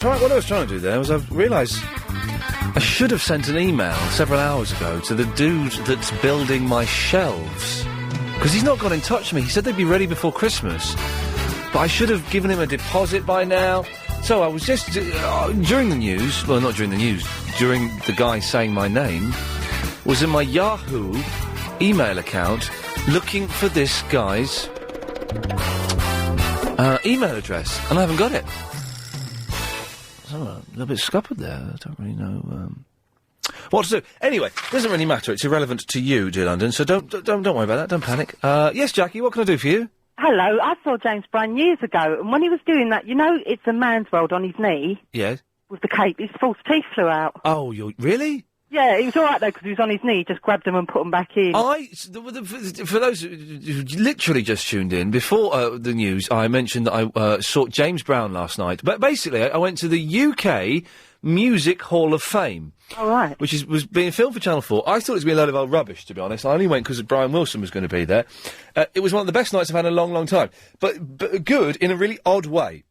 What I was trying to do there was I realised I should have sent an email several hours ago to the dude that's building my shelves. Because he's not got in touch with me. He said they'd be ready before Christmas. But I should have given him a deposit by now. So I was just, during the news, well, not during the news, during the guy saying my name, was in my Yahoo email account looking for this guy's email address. And I haven't got it. So a little bit scuppered there. I don't really know what to do. Anyway, doesn't really matter. It's irrelevant to you, dear London. So don't worry about that. Don't panic. Yes, Jackie. What can I do for you? Hello. I saw James Brown years ago, and when he was doing that, you know, it's a man's world on his knee. Yes. With the cape, his false teeth flew out. Oh, you're really? Yeah, he was all right though because he was on his knee. He just grabbed them and put them back in. For those who literally just tuned in, before the news, I mentioned that I saw James Brown last night. But basically, I went to the UK Music Hall of Fame. All right. Which was being filmed for Channel 4. I thought it was going to be a load of old rubbish, to be honest. I only went because Brian Wilson was going to be there. It was one of the best nights I've had in a long, long time. But good in a really odd way.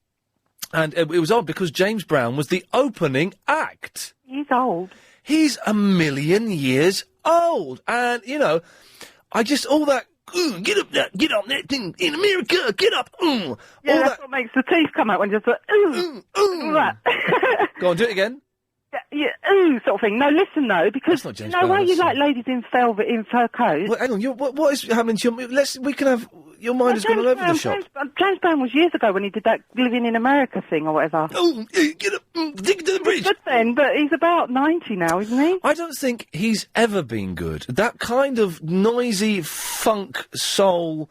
And it was odd because James Brown was the opening act. He's old. He's a million years old. And, you know, I just, all that, get up that thing in America, get up, Yeah, that's what makes the teeth come out when you just all that. Go on, do it again. Yeah, sort of thing. No, listen though, because you know why you like ladies in velvet in fur coats? Well, hang on, what is happening to your... we can have... Your mind has gone all over the shop. James Brown was years ago when he did that living in America thing or whatever. Oh, get up, dig to the bridge. Good then, but he's about 90 now, isn't he? I don't think he's ever been good. That kind of noisy funk soul...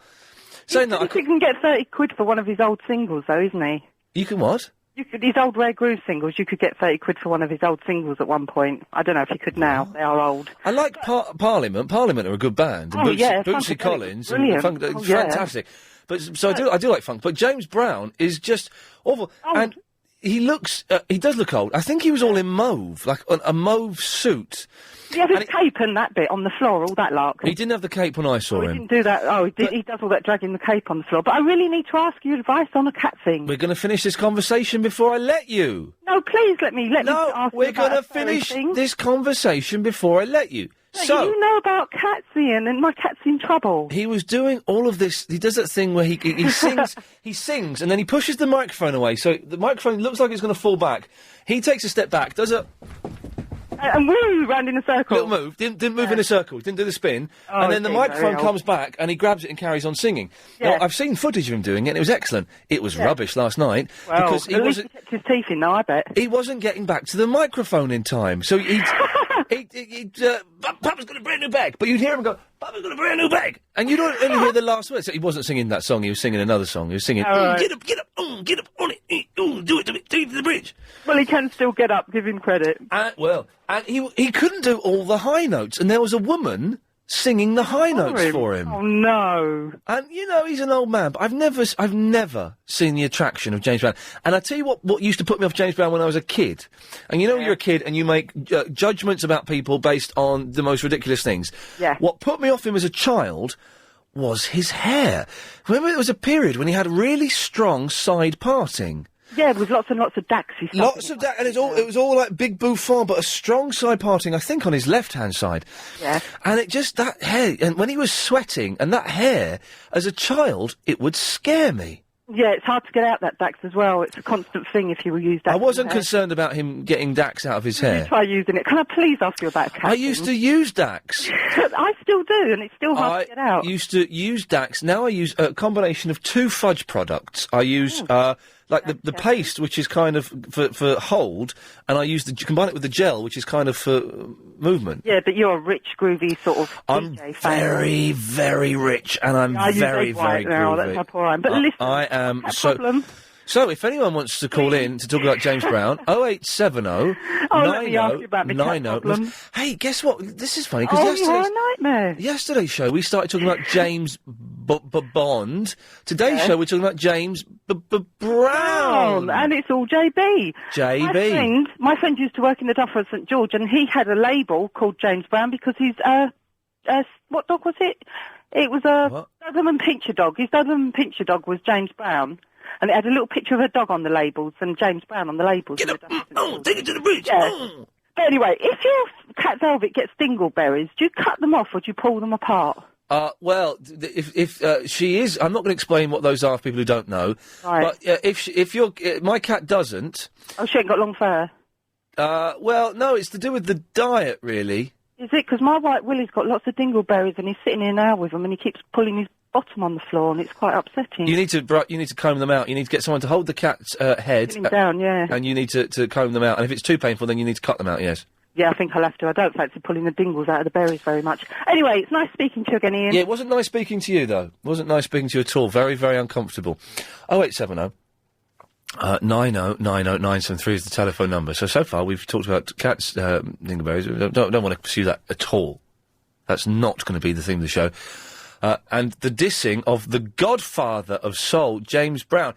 Saying that, he can get 30 quid for one of his old singles though, isn't he? You can what? His old Rare Groove singles, you could get 30 quid for one of his old singles at one point. I don't know if you could now. They are old. I like Parliament. Parliament are a good band. Bootsy Collins. Brilliant. Fantastic. But, so I do like funk. But James Brown is just awful. And he does look old. I think he was all in mauve, like a mauve suit. He had his cape and that bit on the floor, all that lark. He didn't have the cape when I saw him. He didn't do that. He does all that dragging the cape on the floor. But I really need to ask you advice on a cat thing. We're going to finish this conversation before I let you. No, please let me ask you. No, we're going to finish this conversation before I let you. So you know about cats, Ian, and my cat's in trouble. He was doing all of this. He does that thing where he sings, he sings, and then he pushes the microphone away, so the microphone looks like it's going to fall back. He takes a step back, does a... And woo, round in a circle. Little move. Didn't move in a circle. Didn't do the spin. And then the microphone comes back and he grabs it and carries on singing. Yeah. Now, I've seen footage of him doing it and it was excellent. It was rubbish last night. Well, because he wasn't... He kept his teeth in, though, I bet. He wasn't getting back to the microphone in time. So he'd Papa's got a brand new bag. But you'd hear him go, Papa's got a brand new bag. And you'd only hear the last word. So he wasn't singing that song. He was singing another song. He was singing, get up, get up on it. Do it to me, take it to the bridge. Well, he can still get up, give him credit. And he couldn't do all the high notes, and there was a woman singing the high notes for him. Oh no! And you know he's an old man, but I've never seen the attraction of James Brown. And I tell you what used to put me off James Brown when I was a kid. And you know, you're a kid and you make judgments about people based on the most ridiculous things. Yeah. What put me off him as a child was his hair. Remember, there was a period when he had really strong side parting. Yeah, with lots and lots of daxy stuff. Lots of and it was all like big bouffant, but a strong side parting, I think, on his left-hand side. Yeah. And it just, that hair, and when he was sweating, and that hair, as a child, it would scare me. Yeah, it's hard to get out that dax as well. It's a constant thing if you will use dax. I wasn't concerned about him getting dax out of his hair. Try using it. Can I please ask you about cat? I used to use dax. I still do, and it's still hard to get out. I used to use dax. Now I use a combination of two fudge products. I use, the paste, which is kind of for hold, and I use combine it with the gel, which is kind of for movement. Yeah, but you're a rich, groovy sort of I'm DJ fan. very, very rich, and I'm very, very groovy. That's my poor line. But listen, I am problem. So, if anyone wants to call in to talk about James Brown, 0870 let me ask you about my cat problem. Hey, guess what? This is funny, because you're a nightmare. Yesterday's show, we started talking about James Bond. Today's show, we're talking about James Brown. And it's all JB. My friend used to work in the Duffer of St George, and he had a label called James Brown because he's, what dog was it? It was a Doberman Pinscher dog. His Doberman Pinscher dog was James Brown. and it had a little picture of a dog on the labels and James Brown on the labels. Get up! Take it to the bridge! Yeah. But anyway, if your cat Velvet gets dingleberries, do you cut them off or do you pull them apart? Well, if she is, I'm not going to explain what those are for people who don't know. Right. But if your my cat doesn't. Oh, she ain't got long fur. Well, no, it's to do with the diet, really. Is it? Because my white Willie's got lots of dingleberries and he's sitting here now with them and he keeps pulling his bottom on the floor and it's quite upsetting. You need to comb them out. You need to get someone to hold the cat's head. Get him down, yeah. And you need to comb them out. And if it's too painful, then you need to cut them out. Yes. Yeah, I think I'll have to. I don't fancy pulling the dingles out of the berries very much. Anyway, it's nice speaking to you again, Iain. Yeah, it wasn't nice speaking to you, though. It wasn't nice speaking to you at all. Very, very uncomfortable. 0870 9090973 is the telephone number. So far, we've talked about cats, dingleberries. Don't want to pursue that at all. That's not going to be the theme of the show. And the dissing of the godfather of soul, James Brown.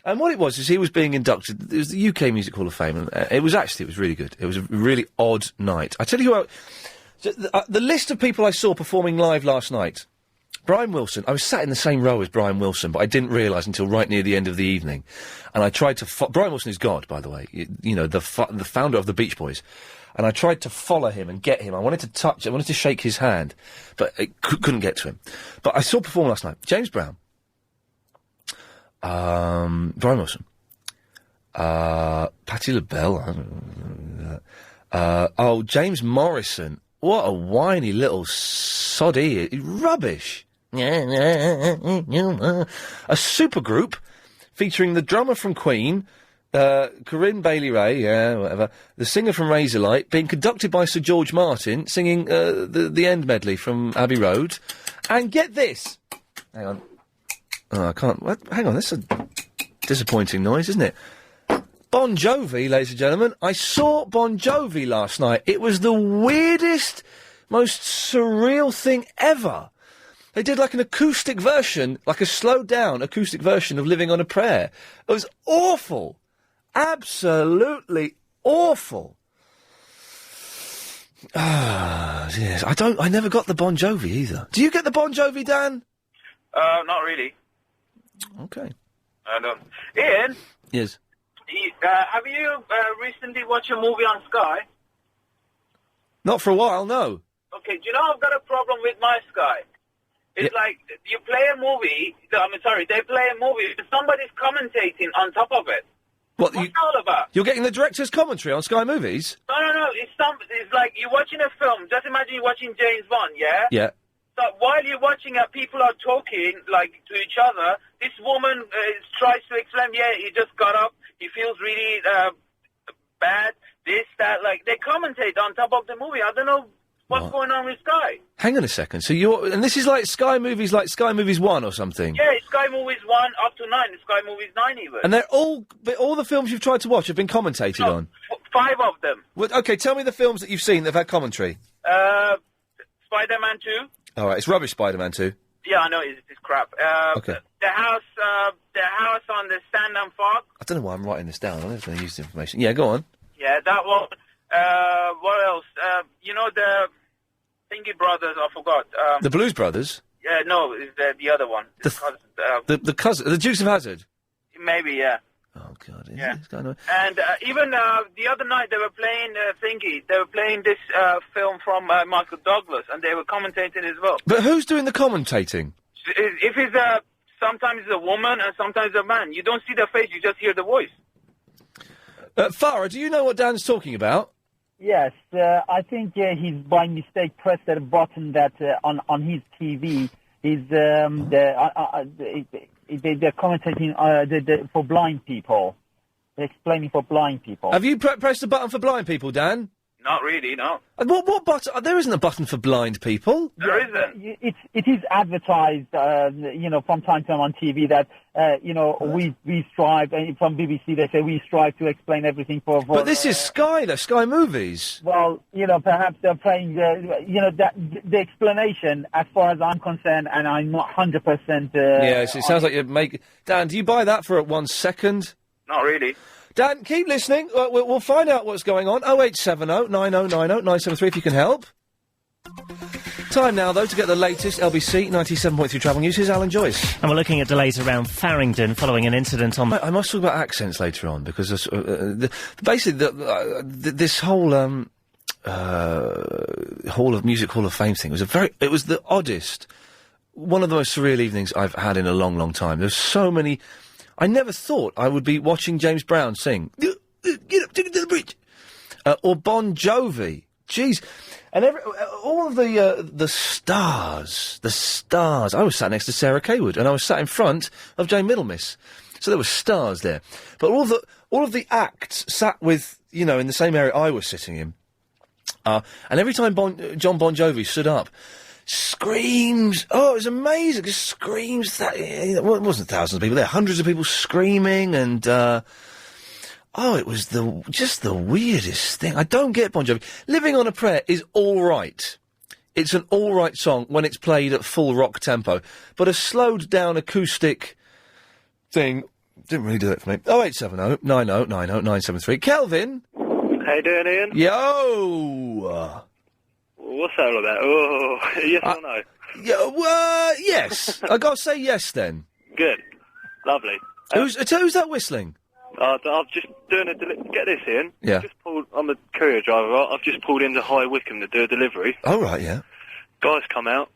And what it was is he was being inducted. It was the UK Music Hall of Fame, and it was really good. It was a really odd night. I tell you who the list of people I saw performing live last night. Brian Wilson. I was sat in the same row as Brian Wilson, but I didn't realise until right near the end of the evening. And I tried to... Brian Wilson is God, by the way. You know, the founder of the Beach Boys. And I tried to follow him and get him. I wanted to shake his hand, but I couldn't get to him. But I saw perform last night. James Brown. Brian Wilson, Patti LaBelle, James Morrison. What a whiny little sod he is. Rubbish. A supergroup featuring the drummer from Queen, Corinne Bailey Rae, whatever, the singer from Razorlight, being conducted by Sir George Martin, singing the end medley from Abbey Road. And get this. Hang on. Oh, I can't... Hang on, that's a disappointing noise, isn't it? Bon Jovi, ladies and gentlemen. I saw Bon Jovi last night. It was the weirdest, most surreal thing ever. They did like an acoustic version, like a slowed-down acoustic version of Living on a Prayer. It was awful. Absolutely awful. Yes. I never got the Bon Jovi either. Do you get the Bon Jovi, Dan? Not really. Okay. I don't. Iain? Yes. Have you recently watched a movie on Sky? Not for a while, no. Okay, do you know I've got a problem with my Sky? It's like, you play a movie, they play a movie, but somebody's commentating on top of it. What's it all about? You're getting the director's commentary on Sky Movies? No. It's like you're watching a film. Just imagine you're watching James Bond, yeah? Yeah. So while you're watching it, people are talking, like, to each other. This woman tries to explain, he just got up. He feels really bad. This, that. Like, they commentate on top of the movie. I don't know what's going on with Sky. Hang on a second. So and this is like Sky Movies 1 or something? Yeah, it's Sky Movies 1 up to 9. It's Sky Movies 9 even. And they're all the films you've tried to watch have been commentated on? 5 of them. Well, okay, tell me the films that you've seen that have had commentary. Spider-Man 2. All right, it's rubbish, Spider-Man 2. Yeah, I know, it's crap. Okay. The house on the Stand-Up Park. I don't know why I'm writing this down. I'm just going to use this information. Yeah, go on. Yeah, that one. What else? You know, the Thingy Brothers, I forgot. The Blues Brothers? Yeah, no, it's the other one. The cousin, the Dukes of Hazzard? Maybe, yeah. Oh, God. Yeah. And even the other night they were playing Thingy. They were playing this film from Michael Douglas, and they were commentating as well. But who's doing the commentating? If it's sometimes it's a woman and sometimes a man. You don't see their face, you just hear the voice. Farah, do you know what Dan's talking about? Yes, I think he's by mistake pressed a button that on his TV is they're commentating for blind people. They're explaining for blind people. Have you pressed the button for blind people, Dan? Not really, no. What button? There isn't a button for blind people. There isn't. It is advertised, from time to time on TV that, we strive, from BBC they say we strive to explain everything for but this is Sky, though, Sky Movies. Well, perhaps they're playing, the explanation, as far as I'm concerned, and I'm not 100%... yes, it sounds like you make... Dan, do you buy that for 1 second? Not really. Dan, keep listening. We'll find out what's going on. 0870 9090 973 if you can help. Time now, though, to get the latest LBC 97.3 travel news. Here's Alan Joyce. And we're looking at delays around Farringdon following an incident on... I must talk about accents later on, because basically this whole Music Hall of Fame thing was it was the oddest, one of the most surreal evenings I've had in a long, long time. There's so many... I never thought I would be watching James Brown sing, "Get up, take it to the bridge," or Bon Jovi. Jeez. And all of the stars. I was sat next to Sarah Kaywood, and I was sat in front of Jane Middlemiss. So there were stars there. But all of the acts sat with, in the same area I was sitting in. And every time John Bon Jovi stood up, screams. Oh, it was amazing. Just screams. It wasn't thousands of people there. Hundreds of people screaming, and it was just the weirdest thing. I don't get Bon Jovi. Living on a Prayer is all right. It's an all right song when it's played at full rock tempo, but a slowed down acoustic thing didn't really do it for me. 0870 90 90 973. Kelvin. How you doing, Ian? Yo. What's that all about? Oh, yes or no? Yeah, yes. I gotta say yes then. Good. Lovely. Who's that whistling? I'm just doing get this, Ian. Yeah. I'm a courier driver, right? I've just pulled into High Wycombe to do a delivery. Oh, right, yeah. Guy's come out.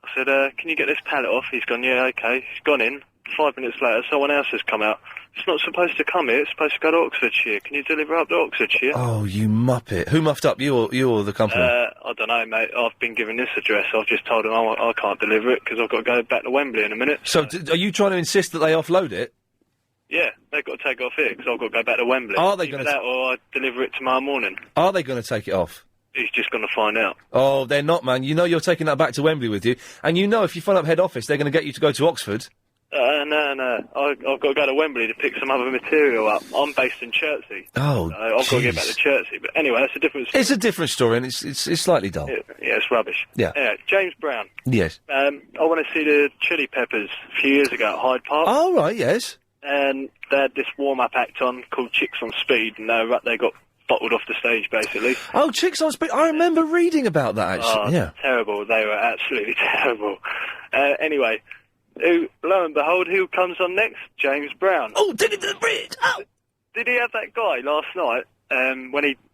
I said, can you get this pallet off? He's gone, yeah, okay. He's gone in. 5 minutes later, someone else has come out. It's not supposed to come here. It's supposed to go to Oxfordshire. Can you deliver up to Oxfordshire? Oh, you muppet. Who muffed up, you or the company? I don't know, mate. I've been given this address. I've just told them I can't deliver it because I've got to go back to Wembley in a minute. So are you trying to insist that they offload it? Yeah, they've got to take it off here because I've got to go back to Wembley. Are they going to... that or I deliver it tomorrow morning. Are they going to take it off? He's just going to find out. Oh, they're not, man. You know you're taking that back to Wembley with you. And you know if you phone up head office, they're going to get you to go to Oxford. No. I've got to go to Wembley to pick some other material up. I'm based in Chertsey. Oh, I've got to get back to Chertsey. But anyway, that's a different story. It's a different story, and it's slightly dull. Yeah, it's rubbish. Yeah. James Brown. Yes. I want to see the Chili Peppers a few years ago at Hyde Park. Oh, right, yes. And they had this warm-up act on called Chicks on Speed, and they got bottled off the stage, basically. Oh, Chicks on Speed. I remember reading about that, actually. Yeah. Terrible. They were absolutely terrible. Anyway... lo and behold, who comes on next? James Brown. Oh, take it to the bridge! Oh! Did he have that guy last night,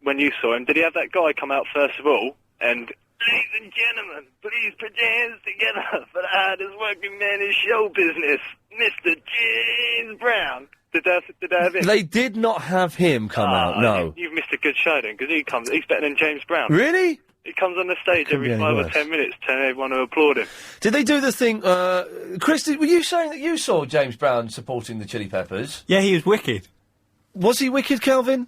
when you saw him, did he have that guy come out first of all, and, ladies and gentlemen, please put your hands together for the hardest working man in show business, Mr. James Brown. Did they have him? They did not have him come out, no. You've missed a good show then, because he's better than James Brown. Really? He comes on the stage every 5 or 10 minutes, telling everyone to applaud him. Did they do the thing, Chris, were you saying that you saw James Brown supporting the Chili Peppers? Yeah, he was wicked. Was he wicked, Kelvin?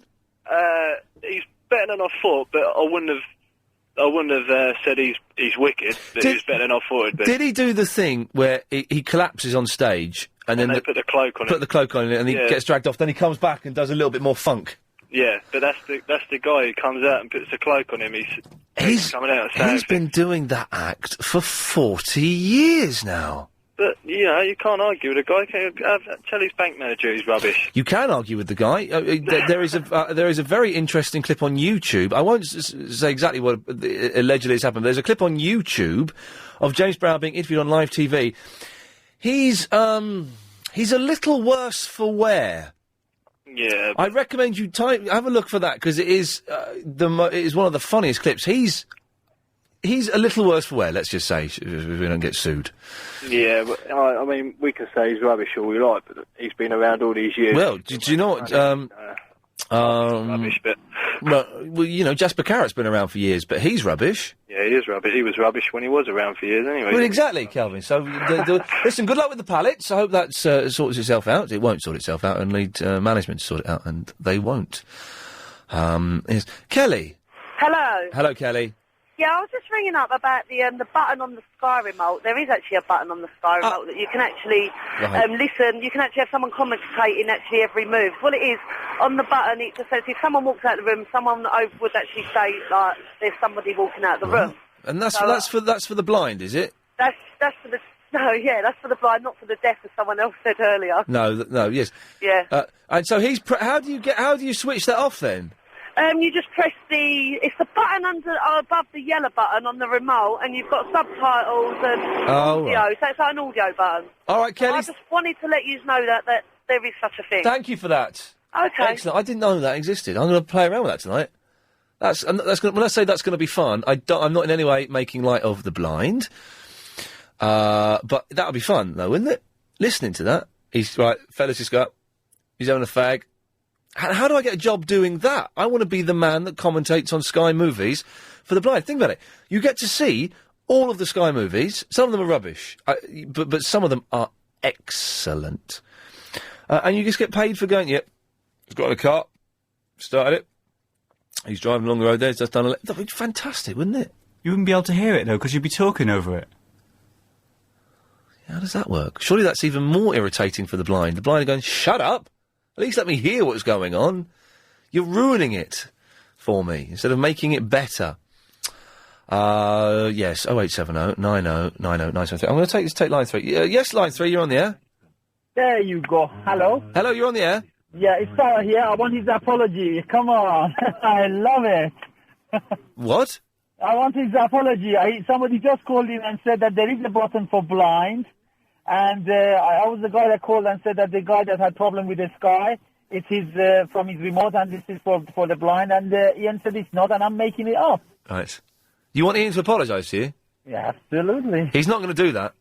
He's better than I thought, but I wouldn't have said he's wicked, but he was better than I thought it'd be. Did he do the thing where he collapses on stage, and then they put the cloak on Put the cloak on it, and he gets dragged off, then he comes back and does a little bit more funk? Yeah, but that's the guy who comes out and puts the cloak on him. He's coming out. He's been doing that act for 40 years now. But you can't argue with a guy. Tell his bank manager he's rubbish. You can argue with the guy. There is a very interesting clip on YouTube. I won't say exactly what allegedly has happened. There's a clip on YouTube of James Brown being interviewed on live TV. He's a little worse for wear. Yeah. I recommend you have a look for that, because it is it is one of the funniest clips. He's a little worse for wear, let's just say, if we don't get sued. Yeah, but I mean, we can say he's rubbish all we like, but he's been around all these years. Well, do you know what? Rubbish, but... Well, Jasper Carrot's been around for years, but he's rubbish. Yeah, he is rubbish. He was rubbish when he was around for years anyway. Well, exactly, Kelvin. So, listen, good luck with the pallets. I hope that sorts itself out. It won't sort itself out, and need management to sort it out, and they won't. Yes. Kelly. Hello. Hello, Kelly. Yeah, I was just ringing up about the button on the Sky remote. There is actually a button on the Sky remote that you can actually listen. You can actually have someone commentating actually every move. Well, it is on the button. It just says if someone walks out of the room, someone would actually say like there's somebody walking out of the room. And that's for the blind, is it? That's for the that's for the blind, not for the deaf, as someone else said earlier. No, yes. Yeah. And so how do you switch that off then? You just press it's the button above the yellow button on the remote, and you've got subtitles and audio, right. so it's like an audio button. All right, Kelly. I just wanted to let you know that there is such a thing. Thank you for that. Okay. Excellent. I didn't know that existed. I'm going to play around with that tonight. When I say that's going to be fun, I'm not in any way making light of the blind. But that would be fun, though, wouldn't it? Listening to that. He's right, fellas just got up. He's having a fag. How do I get a job doing that? I want to be the man that commentates on Sky movies for the blind. Think about it. You get to see all of the Sky movies. Some of them are rubbish, but some of them are excellent. And you just get paid for going, yep, he's got in a car, started it, he's driving along the road there, he's just done a... That'd be fantastic, wouldn't it? You wouldn't be able to hear it, though, because you'd be talking over it. How does that work? Surely that's even more irritating for the blind. The blind are going, shut up! At least let me hear what's going on. You're ruining it for me, instead of making it better. Yes, 0870 90 90 973. I'm going to take line 3. Yes, line 3, you're on the air. There you go. Hello? Hello, you're on the air. Yeah, it's Sarah here. I want his apology. Come on. I love it. What? I want his apology. Somebody just called in and said that there is a button for blind. And I was the guy that called and said that the guy that had problem with the Sky, it's from his remote, and this is for the blind. And Ian said it's not, and I'm making it up. Right. You want Ian to apologise to you? Yeah, absolutely. He's not going to do that.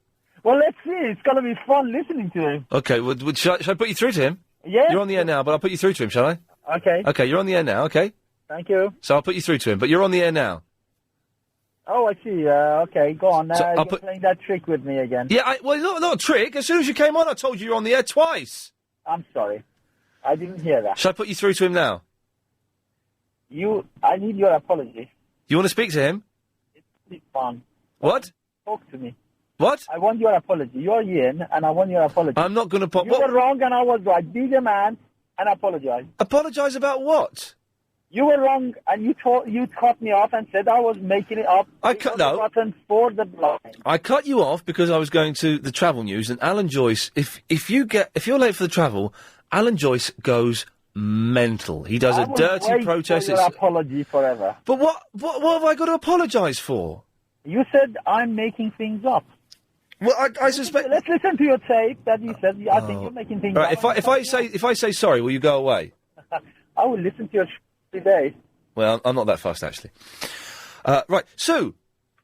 Well, let's see. It's going to be fun listening to him. Okay, shall I put you through to him? Yeah. You're on the air now, but I'll put you through to him, shall I? Okay. Okay, you're on the air now, okay? Thank you. So I'll put you through to him, but you're on the air now. Oh, I see. Okay, go on. So you're playing that trick with me again. Yeah, well, not a trick. As soon as you came on, I told you you're on the air twice. I'm sorry. I didn't hear that. Shall I put you through to him now? I need your apology. You want to speak to him? It's fun. What? Talk to me. What? I want your apology. You're Ian, and I want your apology. I'm not going to... You were wrong, and I was right. Be the man, and apologise. Apologise about what? You were wrong, and you cut me off and said I was making it up. No. Button for the blind. I cut you off because I was going to the travel news, and Alan Joyce. If you're late for the travel, Alan Joyce goes mental. He does a dirty protest. For your apology forever. But what have I got to apologise for? You said I'm making things up. Well, I suspect. Let's listen to your tape that you said. I think you're making things up. Right, if I say sorry, will you go away? I will listen to your today. Well, I'm not that fast, actually. Right, Sue.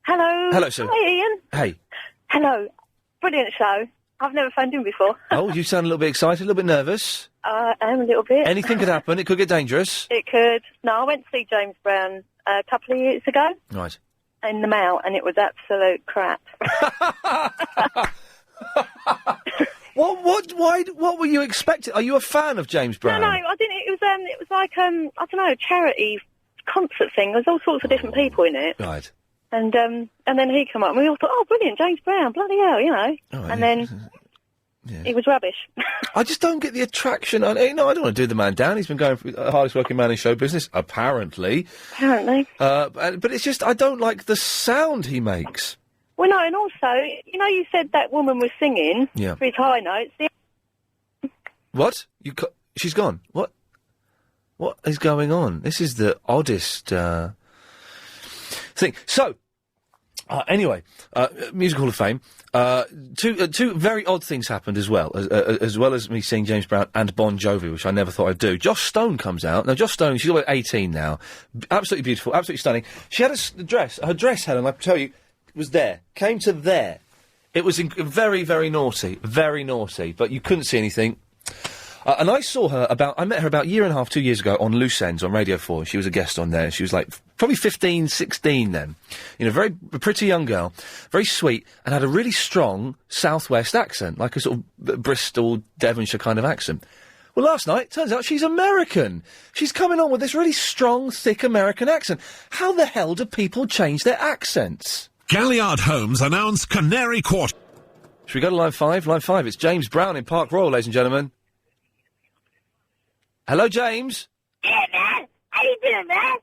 Hello. Hello, Sue. Hi, Ian. Hey. Hello. Brilliant show. I've never phoned in before. Oh, you sound a little bit excited, a little bit nervous. I am a little bit. Anything could happen. It could get dangerous. It could. No, I went to see James Brown a couple of years ago. Right. In the Mount, and it was absolute crap. What were you expecting? Are you a fan of James Brown? No, I didn't. It was like I don't know, a charity concert thing. There's all sorts of different people in it. Right. And then he came up, and we all thought, oh, brilliant, James Brown, bloody hell, you know. Oh, and then it was rubbish. I just don't get the attraction. I don't want to do the man down. He's been going for the hardest working man in show business, apparently. But it's just I don't like the sound he makes. Well, no, and also, you know, you said that woman was singing for his high notes. What? She's gone. What? What is going on? This is the oddest thing. So, anyway, Music Hall of Fame. Two very odd things happened as well as me seeing James Brown and Bon Jovi, which I never thought I'd do. Joss Stone comes out. Now, Joss Stone, she's about 18 now. Absolutely beautiful, absolutely stunning. She had a dress. Her dress, Helen, I tell you, was there. Came to there. It was very, very naughty. Very naughty. But you couldn't see anything. And I saw her I met her about a year and a half, 2 years ago on Loose Ends on Radio 4. She was a guest on there. She was like probably 15, 16 then. You know, very pretty young girl, very sweet, and had a really strong Southwest accent, like a sort of Bristol, Devonshire kind of accent. Well, last night, turns out she's American. She's coming on with this really strong, thick American accent. How the hell do people change their accents? Galliard Homes announce Canary Quarter. Should we go to line 5? Line 5, it's James Brown in Park Royal, ladies and gentlemen. Hello, James. Yeah, man. How you doing, man?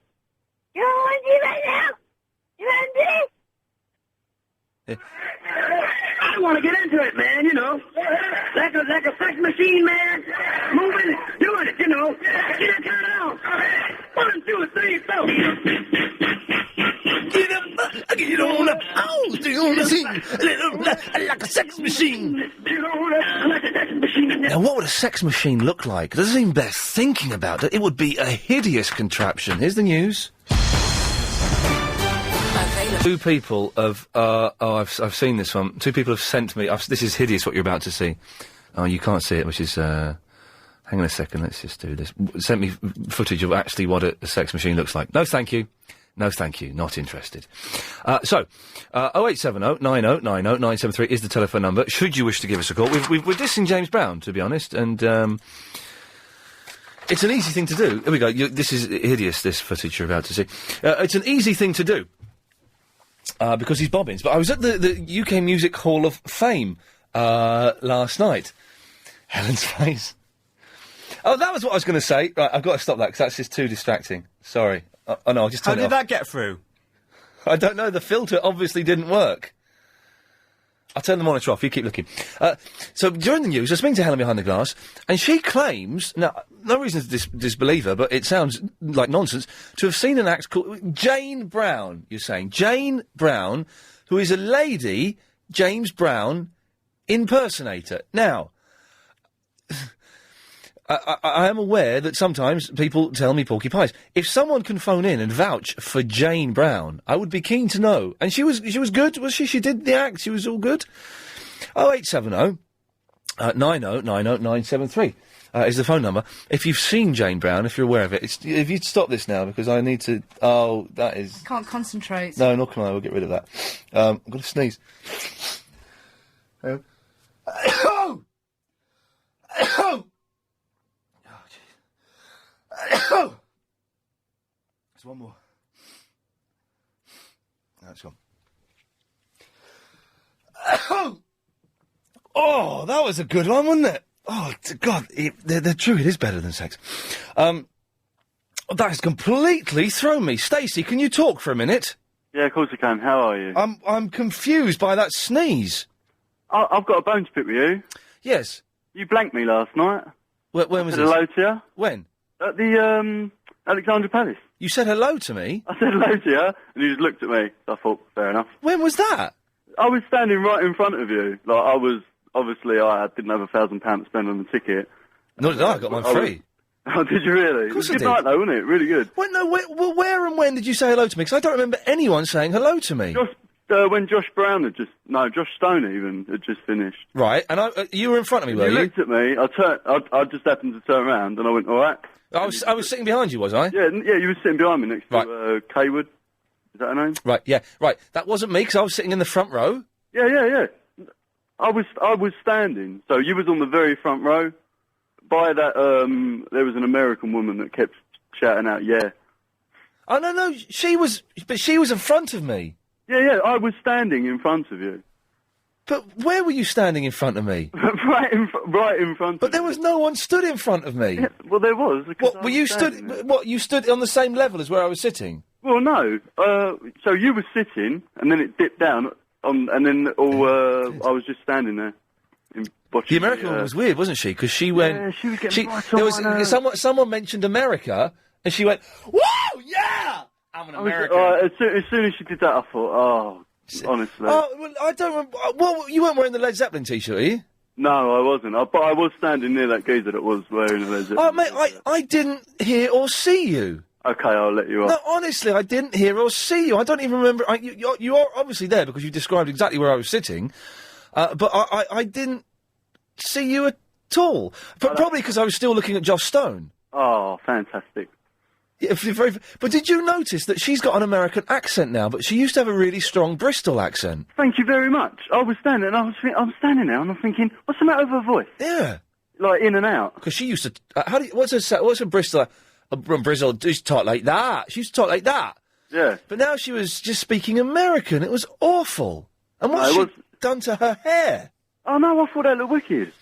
You know what I want to do right now? You want to do? Yeah. I want to get into it, man, you know. Like a sex machine, man. Moving, doing it, you know. Get it turned on. 1, 2, 3, 4. Get on up, oh, do you want to sing? Like a sex machine. Now, what would a sex machine look like? It doesn't seem best thinking about it. It would be a hideous contraption. Here's the news. Two people have, I've seen this one. Two people have sent me, this is hideous what you're about to see. Oh, you can't see it, which is, hang on a second, let's just do this. Sent me footage of actually what a sex machine looks like. No, thank you. No, thank you. Not interested. 0870 90 90 973 is the telephone number. Should you wish to give us a call, we're dissing James Brown, to be honest, and it's an easy thing to do. Here we go. This is hideous. This footage you're about to see. It's an easy thing to do because he's Bobbins. But I was at the UK Music Hall of Fame last night. Helen's face. Oh, that was what I was going to say. Right, I've got to stop that because that's just too distracting. Sorry. Oh no, I'll just turn it off. How did that get through? I don't know. The filter obviously didn't work. I'll turn the monitor off. You keep looking. So during the news, I was speaking to Helen behind the glass, and she claims, now, no reason to disbelieve her, but it sounds like nonsense, to have seen an act called Jane Brown, you're saying. Jane Brown, who is a lady James Brown impersonator. Now, I am aware that sometimes people tell me porky pies. If someone can phone in and vouch for Jane Brown, I would be keen to know. And she was good, was she? She did the act. She was all good. 0870 90 90 973 is the phone number. If you've seen Jane Brown, if you're aware of it, if you'd stop this now because I need to. Oh, that is. Can't concentrate. No, nor can I. We'll get rid of that. I've got to sneeze. Oh! There's one more. That's gone. Oh, that was a good one, wasn't it? Oh, God, they're true, it is better than sex. That has completely thrown me. Stacey, can you talk for a minute? Yeah, of course I can. How are you? I'm confused by that sneeze. I've got a bone to pick with you. Yes. You blanked me last night. When was I said this? hello to you. When? At the, Alexandra Palace. You said hello to me? I said hello to you, and you just looked at me. So I thought, fair enough. When was that? I was standing right in front of you. Like, I didn't have £1,000 to spend on the ticket. Nor did I got mine free. Oh, did you really? Of course it was I a good did. night, though, wasn't it? Really good. Well, no, where and when did you say hello to me? Because I don't remember anyone saying hello to me. When Josh Stone even had just finished. Right, and you were in front of me, were you? You looked at me, I just happened to turn around, and I went, all right. I was sitting behind you, was I? Yeah, you were sitting behind me next to Kaywood. Is that her name? Right, yeah, right. That wasn't me, because I was sitting in the front row. Yeah. I was standing, so you was on the very front row. By that, there was an American woman that kept shouting out, yeah. Oh, no, she was in front of me. Yeah, I was standing in front of you. But where were you standing in front of me? right in front of But there was no one stood in front of me. Yeah, well, there was. What, were you stood... What, you stood on the same level as where I was sitting? Well, no. So you were sitting, and then it dipped down, and then I was just standing there. The American woman was weird, wasn't she? Because she went... Yeah, she was getting right on. There was someone mentioned America, and she went, "Whoa, yeah! I'm an American." As soon as she did that, I thought, honestly. Oh, well, I don't remember... Well, you weren't wearing the Led Zeppelin T-shirt, are you? No, I wasn't. But I was standing near that geezer that was wearing the Led Zeppelin. Oh, mate, I didn't hear or see you. Okay, I'll let you off. No, honestly, I didn't hear or see you. I don't even remember... You are obviously there because you described exactly where I was sitting, but I didn't see you at all. Probably because I was still looking at Josh Stone. Oh, fantastic. Yeah, but did you notice that she's got an American accent now, but she used to have a really strong Bristol accent? Thank you very much. I was standing, and I'm standing there, and I'm thinking, what's the matter with her voice? Yeah. Like, in and out. Because she used to... what's her Bristol... Bristol used to talk like that. She used to talk like that. Yeah. But now she was just speaking American. It was awful. And what's she done to her hair? Oh, no, I thought that looked wicked.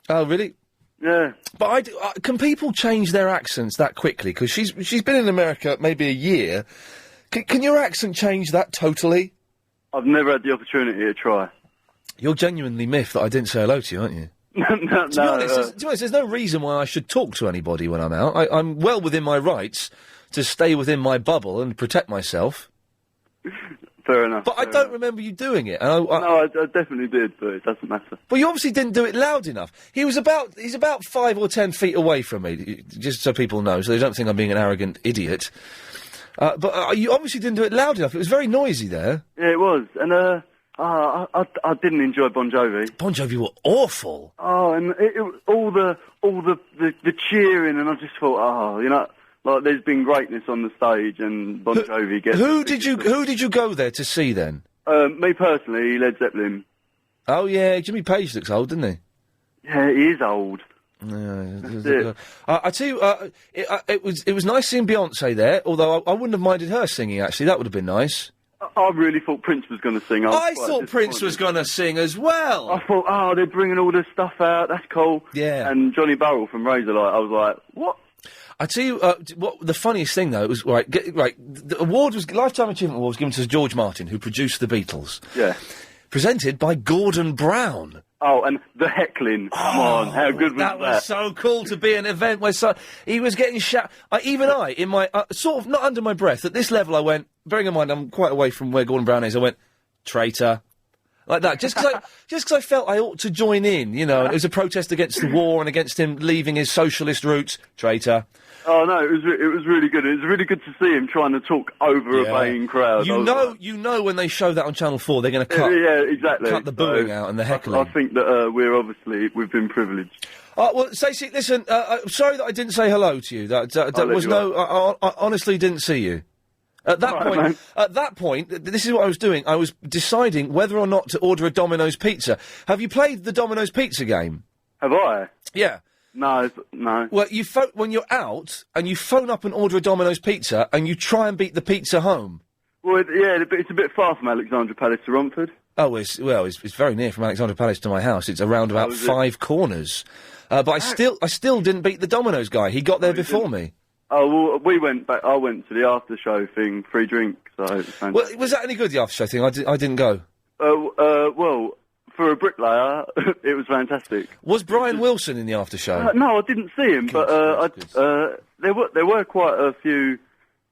Oh, really? Yeah. But can people change their accents that quickly? Because she's been in America maybe a year. Can your accent change that totally? I've never had the opportunity to try. You're genuinely miffed that I didn't say hello to you, aren't you? No. To be honest, there's no reason why I should talk to anybody when I'm out. I'm well within my rights to stay within my bubble and protect myself. Fair enough. But I don't remember you doing it. And No, I definitely did, but it doesn't matter. Well, you obviously didn't do it loud enough. He's about 5 or 10 feet away from me, just so people know, so they don't think I'm being an arrogant idiot. But you obviously didn't do it loud enough. It was very noisy there. Yeah, it was. And, I didn't enjoy Bon Jovi. Bon Jovi were awful. Oh, and all the cheering, and I just thought, like there's been greatness on the stage, and Bon Jovi gets. Who did you go there to see then? Me personally, Led Zeppelin. Oh yeah, Jimmy Page looks old, doesn't he? Yeah, he is old. Yeah, I tell you, it was nice seeing Beyonce there. Although I wouldn't have minded her singing. Actually, that would have been nice. I really thought Prince was going to sing. I thought Prince was going to sing as well. I thought, they're bringing all this stuff out. That's cool. Yeah. And Johnny Burrell from Razorlight. I was like, what? I tell you, what the funniest thing though was the award was Lifetime Achievement Award was given to George Martin, who produced the Beatles. Yeah. Presented by Gordon Brown. Oh, and the heckling. Come on, how good was that? That was so cool to be an event where he was getting even I, in my, sort of, not under my breath, at this level I went, bearing in mind I'm quite away from where Gordon Brown is, I went, traitor. Like that, just because I felt I ought to join in, you know, and it was a protest against the war and against him leaving his socialist roots. Traitor. Oh no, it was really good. It was really good to see him trying to talk over a baying crowd. You know when they show that on Channel 4, they're going to cut. Yeah, exactly. Cut the booing out and the heckling. I think that we've been privileged. Well, Stacey, listen, I'm sorry that I didn't say hello to you. That was I honestly didn't see you. At that point, this is what I was doing. I was deciding whether or not to order a Domino's pizza. Have you played the Domino's pizza game? Have I? Yeah. No. Well, when you're out and you phone up and order a Domino's pizza and you try and beat the pizza home. Well, it's a bit far from Alexandra Palace to Romford. Oh, it's very near from Alexandra Palace to my house. It's around about 5 corners. But I still didn't beat the Domino's guy. He got there before me. Oh, well, we went back. I went to the after show thing, free drink. So it was fantastic. Well, was that any good, the after show thing? I didn't go. Well, for a bricklayer, it was fantastic. Was Brian Wilson in the after show? No, I didn't see him, but there were quite a few.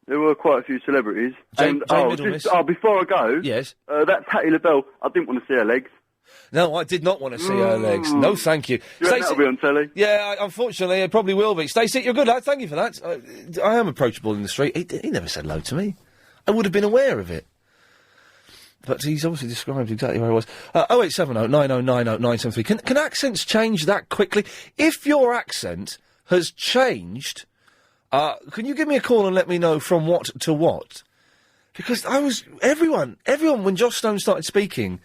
There were quite a few celebrities. Jane Middlemiss. Before I go, yes, that Patti LaBelle. I didn't want to see her legs. No, I did not want to see her legs. No, thank you. You reckon that'll be on telly? Yeah, unfortunately, it probably will be. Stacey, you're good, lad. Thank you for that. I am approachable in the street. He never said hello to me. I would have been aware of it. But he's obviously described exactly where I was. 0870 9090 973. Can accents change that quickly? If your accent has changed, can you give me a call and let me know from what to what? Because everyone, when Joss Stone started speaking,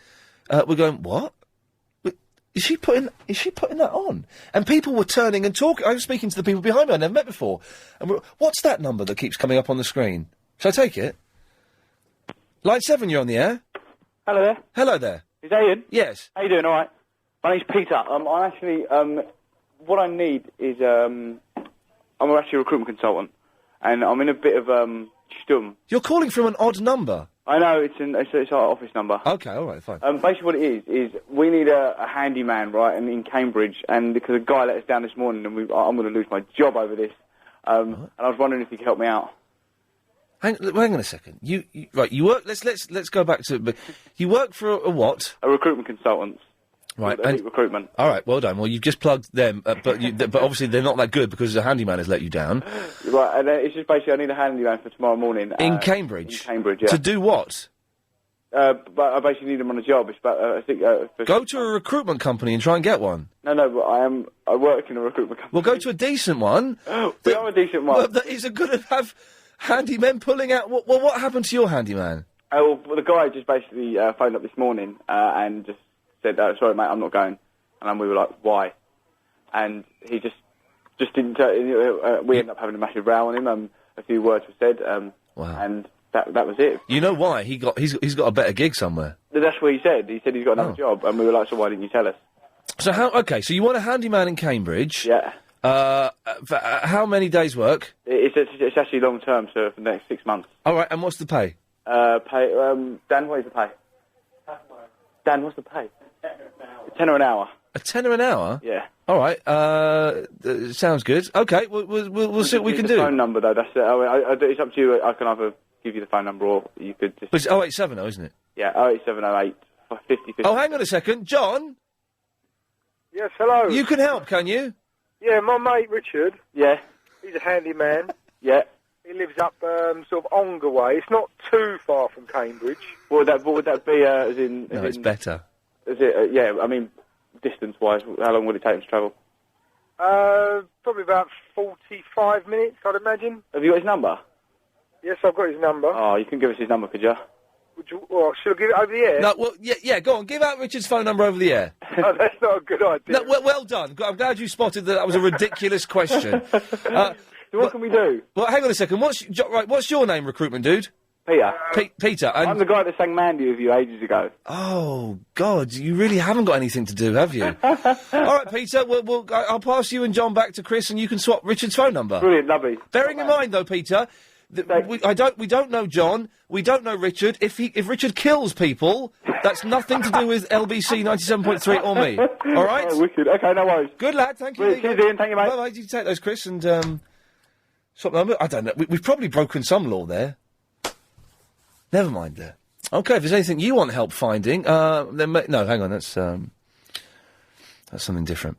we're going, what? Is she putting that on? And people were turning and talking. I was speaking to the people behind me I'd never met before. And what's that number that keeps coming up on the screen? Shall I take it? Line 7, you're on the air. Hello there. Hello there. Is Iain? Yes. How you doing? All right. My name's Peter. I actually, what I need is, I'm actually a recruitment consultant, and I'm in a bit of stum. You're calling from an odd number. I know, it's our office number. Okay, all right, fine. Basically what it is we need a handyman, right, and in Cambridge, and because a guy let us down this morning, and I'm going to lose my job over this, and I was wondering if you could help me out. Hang on a second. You work. Let's go back to. You work for a what? A recruitment consultant. Right, and recruitment. All right, well done. Well, you've just plugged them, but obviously they're not that good because the handyman has let you down. Right, and it's just basically I need a handyman for tomorrow morning. In Cambridge? In Cambridge, yeah. To do what? But I basically need them on a job. It's about, I think... Go to a recruitment company and try and get one. No, but I work in a recruitment company. Well, go to a decent one. We are a decent one. Well, that is going to have handymen pulling out... Well, what happened to your handyman? Well, the guy just basically phoned up this morning and just said, sorry, mate, I'm not going. And we were like, why? And he just didn't... we ended up having a massive row on him. A few words were said. Wow. And that was it. You know why? He's got a better gig somewhere. That's what he said. He said he's got another job. And we were like, so why didn't you tell us? So so you want a handyman in Cambridge? Yeah. For how many days' work? It's actually long term, so for the next 6 months. All right, and what's the pay? Dan, what is the pay? Dan, what's the pay? £10 an hour. A tenner an hour? Yeah. All right. Sounds good. Okay, we'll see what we can do. Phone number though. That's it. It's up to you. I can either give you the phone number or you could just. But it's 0870, isn't it? Yeah, 08708 50 50. Oh, hang on a second, John. Yes, hello. You can help, can you? Yeah, my mate Richard. Yeah. He's a handyman. Yeah. He lives up sort of Ongar way. It's not too far from Cambridge. What would that be? As in? No, it's better. Is it? Yeah. I mean, distance-wise, how long would it take him to travel? Probably about 45 minutes, I'd imagine. Have you got his number? Yes, I've got his number. Oh, you can give us his number, could you? Would you? Well, should I give it over the air? No, well, yeah, go on. Give out Richard's phone number over the air. No, that's not a good idea. No, well done. I'm glad you spotted that was a ridiculous question. What can we do? Well, hang on a second. What's your name, recruitment dude? Peter. Peter. And I'm the guy that sang Mandy with you ages ago. Oh, God, you really haven't got anything to do, have you? All right, Peter, I'll pass you and John back to Chris and you can swap Richard's phone number. Brilliant, lovely. Bearing in mind, though, Peter, we don't know John, we don't know Richard. If Richard kills people, that's nothing to do with LBC 97.3 or me. All right? Oh, wicked. Okay, no worries. Good lad, thank you. Brilliant. Cheers, Ian. Thank you, mate. Bye-bye. You take those, Chris, and swap the number. I don't know. We've probably broken some law there. Never mind there. Okay, if there's anything you want help finding, then no, hang on, that's something different.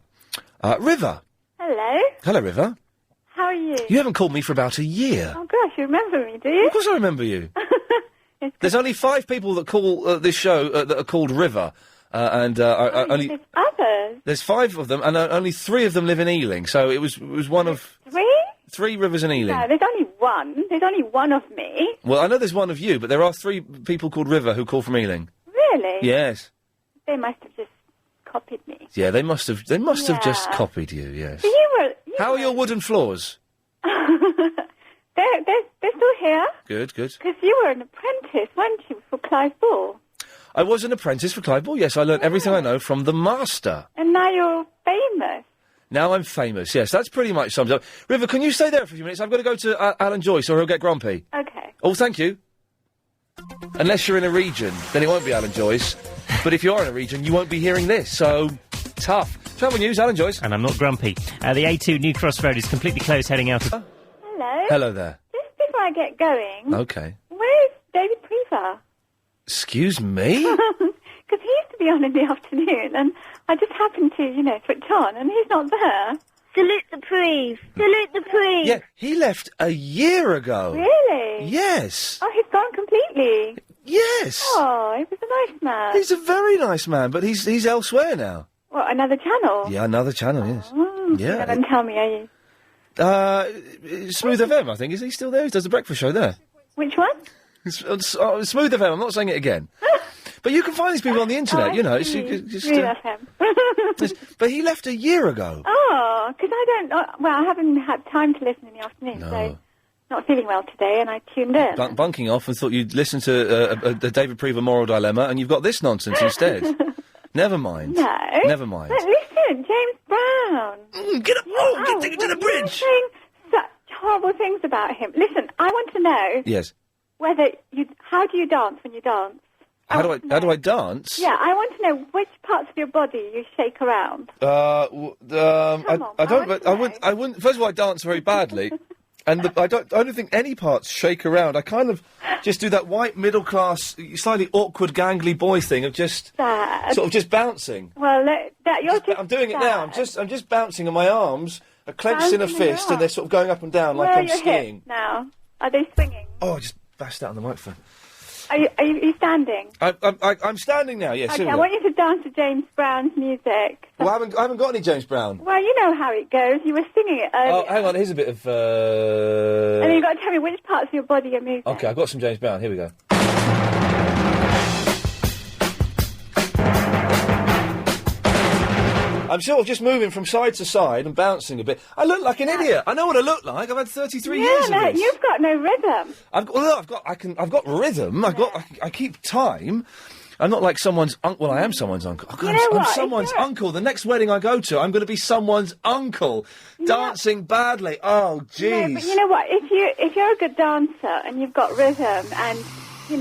River. Hello. Hello, River. How are you? You haven't called me for about a year. Oh gosh, you remember me, do you? Of course I remember you. There's only 5 people that call this show that are called River, and only there's others. there's 5 of them, and only 3 of them live in Ealing. So it was one of 3 rivers in Ealing. No, there's only one. There's only one of me. Well, I know there's one of you, but there are 3 people called River who call from Ealing. Really? Yes. They must have just copied me. Yeah, they must have just Yeah. copied you. Yes. But you How are your wooden floors? they're still here. Good. Because you were an apprentice, weren't you, for Clive Ball? I was an apprentice for Clive Ball. Yes, I learnt everything I know from the master. And now you're famous. Now I'm famous. Yes, that's pretty much sums up. River, can you stay there for a few minutes? I've got to go to Alan Joyce, or he'll get grumpy. Okay. Oh, thank you. Unless you're in a region, then it won't be Alan Joyce. But if you are in a region, you won't be hearing this. So tough. Travel News, Alan Joyce. And I'm not grumpy. The A2 New Cross Road is completely closed heading out of... Hello. Hello there. Just before I get going, Okay. where's David Prever? Excuse me? Because he used to be on in the afternoon, and I just happened to, switch on, and he's not there. Salute the Preve. Salute the Preve. Yeah, he left a year ago. Really? Yes. Oh, he's gone completely. Yes. Oh, he was a nice man. He's a very nice man, but he's elsewhere now. What, another channel? Yeah, another channel, yes. Oh, Yeah. Then tell me, are you? Smooth FM, I think. Is he still there? He does the breakfast show there. Which one? Smooth FM, I'm not saying it again. But you can find these people on the internet, It's just, Real FM. but he left a year ago. Oh, because I don't know. Well, I haven't had time to listen in the afternoon, so not feeling well today, and I tuned in. Bunking off and thought you'd listen to the David Prever moral dilemma, and you've got this nonsense instead. Never mind. No. Never mind. But listen, James Brown. Get up! Take it to the bridge! You're saying such horrible things about him. Listen, I want to know Yes. whether how do you dance when you dance? How do I dance? Yeah, I want to know which parts of your body you shake around. I wouldn't. First of all, I dance very badly, and I don't think any parts shake around. I kind of just do that white middle class, slightly awkward, gangly boy thing of just sort of just bouncing. Well, I'm doing it now. I'm just bouncing, and my arms are clenched in a Bouncing fist, and they're sort of going up and down Where like are I'm your skiing. hips now? Are they swinging? Oh, I just bashed out on the microphone. Are you standing? I'm standing now. Yes. Okay, here I we want you to dance to James Brown's music. Well, I haven't got any James Brown. Well, you know how it goes. You were singing it earlier. Oh, hang on. Here's a bit of. And then you've got to tell me which parts of your body are moving. Okay, I've got some James Brown. Here we go. I'm sort of just moving from side to side and bouncing a bit. I look like an idiot. I know what I look like. I've had 33 years of this. You've got no rhythm. I've got rhythm. I keep time. I'm not like someone's uncle. Well, I am someone's uncle. Oh, God, I'm someone's uncle. The next wedding I go to, I'm going to be someone's uncle, dancing badly. Oh, jeez. No, but you know what? If you're a good dancer and you've got rhythm, and you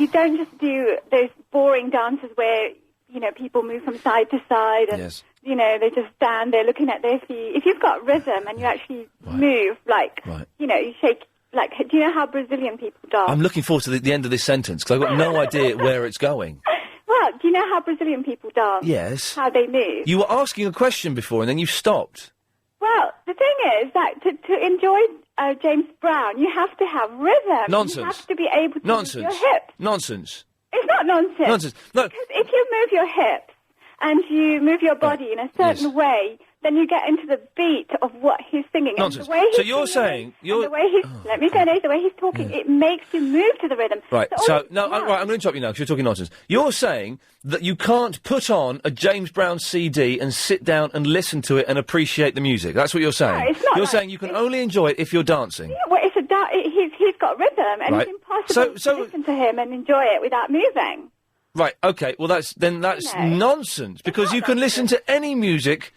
don't just do those boring dances where people move from side to side and, Yes. they just stand there looking at their feet. If you've got rhythm and you actually move, you shake, do you know how Brazilian people dance? I'm looking forward to the end of this sentence, because I've got no idea where it's going. Well, do you know how Brazilian people dance? Yes. How they move? You were asking a question before, and then you stopped. Well, the thing is that to enjoy James Brown, you have to have rhythm. Nonsense. You have to be able to Nonsense. move your hips. Nonsense. It's not nonsense. Nonsense. No. Because if you move your hips and you move your body in a certain way, then you get into the beat of what he's singing. Nonsense. And the way he's So you're singing saying... and the way he's, let me finish, the way he's talking, it makes you move to the rhythm. Right, all so, it no, does- right, I'm going to interrupt you now, because you're talking nonsense. You're saying that you can't put on a James Brown CD and sit down and listen to it and appreciate the music. That's what you're saying. No, it's not You're like- saying you can only enjoy it if you're dancing. Yeah, well, he's got rhythm, and Right. it's impossible to listen to him and enjoy it without moving. Right, okay, well that's nonsense, because you can listen to any music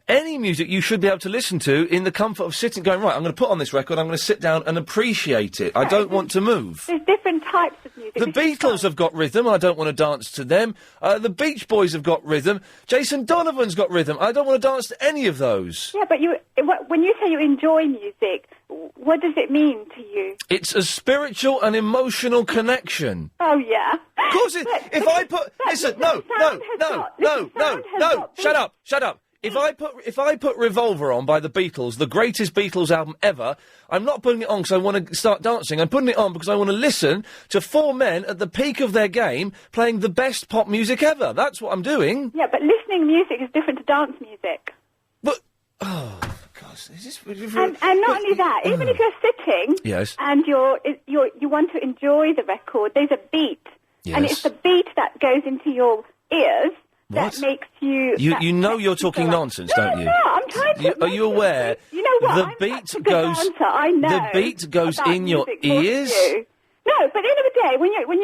you should be able to listen to in the comfort of sitting, going, right, I'm going to put on this record, I'm going to sit down and appreciate it. I don't want to move. There's different types of music. The Beatles have got rhythm, I don't want to dance to them. The Beach Boys have got rhythm. Jason Donovan's got rhythm. I don't want to dance to any of those. Yeah, but when you say you enjoy music, what does it mean to you? It's a spiritual and emotional connection. Oh, yeah. Of course it... If I put... Listen, no, shut up. If I put Revolver on by the Beatles, the greatest Beatles album ever, I'm not putting it on because I want to start dancing. I'm putting it on because I want to listen to four men at the peak of their game playing the best pop music ever. That's what I'm doing. Yeah, but listening to music is different to dance music. But... Oh, gosh, is this... And not only that, even if you're sitting Yes. and you want to enjoy the record, there's a beat. And Yes. it's the beat that goes into your ears What? that makes you... You know you're talking nonsense, don't you? No, I'm trying to... Are you aware? You know what? The I'm beat such a good goes. dancer, I know The beat goes about in your music more than ears. you. No, but at the end of the day, when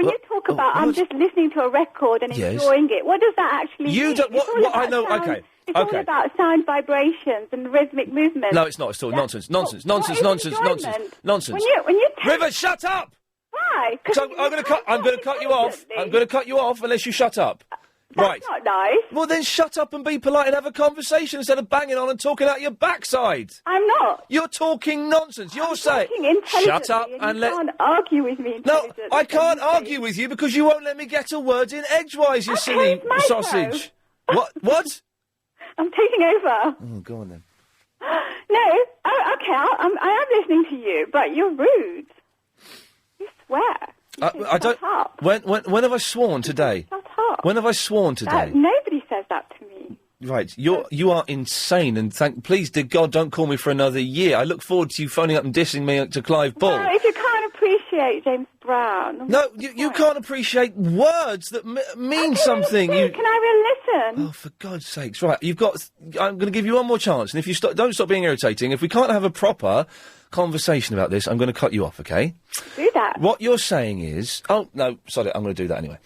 you talk about I'm just listening to a record and Yes. enjoying it, what does that actually You mean? don't. It's all I about know. sound- Okay. It's all about sound vibrations and rhythmic movement. No, it's not. It's all nonsense. Nonsense. Nonsense. Nonsense. Nonsense. Nonsense. When you River, shut up! Why? So I'm going to cut you off. I'm going to cut you off unless you shut up. Right. That's not nice. Well, then shut up and be polite and have a conversation instead of banging on and talking out your backside. I'm not. You're talking nonsense. You're saying Shut shut up and let. You can't argue with me. No, I can't argue with you because you won't let me get a word in edgewise, you silly sausage. What? I'm taking over. Oh, go on then. No, okay, I am listening to you, but you're rude. You swear. I don't. When have I sworn today? Shut up. When have I sworn today? Nobody says that to me. Right, you are insane, and please, dear God, don't call me for another year. I look forward to you phoning up and dissing me to Clive Bull. No, if you can't appreciate James Brown. No, you can't appreciate words that mean something. Can I really listen? Oh, for God's sakes! Right, I'm going to give you one more chance, and if you don't stop being irritating, if we can't have a proper conversation about this, I'm going to cut you off. Okay? Do that. What you're saying is, oh no, sorry, I'm going to do that anyway.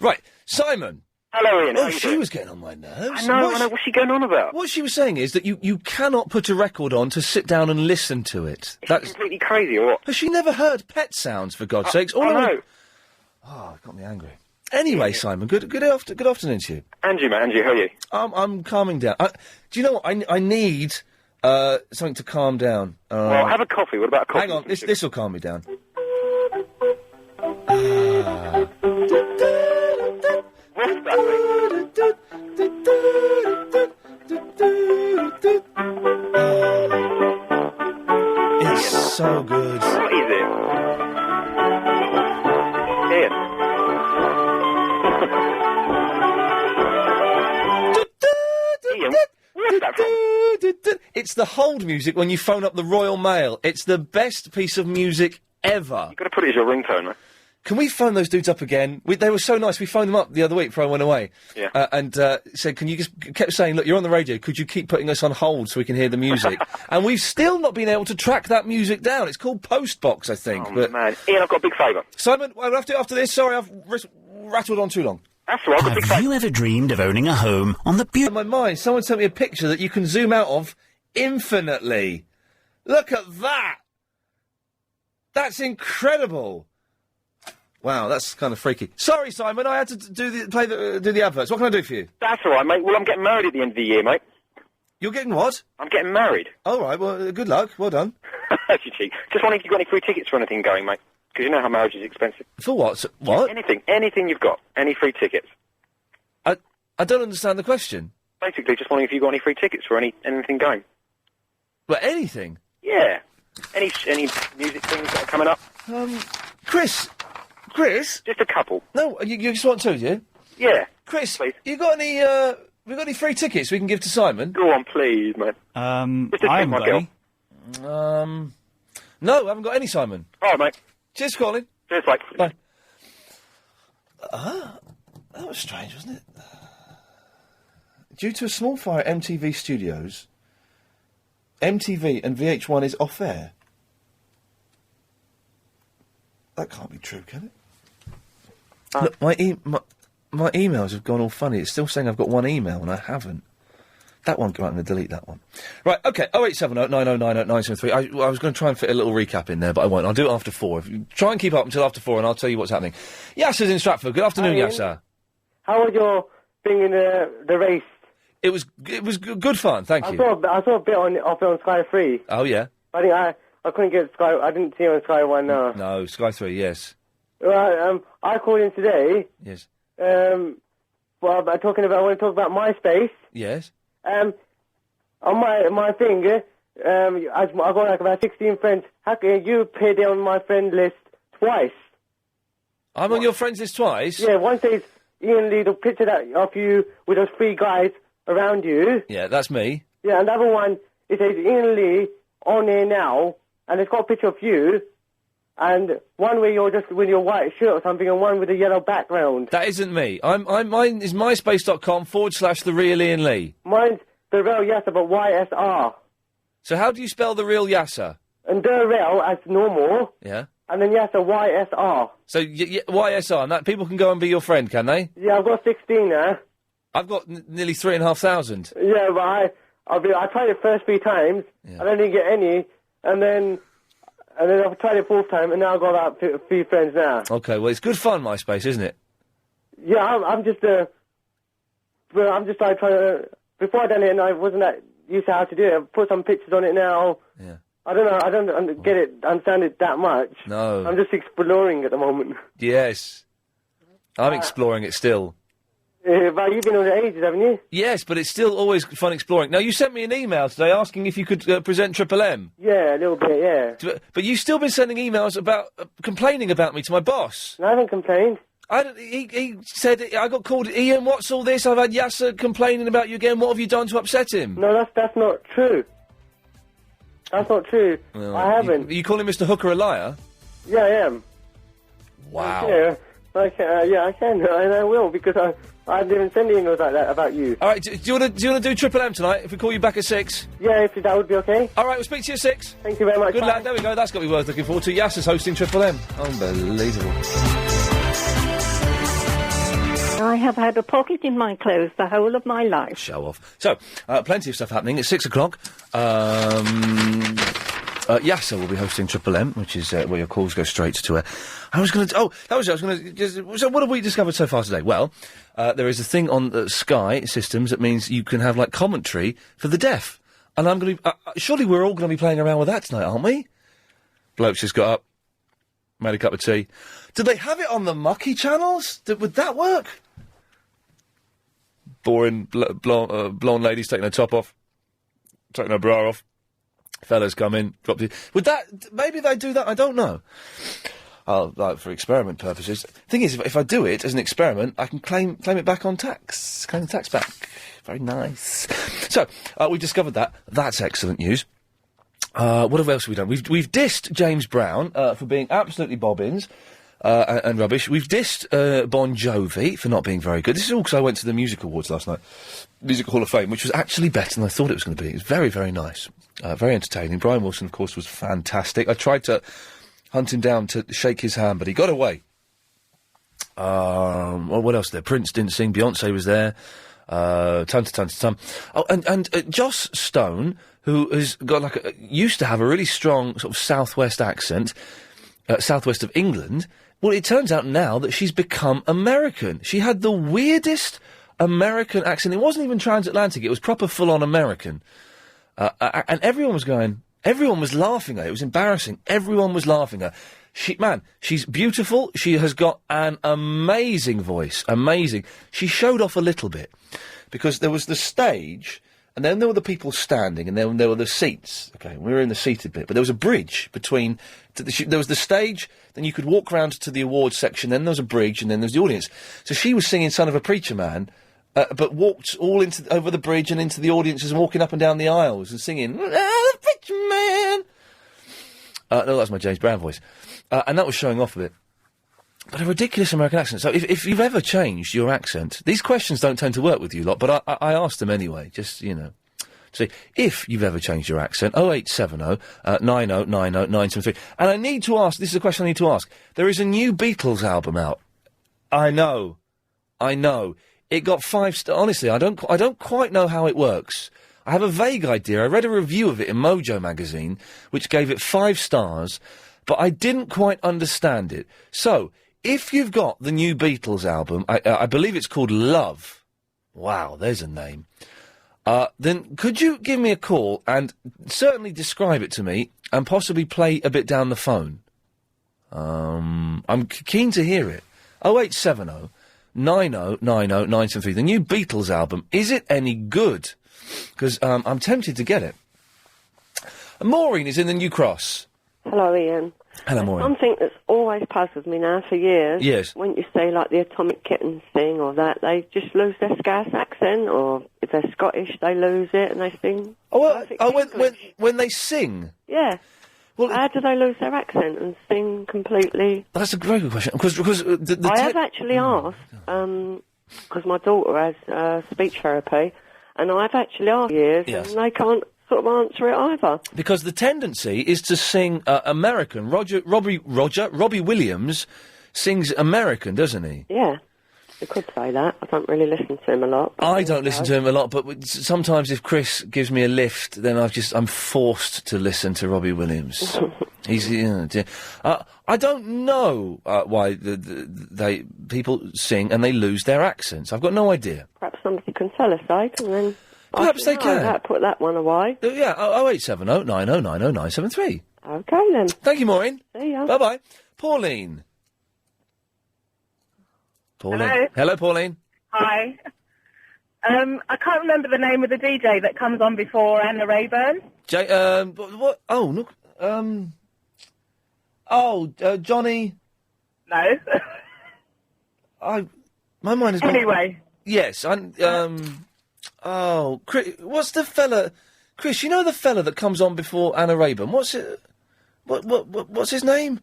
Right, Simon. Hello, Ian. Oh, she was getting on my nerves. I know. What's she going on about? What she was saying is that you cannot put a record on to sit down and listen to it. That's completely crazy, or what? Has she never heard pet sounds, for God's sakes? I know. Oh, it got me angry. Anyway, Simon, good afternoon to you. Andrew, mate, Andrew, how are you? I'm calming down. Do you know what? I need something to calm down. Well, have a coffee. What about a coffee? Hang on, this will calm me down. What's that It's so good. What is it? Ian. Ian, where's that from? It's the hold music when you phone up the Royal Mail. It's the best piece of music ever. You've got to put it as your ringtone, mate. Can we phone those dudes up again? They were so nice. We phoned them up the other week before I went away. Yeah. And said, can you kept saying, look, you're on the radio. Could you keep putting us on hold so we can hear the music? And we've still not been able to track that music down. It's called Postbox, I think. Oh, man. Ian, I've got a big favour. Simon, we'll have to after this. Sorry, I've rattled on too long. That's all right. Have you ever dreamed of owning a home on the beautiful... In my mind, someone sent me a picture that you can zoom out of infinitely. Look at that. That's incredible. Wow, that's kind of freaky. Sorry, Simon, I had to do the adverts. What can I do for you? That's all right, mate. Well, I'm getting married at the end of the year, mate. You're getting what? I'm getting married. All right, well, good luck. Well done. That's your cheek. Just wondering if you've got any free tickets for anything going, mate. Because you know how marriage is expensive. For what? What? Anything you've got. Any free tickets. I don't understand the question. Basically, just wondering if you've got any free tickets for anything going. Well, anything? Yeah. Any music things that are coming up? Chris? Just a couple. No, you just want to, do you? Yeah. Chris, please. you got any, we got any free tickets we can give to Simon? Go on, please, mate. I take haven't my got girl. any. No, I haven't got any, Simon. All right, mate. Cheers for calling. Cheers, mate. Bye. That was strange, wasn't it? Due to a small fire at MTV Studios, MTV and VH1 is off air. That can't be true, can it? Look, my emails have gone all funny. It's still saying I've got one email and I haven't. That one, right, I'm going to delete that one. Right, OK, 0870 9090 973. I was going to try and fit a little recap in there, but I won't. I'll do it after 4. Try and keep up until after 4 and I'll tell you what's happening. Yassar's in Stratford. Good afternoon, Hi, Ian. Yassar. How was your thing in the race? It was good fun, thank you. I saw a bit on Sky 3. Oh, yeah? I think I couldn't get Sky. I didn't see it on Sky 1. No. No, Sky 3, yes. Well, I called in today. Yes. Well, I want to talk about MySpace. Yes. On my thing, I got like about 16 friends. How can you appeared on my friend list twice? I'm on your friends list twice? Yeah, one says Ian Lee, the picture of you with those 3 guys around you. Yeah, that's me. Yeah, another one, it says Ian Lee on air now, and it's got a picture of you, and one where you're just with your white shirt or something, and one with a yellow background. That isn't me. Mine is myspace.com/the real Ian Lee. Mine's the real Yassar, but YSR. So how do you spell the real Yassar? And the real as normal, Yeah. and then Yassar YSR. So YSR, and that people can go and be your friend, can they? Yeah, I've got 16 now. I've got nearly 3,500. Yeah, but I tried it first 3 times, and I didn't get any, and then I've tried it 4th time, and now I've got about 3 friends now. Okay, well, it's good fun, MySpace, isn't it? Yeah, I'm just like trying to. Before I done it, and I wasn't that used to how to do it. I've put some pictures on it now. Yeah. I don't know. I don't understand it that much. No. I'm just exploring at the moment. Yes. I'm exploring it still. But you've been on it ages, haven't you? Yes, but it's still always fun exploring. Now, you sent me an email today asking if you could present Triple M. Yeah, a little bit, yeah. But you've still been sending emails about complaining about me to my boss. No, I haven't complained. He said, I got called, Ian, what's all this? I've had Yassar complaining about you again. What have you done to upset him? No, that's not true. That's not true. Well, I haven't. You calling Mr. Hooker a liar? Yeah, I am. Wow. Yeah, I can, and I will, because I didn't send emails like that about you. All right, do you want to do Triple M tonight, if we call you back at 6? Yeah, if that would be okay. All right, we'll speak to you at 6. Thank you very much. Good Bye. lad, there we go. That's got to be worth looking forward to. Yassar's hosting Triple M. Unbelievable. I have had a pocket in my clothes the whole of my life. Show off. So, plenty of stuff happening. It's 6 o'clock. Yassar will be hosting Triple M, which is where your calls go straight to her. So what have we discovered so far today? Well, there is a thing on Sky systems that means you can have, like, commentary for the deaf. And I'm going to surely we're all going to be playing around with that tonight, aren't we? Bloke's just got up, made a cup of tea. Did they have it on the mucky channels? Would that work? Boring blonde ladies taking her top off, taking her bra off. Fellas come in, drop the... Would that... Maybe they do that, I don't know. Like, for experiment purposes. Thing is, if I do it as an experiment, I can claim it back on tax. Claim the tax back. Very nice. So, we discovered that. That's excellent news. What else have we done? We've dissed James Brown for being absolutely bobbins and rubbish. We've dissed Bon Jovi for not being very good. This is all because I went to the Music Awards last night. Music Hall of Fame, which was actually better than I thought it was going to be. It was very, very nice. Very entertaining. Brian Wilson, of course, was fantastic. I tried to hunt him down to shake his hand, but he got away. Well, what else there? Prince didn't sing. Beyonce was there. Ton. Oh, and Joss Stone, who has got used to have a really strong sort of southwest accent, southwest of England, Well, it turns out now that she's become American. She had the weirdest American accent. It wasn't even transatlantic. It was proper full-on American. And everyone was laughing at her. It was embarrassing. Everyone was laughing at her. She's beautiful. She has got an amazing voice. Amazing. She showed off a little bit because there was the stage and then there were the people standing and then there were the seats. Okay, we were in the seated bit, but there was a bridge between... there was the stage, then you could walk round to the awards section, then there was a bridge and then there was the audience. So she was singing Son of a Preacher Man, but walked all over the bridge and into the audiences and walking up and down the aisles and singing, "Oh, the Preacher Man." No, that was my James Brown voice. And that was showing off a bit. But a ridiculous American accent. So if you've ever changed your accent, these questions don't tend to work with you lot, but I asked them anyway, just, see, if you've ever changed your accent, 0870 9090 973. And I need to ask, this is a question I need to ask. There is a new Beatles album out. I know. It got 5 stars. Honestly, I don't quite know how it works. I have a vague idea. I read a review of it in Mojo magazine, which gave it 5 stars, but I didn't quite understand it. So, if you've got the new Beatles album, I believe it's called Love. Wow, there's a name. Then could you give me a call and certainly describe it to me and possibly play a bit down the phone? I'm keen to hear it. 0870 9090 973. The new Beatles album, is it any good? Because I'm tempted to get it. Maureen is in the New Cross. Hello, Ian. Hello, Maureen. Something that's always puzzled me now for years. Yes. When you say, like, the Atomic Kittens thing or that, they just lose their Scouse accent, or if they're Scottish, they lose it and they sing. When they sing? Yeah. Well, how do they lose their accent and sing completely? That's a very good question. Because I have actually asked, because my daughter has speech therapy, and I've actually asked years, Yes. and they can't sort of answer it either. Because the tendency is to sing American. Robbie Williams sings American, doesn't he? Yeah, you could say that. I don't really listen to him a lot. I don't listen to him a lot, but sometimes if Chris gives me a lift, then I'm forced to listen to Robbie Williams. I don't know why people sing and they lose their accents. I've got no idea. Perhaps somebody can tell us, and then... Perhaps they can. Put that one away. Yeah, 0870 9090 973. OK, then. Thank you, Maureen. See ya. Bye-bye. Pauline. Hello, Pauline. Hi. I can't remember the name of the DJ that comes on before Anna Rayburn. What? Oh, look. Johnny. No. My mind is... Anyway. Yes, Chris, what's the fella... Chris, you know the fella that comes on before Anna Rayburn? What's his name?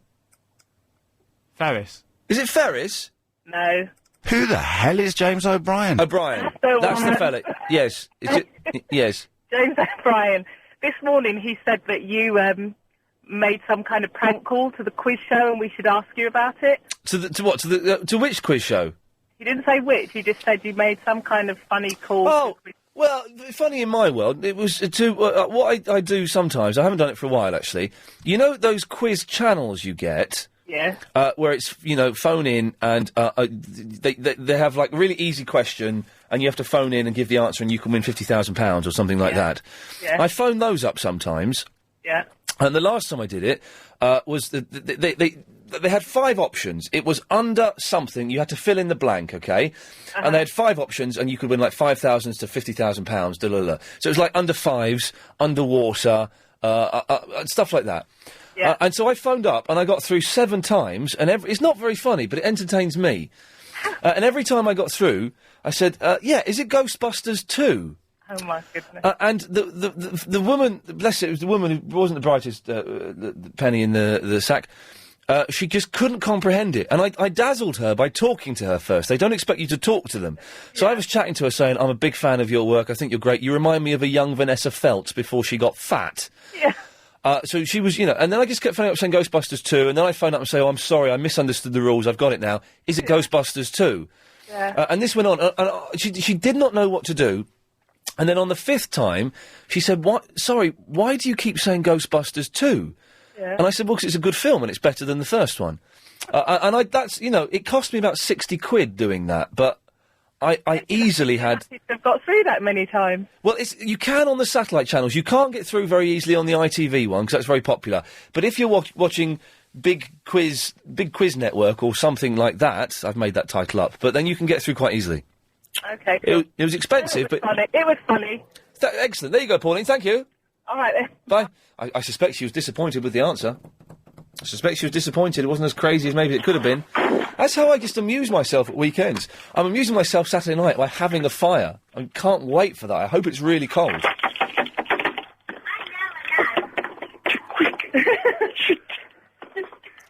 Ferris. Is it Ferris? No. Who the hell is James O'Brien? O'Brien. That's the fella. Yes. Yes. James O'Brien. This morning he said that you made some kind of prank call to the quiz show and we should ask you about it. To which quiz show? He didn't say which, he just said you made some kind of funny call. Oh, well, funny in my world, it was to what I do sometimes. I haven't done it for a while, actually. You know those quiz channels you get? Yeah. Where it's, phone in and they have, like, a really easy question and you have to phone in and give the answer and you can win £50,000 or something like that. Yeah. I phone those up sometimes. Yeah. And the last time I did it was they had 5 options. It was under something. You had to fill in the blank, okay? And they had 5 options, and you could win like £5,000 to £50,000. So it was like under 5s, underwater, stuff like that. Yeah. And so I phoned up, and I got through 7 times, and it's not very funny, but it entertains me. And every time I got through, I said, is it Ghostbusters 2? Oh, my goodness. And the woman, bless it was the woman who wasn't the brightest the penny in the sack. She just couldn't comprehend it. And I dazzled her by talking to her first. They don't expect you to talk to them. So I was chatting to her saying, I'm a big fan of your work. I think you're great. You remind me of a young Vanessa Feltz before she got fat. Yeah. So she was, and then I just kept phoning up saying Ghostbusters 2. And then I phoned up and say, I'm sorry, I misunderstood the rules. I've got it now. Is it Ghostbusters 2? Yeah. And this went on. And she did not know what to do. And then on the 5th time, she said, "What? Sorry, why do you keep saying Ghostbusters 2? Yeah. And I said, well, 'cause it's a good film and it's better than the first one. That's, it cost me about 60 quid doing that, but I easily had... I've got through that many times. Well, you can on the satellite channels. You can't get through very easily on the ITV one, because that's very popular. But if you're watching Big Quiz Network or something like that, I've made that title up, but then you can get through quite easily. Okay, cool. It was expensive, but... It was funny. Excellent. There you go, Pauline. Thank you. All right, then. Bye. I suspect she was disappointed with the answer. I suspect she was disappointed. It wasn't as crazy as maybe it could have been. That's how I just amuse myself at weekends. I'm amusing myself Saturday night by having a fire. I can't wait for that. I hope it's really cold.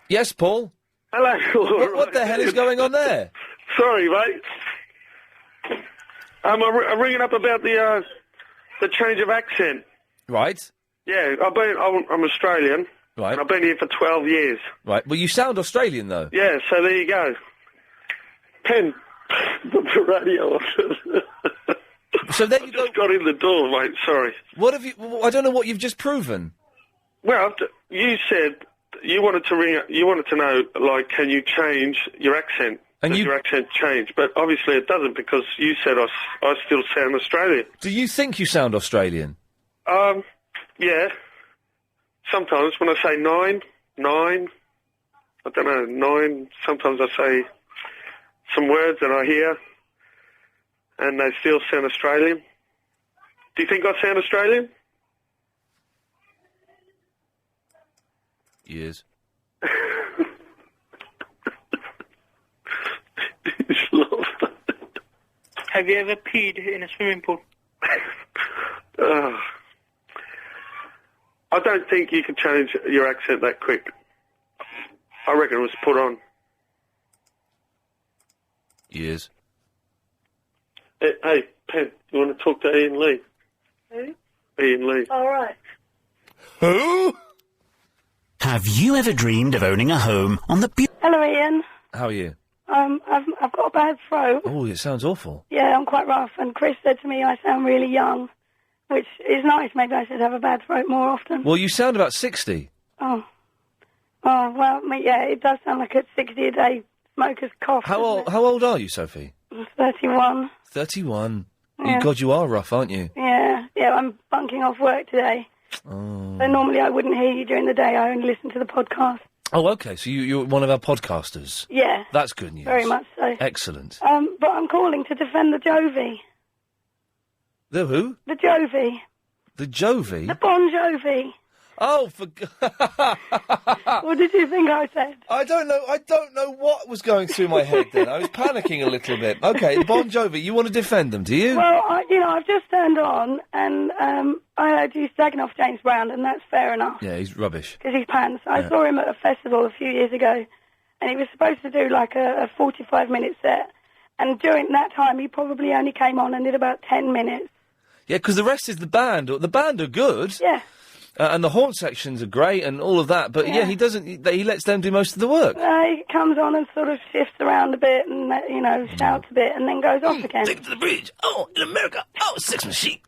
Yes, Paul? Hello. What the hell is going on there? Sorry, mate. I'm ringing up about the change of accent. Right. Yeah, I'm Australian. Right. And I've been here for 12 years. Right. Well, you sound Australian, though. Yeah, so there you go. Pen, the radio. So there you go. Just got in the door, mate. Sorry. What have you... I don't know what you've just proven. Well, you said you wanted to ring. You wanted to know, like, can you change your accent? Does your accent change? But obviously it doesn't, because you said I still sound Australian. Do you think you sound Australian? Yeah. Sometimes when I say nine, I don't know, 9, sometimes I say some words that I hear and they still sound Australian. Do you think I sound Australian? Yes. Have you ever peed in a swimming pool? I don't think you can change your accent that quick. I reckon it was put on. Yes. Hey, Pen, you want to talk to Ian Lee? Who? Ian Lee. All right. Who? Have you ever dreamed of owning a home on the Hello, Ian. How are you? I've got a bad throat. Oh, it sounds awful. Yeah, I'm quite rough. And Chris said to me I sound really young, which is nice. Maybe I should have a bad throat more often. Well, you sound about 60. Oh, well, yeah, it does sound like a 60 a day smoker's cough. How old are you, Sophie? I'm 31. 31. Yeah. God, you are rough, aren't you? Yeah, I'm bunking off work today. Oh. So normally I wouldn't hear you during the day. I only listen to the podcast. Oh, okay. So you're one of our podcasters. Yeah. That's good news. Very much so. Excellent. But I'm calling to defend the Jovi. The who? The Jovi. The Jovi? The Bon Jovi. Oh, What did you think I said? I don't know what was going through my head then. I was panicking a little bit. Okay, the Bon Jovi, you want to defend them, do you? Well, I've just turned on and I heard you slagging off James Brown, and that's fair enough. Yeah, he's rubbish. Because he's pants. I saw him at a festival a few years ago, and he was supposed to do like a 45-minute set. And during that time, he probably only came on and did about 10 minutes. Yeah, because the rest is the band. The band are good. Yeah. And the horn sections are great and all of that, but yeah, he doesn't. He lets them do most of the work. He comes on and sort of shifts around a bit and, shouts a bit and then goes off again. Take it to the bridge. Oh, in America. Oh, Sex Machine.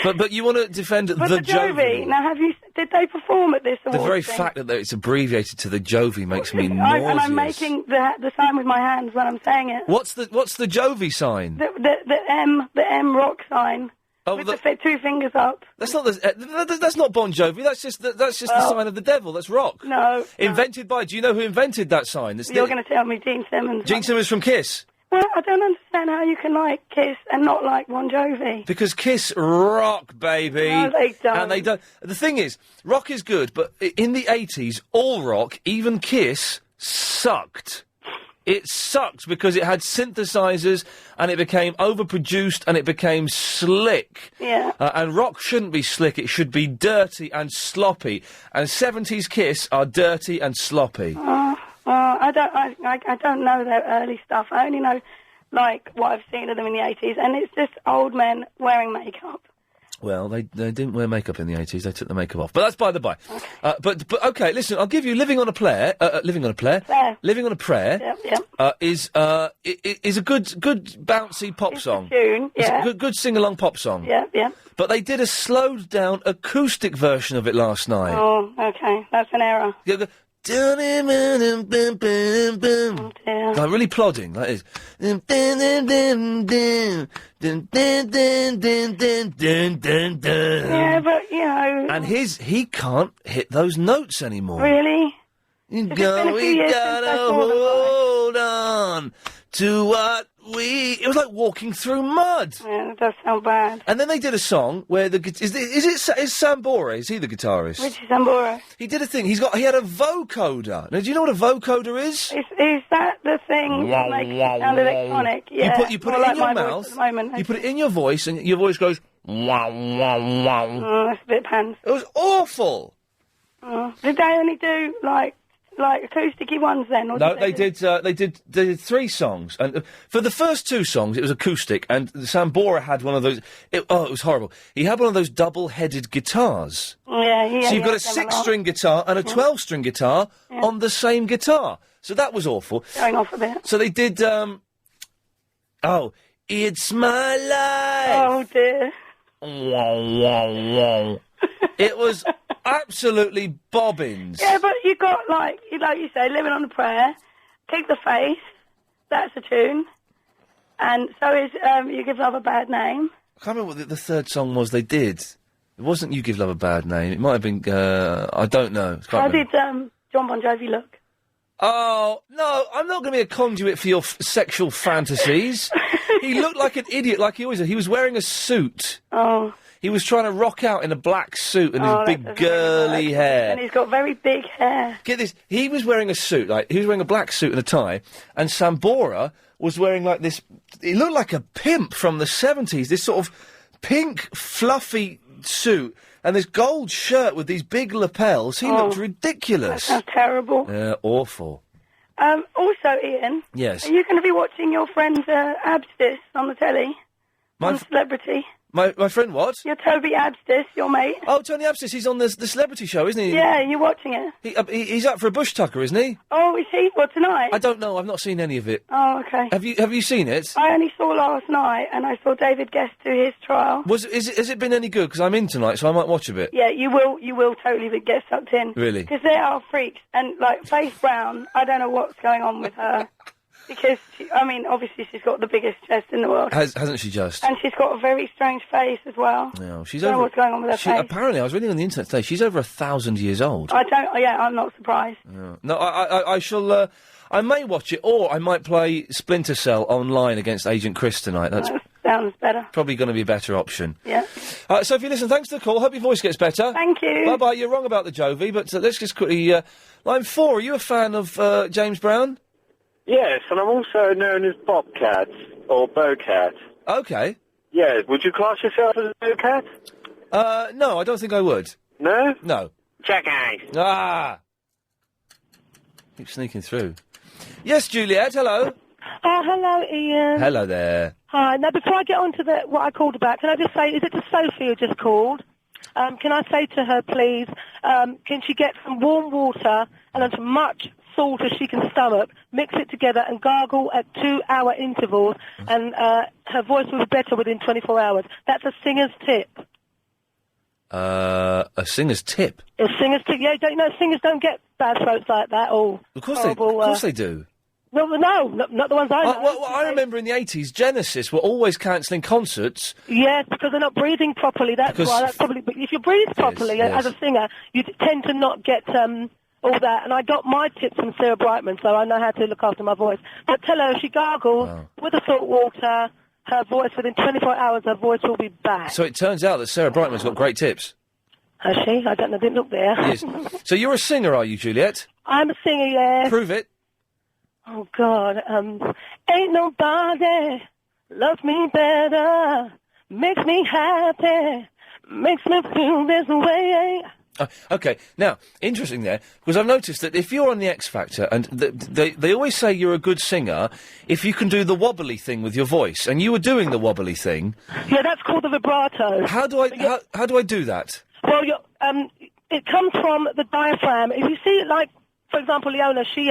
But you want to defend the Jovi. Now, did they perform at this award The very thing? fact that it's abbreviated to the Jovi makes me nauseous. And I'm making the sign with my hands when I'm saying it. What's the Jovi sign? The M rock sign. Oh, with the two fingers up. That's not that's not Bon Jovi. That's just the sign of the devil. That's rock. No. Invented by. Do you know who invented that sign? You're going to tell me Gene Simmons. Gene Simmons from Kiss. Well, I don't understand how you can like Kiss and not like Bon Jovi. Because Kiss rock, baby. No, they don't. And they don't. The thing is, rock is good, but in the 80s, all rock, even Kiss, sucked. It sucked because it had synthesizers and it became overproduced and it became slick. Yeah. And rock shouldn't be slick, it should be dirty and sloppy. And 70s Kiss are dirty and sloppy. I don't know their early stuff. I only know, like, what I've seen of them in the 80s, and it's just old men wearing makeup. Well, they didn't wear makeup in the 80s. They took the makeup off. But that's by the by. But okay, listen, I'll give you Living on a Prayer. Living on a Prayer. Living on a Prayer. Is a good bouncy pop song. Tune, yeah. It's a good sing-along pop song. Yeah. But they did a slowed down acoustic version of it last night. Oh, okay. That's an error. Yeah, like really plodding, like this. Yeah, but, you know... And he can't hit those notes anymore. Really? We gotta hold on to what it was like walking through mud. Yeah, that does sound bad. And then they did a song where is Sambora? Is he the guitarist? Richie Sambora. He did a thing. He had a vocoder. Now, do you know what a vocoder is? Is that the thing that makes it sound electronic? Yeah. You put More it like in your my mouth. voice at the moment. You put it in your voice, and your voice goes wow wow wow. Oh, that's a bit pants. It was awful. Oh. Did they only do like acoustic-y ones then? Or No, they did 3 songs, and for the first 2 songs it was acoustic, and Sambora had one of those. It was horrible. He had one of those double-headed guitars. Yeah. So you've got a 6-string guitar and a 12-string guitar on the same guitar. So that was awful. Going off a bit. So they did. It's my life. Oh dear. It was absolutely bobbins. Yeah, but you got like you say, Living on a Prayer, Keep the Faith. That's a tune, and so is You Give Love a Bad Name. I can't remember what the third song was they did. It wasn't You Give Love a Bad Name. It might have been. I don't know. How did John Bon Jovi look? Oh no, I'm not going to be a conduit for your sexual fantasies. He looked like an idiot, like he always did. He was wearing a suit. Oh. He was trying to rock out in a black suit and his big girly hair. And he's got very big hair. Get this, he was wearing a suit, he was wearing a black suit and a tie, and Sambora was wearing like this, he looked like a pimp from the 70s, this sort of pink, fluffy suit, and this gold shirt with these big lapels. He looked ridiculous. That sounds terrible. Yeah, awful. Also, Ian. Yes. Are you going to be watching your friend's Abstis on the telly? On Celebrity? My friend what? Your Toby Abstis, your mate. Oh, Tony Abstis, he's on the Celebrity Show, isn't he? Yeah, you're watching it. He's up for a bush tucker, isn't he? Oh, is he? What, tonight? I don't know, I've not seen any of it. Oh, okay. Have you seen it? I only saw last night, and I saw David Guest do his trial. Has it been any good? Because I'm in tonight, so I might watch a bit. Yeah, you will totally get sucked in. Really? Because they are freaks, and like Faith Brown, I don't know what's going on with her. Because, obviously she's got the biggest chest in the world. Hasn't she just? And she's got a very strange face as well. No, she's I don't know over. what's going on with her face. Apparently, I was reading on the internet today, she's over 1,000 years old. I'm not surprised. Yeah. No, I shall, I may watch it, or I might play Splinter Cell online against Agent Chris tonight. That sounds better. Probably going to be a better option. Yeah. Sophie, listen, thanks for the call. Hope your voice gets better. Thank you. Bye-bye. You're wrong about the Jovi, but let's just quickly... line 4, are you a fan of James Brown? Yes, and I'm also known as Bobcat, or Bowcat. Okay. Yeah, would you class yourself as a Bowcat? No, I don't think I would. No? No. Jackass. Ah! Keep sneaking through. Yes, Juliet, hello. Oh, hello, Ian. Hello there. Hi. Now, before I get on to what I called about, can I just say, is it to Sophie who just called? Can I say to her, please, can she get some warm water and as much salt as she can stomach, mix it together and gargle at 2-hour intervals, and her voice will be better within 24 hours. That's a singer's tip. A singer's tip? A singer's tip, yeah, singers don't get bad throats like that, or Of course they do. No, not the ones I know. Well, I remember in the 80s, Genesis were always cancelling concerts. Yes, because they're not breathing properly, that's why. That's probably, but if you breathe properly as a singer, you tend to not get... all that, and I got my tips from Sarah Brightman, so I know how to look after my voice. But tell her if she gargles with the salt water, her voice, within 24 hours, her voice will be back. So it turns out that Sarah Brightman's got great tips. Has she? I don't know, didn't look there. Yes. So you're a singer, are you, Juliet? I'm a singer, yeah. Prove it. Oh, God. Ain't nobody loves me better, makes me happy, makes me feel this way. Okay, now, interesting there, because I've noticed that if you're on the X Factor, and they always say you're a good singer if you can do the wobbly thing with your voice, and you were doing the wobbly thing. Yeah, that's called the vibrato. How do I do that? Well, it comes from the diaphragm. If you see, like, for example, Leona, she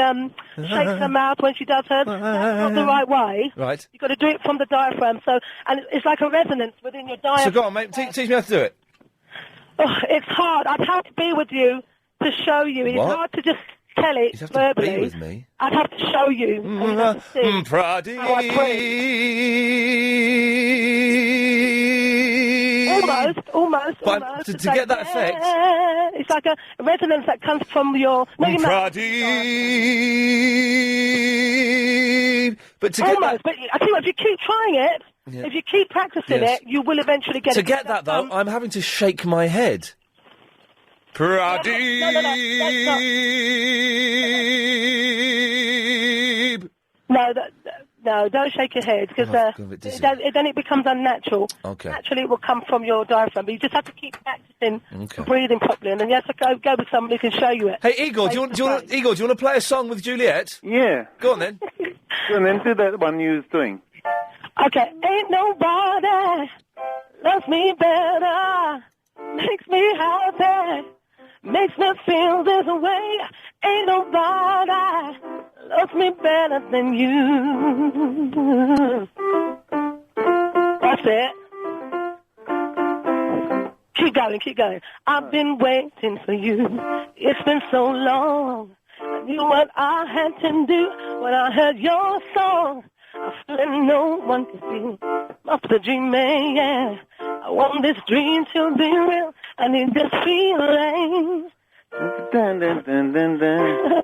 shakes her mouth when she does her. That's not the right way. Right. You've got to do it from the diaphragm. So, and it's like a resonance within your diaphragm. So go on, mate, teach me how to do it. Oh, it's hard. I'd have to be with you to show you. It's What? hard to just tell it You'd have verbally. to be with me. I'd have to show you. And you'd have to see Pradeep. how I breathe. Almost. But to It's get like, that effect... It's like a resonance that comes from your... No, your mouth. Pradeep. But to get Almost, but I tell you what, if you keep trying it, Yeah. if you keep practicing Yes. it, you will eventually get To it. get that, though, I'm having to shake my head. Pradeep. No, don't shake your head, because then it becomes unnatural. Okay. Naturally, it will come from your diaphragm, but you just have to keep practicing Okay. breathing properly, and then you have to go with somebody who can show you it. Hey, Igor, do you want to play a song with Juliet? Yeah. Go on, then. Go on, then do that one you was doing. Okay. Ain't nobody loves me better, makes me happy, makes me feel this way. Ain't nobody loves me better than you. That's it. Keep going. I've been waiting for you. It's been so long. I knew what I had to do when I heard your song. I feel that no one can see. Up the dream, man, yeah. I want this dream to be real. I need this feeling. Dun, dun, dun, dun, dun.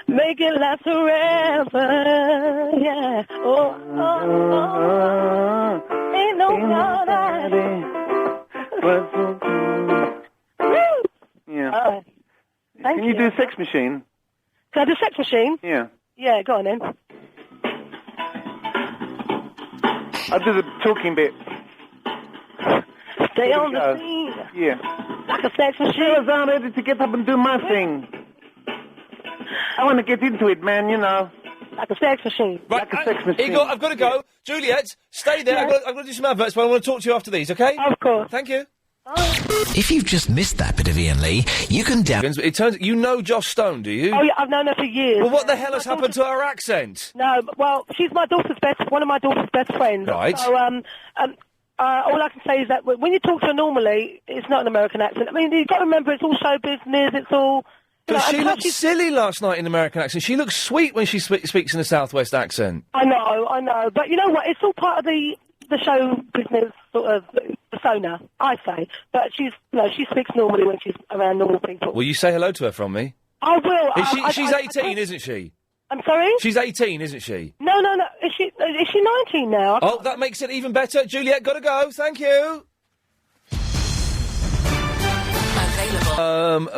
Make it last forever, yeah. Oh. Ain't nobody. Yeah. Thank Can you do Sex Machine? Can I do Sex Machine? Yeah. Yeah, go on then. I'll do the talking bit. Stay Here we on the go. scene. Yeah. Like a sex machine. I was ready to get up and do my thing. I want to get into it, man, you know. Like a sex machine. Right, Like a sex machine. Igor, I've got to go. Juliet, stay there. Yeah. I've got to do some adverts, but I want to talk to you after these, okay? Of course. Thank you. If you've just missed that bit of Iain Lee, you can It turns you know Joss Stone, do you? Oh, yeah, I've known her for years. Well, what the hell has happened to her accent? No, well, she's one of my daughter's best friends. Right. So, all I can say is that when you talk to her normally, it's not an American accent. I mean, you've got to remember, it's all show business, it's all... But she looked silly last night in American accent. She looks sweet when she speaks in a Southwest accent. I know. But you know what? It's all part of the show business sort of persona, I say. But she speaks normally when she's around normal people. Will you say hello to her from me? I will. She's 18, isn't she? I'm sorry? She's 18, isn't she? No. Is she 19 now? Oh, that makes it even better. Juliet, gotta go. Thank you.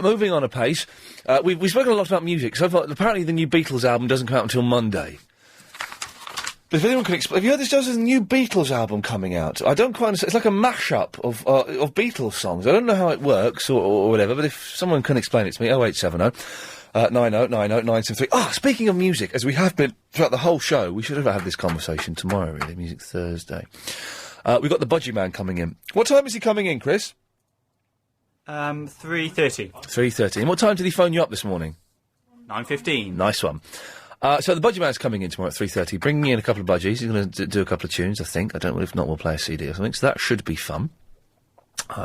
Moving on a pace. We've spoken a lot about music so far. Apparently the new Beatles album doesn't come out until Monday. But if anyone can explain... Have you heard there's a new Beatles album coming out? I don't quite understand. It's like a mashup of Beatles songs. I don't know how it works or whatever, but if someone can explain it to me, 0870 90 90 973. Speaking of music, as we have been throughout the whole show, we should have had this conversation tomorrow, really, Music Thursday. We've got the Budgie Man coming in. What time is he coming in, Chris? 3:30. 3:30. And what time did he phone you up this morning? 9:15. Nice one. So the Budgie Man's coming in tomorrow at 3:30, bringing in a couple of budgies. He's going to do a couple of tunes, I think. I don't know, if not, we'll play a CD or something. So that should be fun.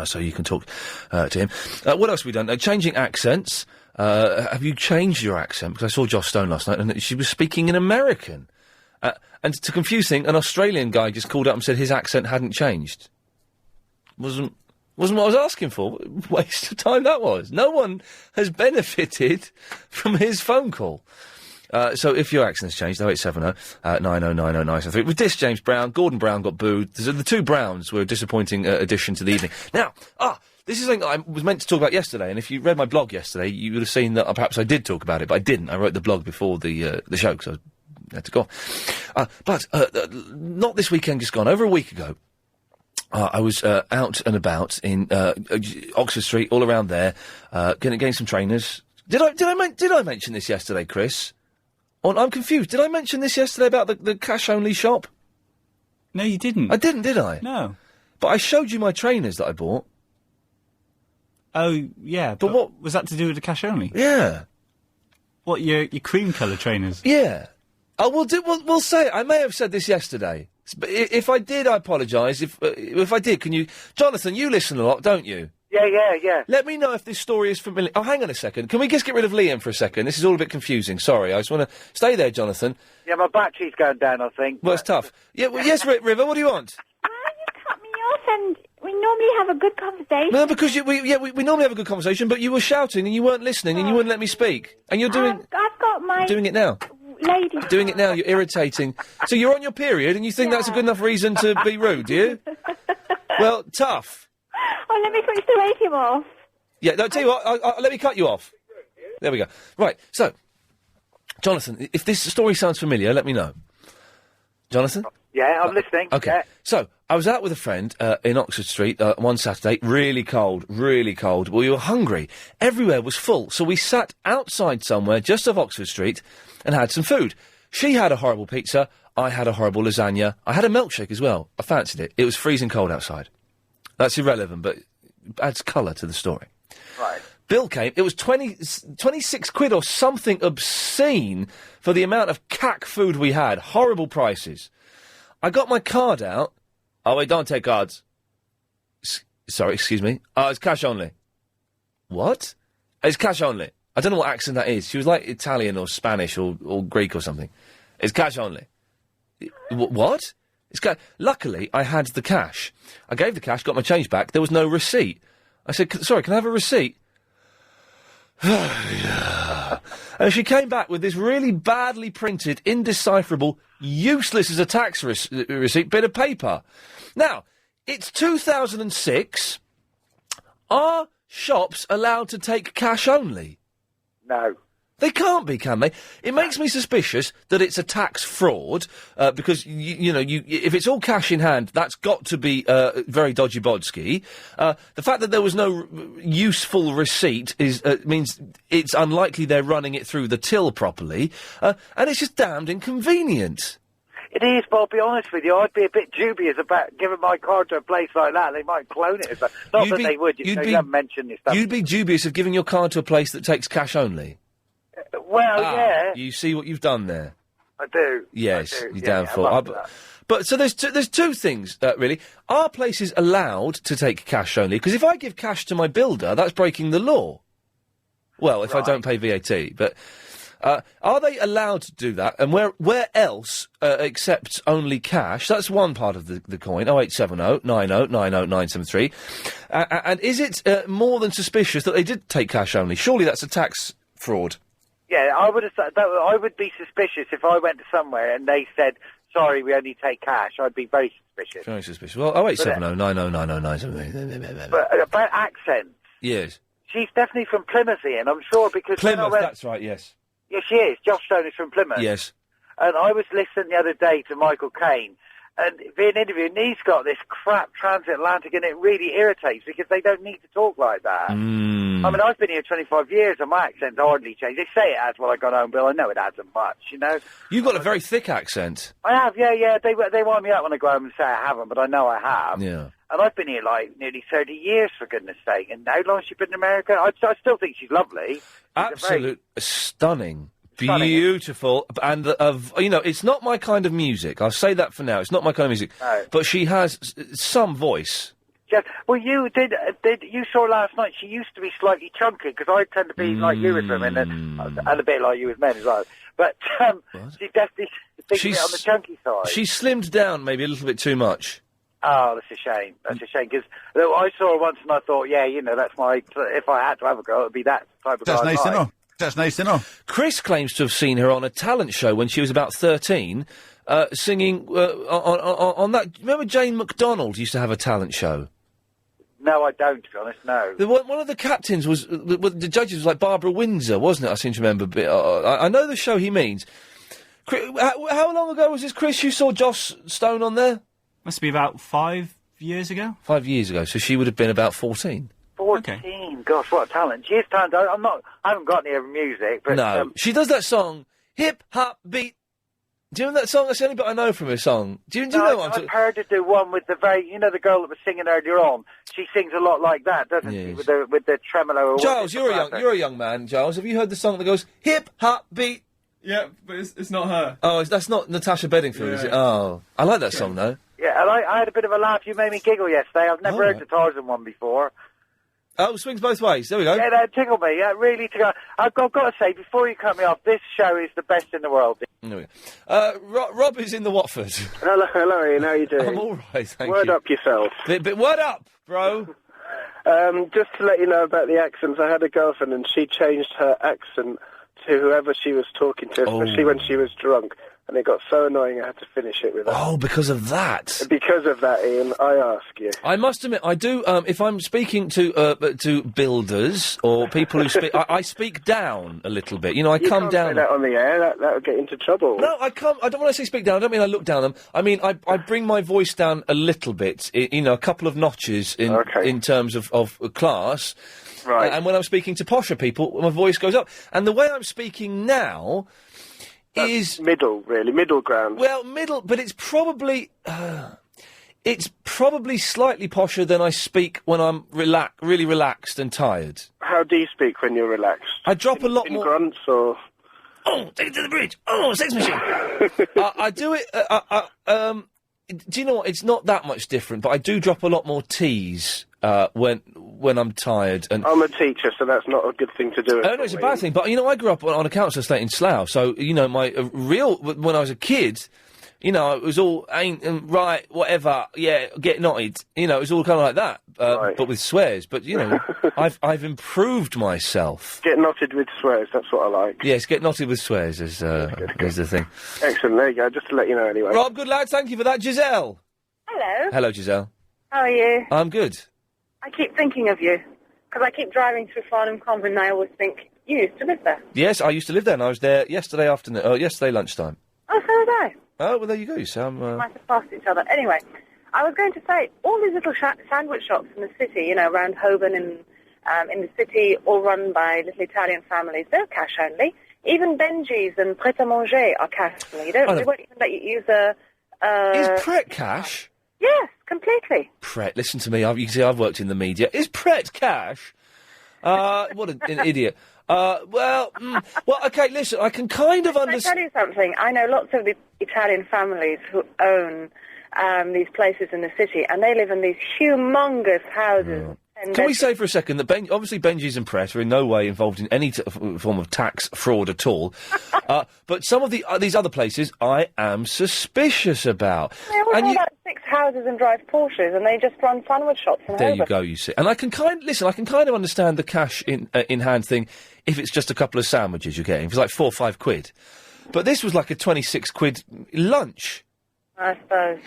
So you can talk to him. What else have we done? Changing accents. Have you changed your accent? Because I saw Joss Stone last night and she was speaking in American. And to confuse things, an Australian guy just called up and said his accent hadn't changed. Wasn't what I was asking for. What a waste of time that was. No one has benefited from his phone call. So if your accent's changed, 0870 9090 With this, James Brown, Gordon Brown got booed. The two Browns were a disappointing addition to the evening. Now, this is something I was meant to talk about yesterday, and if you read my blog yesterday, you would have seen that perhaps I did talk about it, but I didn't. I wrote the blog before the show, because I had to go. But not this weekend just gone, over a week ago, I was out and about in Oxford Street, all around there, getting some trainers. Did I mention this yesterday, Chris? I'm confused. Did I mention this yesterday about the cash-only shop? No, you didn't. I didn't, did I? No. But I showed you my trainers that I bought. Oh, yeah. But what was that to do with the cash only? Yeah. What, your cream colour trainers? Yeah. Oh, we'll say it. I may have said this yesterday. But if I did, I apologise. If I did, can you... Jonathan, you listen a lot, don't you? Yeah. Let me know if this story is familiar. Oh, hang on a second. Can we just get rid of Liam for a second? This is all a bit confusing. Sorry, I just want to... Stay there, Jonathan. Yeah, my battery's going down, I think. Well, it's tough. Yeah, well, yes, River, what do you want? Cut me off, and we normally have a good conversation. No, because we normally have a good conversation, but you were shouting and you weren't listening and you wouldn't let me speak. And you're doing... I've got my... Doing it now. Lady. Doing it now, you're irritating. So you're on your period and you think that's a good enough reason to be rude, do you? Well, tough. Oh, let me switch the radio off. Yeah, no, tell you what, let me cut you off. There we go. Right, so, Jonathan, if this story sounds familiar, let me know. Jonathan? Yeah, I'm listening. Okay. Yeah. So, I was out with a friend in Oxford Street one Saturday. Really cold. We were hungry. Everywhere was full. So we sat outside somewhere just off Oxford Street and had some food. She had a horrible pizza. I had a horrible lasagna. I had a milkshake as well. I fancied it. It was freezing cold outside. That's irrelevant, but it adds colour to the story. Right. Bill came. It was 26 quid or something obscene for the amount of cack food we had. Horrible prices. I got my card out. Oh, wait, don't take cards. Sorry, excuse me. Oh, it's cash only. What? It's cash only. I don't know what accent that is. She was like Italian or Spanish or Greek or something. It's cash only. What? Luckily, I had the cash. I gave the cash, got my change back. There was no receipt. I said, sorry, can I have a receipt? And she came back with this really badly printed, indecipherable, useless as a tax receipt bit of paper. Now, it's 2006. Are shops allowed to take cash only? No. They can't be, can they? It makes me suspicious that it's a tax fraud, because, if it's all cash in hand, that's got to be very dodgy bodski. The fact that there was no useful receipt means it's unlikely they're running it through the till properly, and it's just damned inconvenient. It is, but I'll be honest with you, I'd be a bit dubious about giving my card to a place like that. They might clone it. Not that they would. You haven't mentioned this stuff. You'd be dubious of giving your card to a place that takes cash only? Well, yeah. You see what you've done there? I do. Yes, I do. you're Yeah, down for. But so there's two things, really. Are places allowed to take cash only? Because if I give cash to my builder, that's breaking the law. Well, if I don't pay VAT. But are they allowed to do that? And where else except only cash? That's one part of the coin. 0870 90 90 973. And is it more than suspicious that they did take cash only? Surely that's a tax fraud. Yeah, I would have. I would be suspicious if I went to somewhere and they said, "Sorry, we only take cash." I'd be very suspicious. Very suspicious. Well, 0870 90 90 973. But about accents. Yes. She's definitely from Plymouth, Ian. I'm sure because Plymouth. That's right. Yes. Yeah, she is. Josh Stone is from Plymouth. Yes. And I was listening the other day to Michael Caine, and being interviewed, and he's got this crap transatlantic, and it really irritates because they don't need to talk like that. I mean, I've been here 25 years, and my accent's hardly changed. They say it has when I got home, Bill. I know it hasn't much, you know. You've got a very thick accent. I have, yeah. They wind me up when I go home and say I haven't, but I know I have. Yeah. And I've been here, like, nearly 30 years, for goodness sake. And how long has she been in America? I still think she's lovely. Absolute stunning. Beautiful, and it's not my kind of music. I'll say that for now. It's not my kind of music, but she has some voice. Yeah, well, you did. You saw last night. She used to be slightly chunky because I tend to be like you with women, and a bit like you with men as well. But she definitely thinks a bit on the chunky side. She slimmed down maybe a little bit too much. Oh, that's a shame. That's a shame because I saw her once and I thought, that's my. If I had to have a girl, it'd be that type of girl. That's nice to know. That's nice to know. Chris claims to have seen her on a talent show when she was about 13, singing on that. Remember Jane McDonald used to have a talent show? No, I don't, to be honest, no. One of the captains was, the judges was like Barbara Windsor, wasn't it? I seem to remember. I know the show he means. How long ago was this, Chris, you saw Joss Stone on there? Must be about five years ago? 5 years ago, so she would have been about 14. 14. Gosh, what a talent. She's talented. I haven't got any of her music, but... No, she does that song, Hip Hop Beat. Do you know that song? That's the only bit I know from her song. Do you know what I'm I've heard her do one with the the girl that was singing earlier on. She sings a lot like that, doesn't she? With the tremolo. Or Giles, you're a young man, Giles. Have you heard the song that goes, Hip Hop Beat? Yeah, but it's not her. Oh, that's not Natasha Bedingfield, is it? Oh, I like that song, though. Yeah, and I had a bit of a laugh. You made me giggle yesterday. I've never heard the Tarzan one before. Oh, swings both ways. There we go. Yeah, that tickled me. Yeah, really tickled. I've got to say, before you cut me off, this show is the best in the world. There we go. Rob is in the Watford. Hello, Ian. How are you doing? I'm all right, thank Word you. up yourself. But word up, bro. Just to let you know about the accents, I had a girlfriend and she changed her accent to whoever she was talking to, especially when she was drunk. And it got so annoying I had to finish it with her. Oh, because of that? Because of that, Ian, I ask you. I must admit, I do, if I'm speaking to builders or people who speak, I speak down a little bit. You know, I You come can't down. say that on the air, that would get into trouble. No, I don't, when I say speak down, I don't mean I look down them. I mean, I bring my voice down a little bit, a couple of notches in terms of class. Right. And when I'm speaking to posher people, my voice goes up. And the way I'm speaking now is... middle ground. Well, middle, but it's probably slightly posher than I speak when I'm really relaxed and tired. How do you speak when you're relaxed? I drop a lot in more... grunts or... Oh, take it to the bridge! Oh, sex machine! I do it... do you know what? It's not that much different, but I do drop a lot more T's when I'm tired. And I'm a teacher, so that's not a good thing to do. Oh, no, it's a bad thing. But, I grew up on a council estate in Slough, so, my when I was a kid, it was all, ain't, right, whatever, yeah, get knotted. It was all kind of like that, but with swears. But, I've improved myself. Get knotted with swears, that's what I like. Yes, get knotted with swears is the thing. Excellent, there you go, just to let you know anyway. Rob, good lad, thank you for that. Giselle. Hello. Hello, Giselle. How are you? I'm good. I keep thinking of you, because I keep driving through Farnham Common and I always think, you used to live there. Yes, I used to live there, and I was there yesterday lunchtime. Oh, so did I. Oh, well, there you go, Sam. We might have passed each other. Anyway, I was going to say, all these little sandwich shops in the city, around Holborn and in the city, all run by little Italian families, they're cash only. Even Benji's and Pret-a-Manger are cash only. They won't even let you use Is Pret cash? Yes, completely. Pret, listen to me. You can see I've worked in the media. Is Pret cash? What an idiot. Well, okay, listen, I can kind of understand... Can I tell you something? I know lots of the Italian families who own these places in the city, and they live in these humongous houses. Can we say for a second that obviously Benji's and Pret are in no way involved in any form of tax fraud at all, but some of these other places I am suspicious about. They all have about 6 houses and drive Porsches, and they just run sandwich shops. There you go, you see. And I can kind of understand the cash in hand thing if it's just a couple of sandwiches you're getting. If it's like 4 or 5 quid. But this was like a 26 quid lunch. I suppose.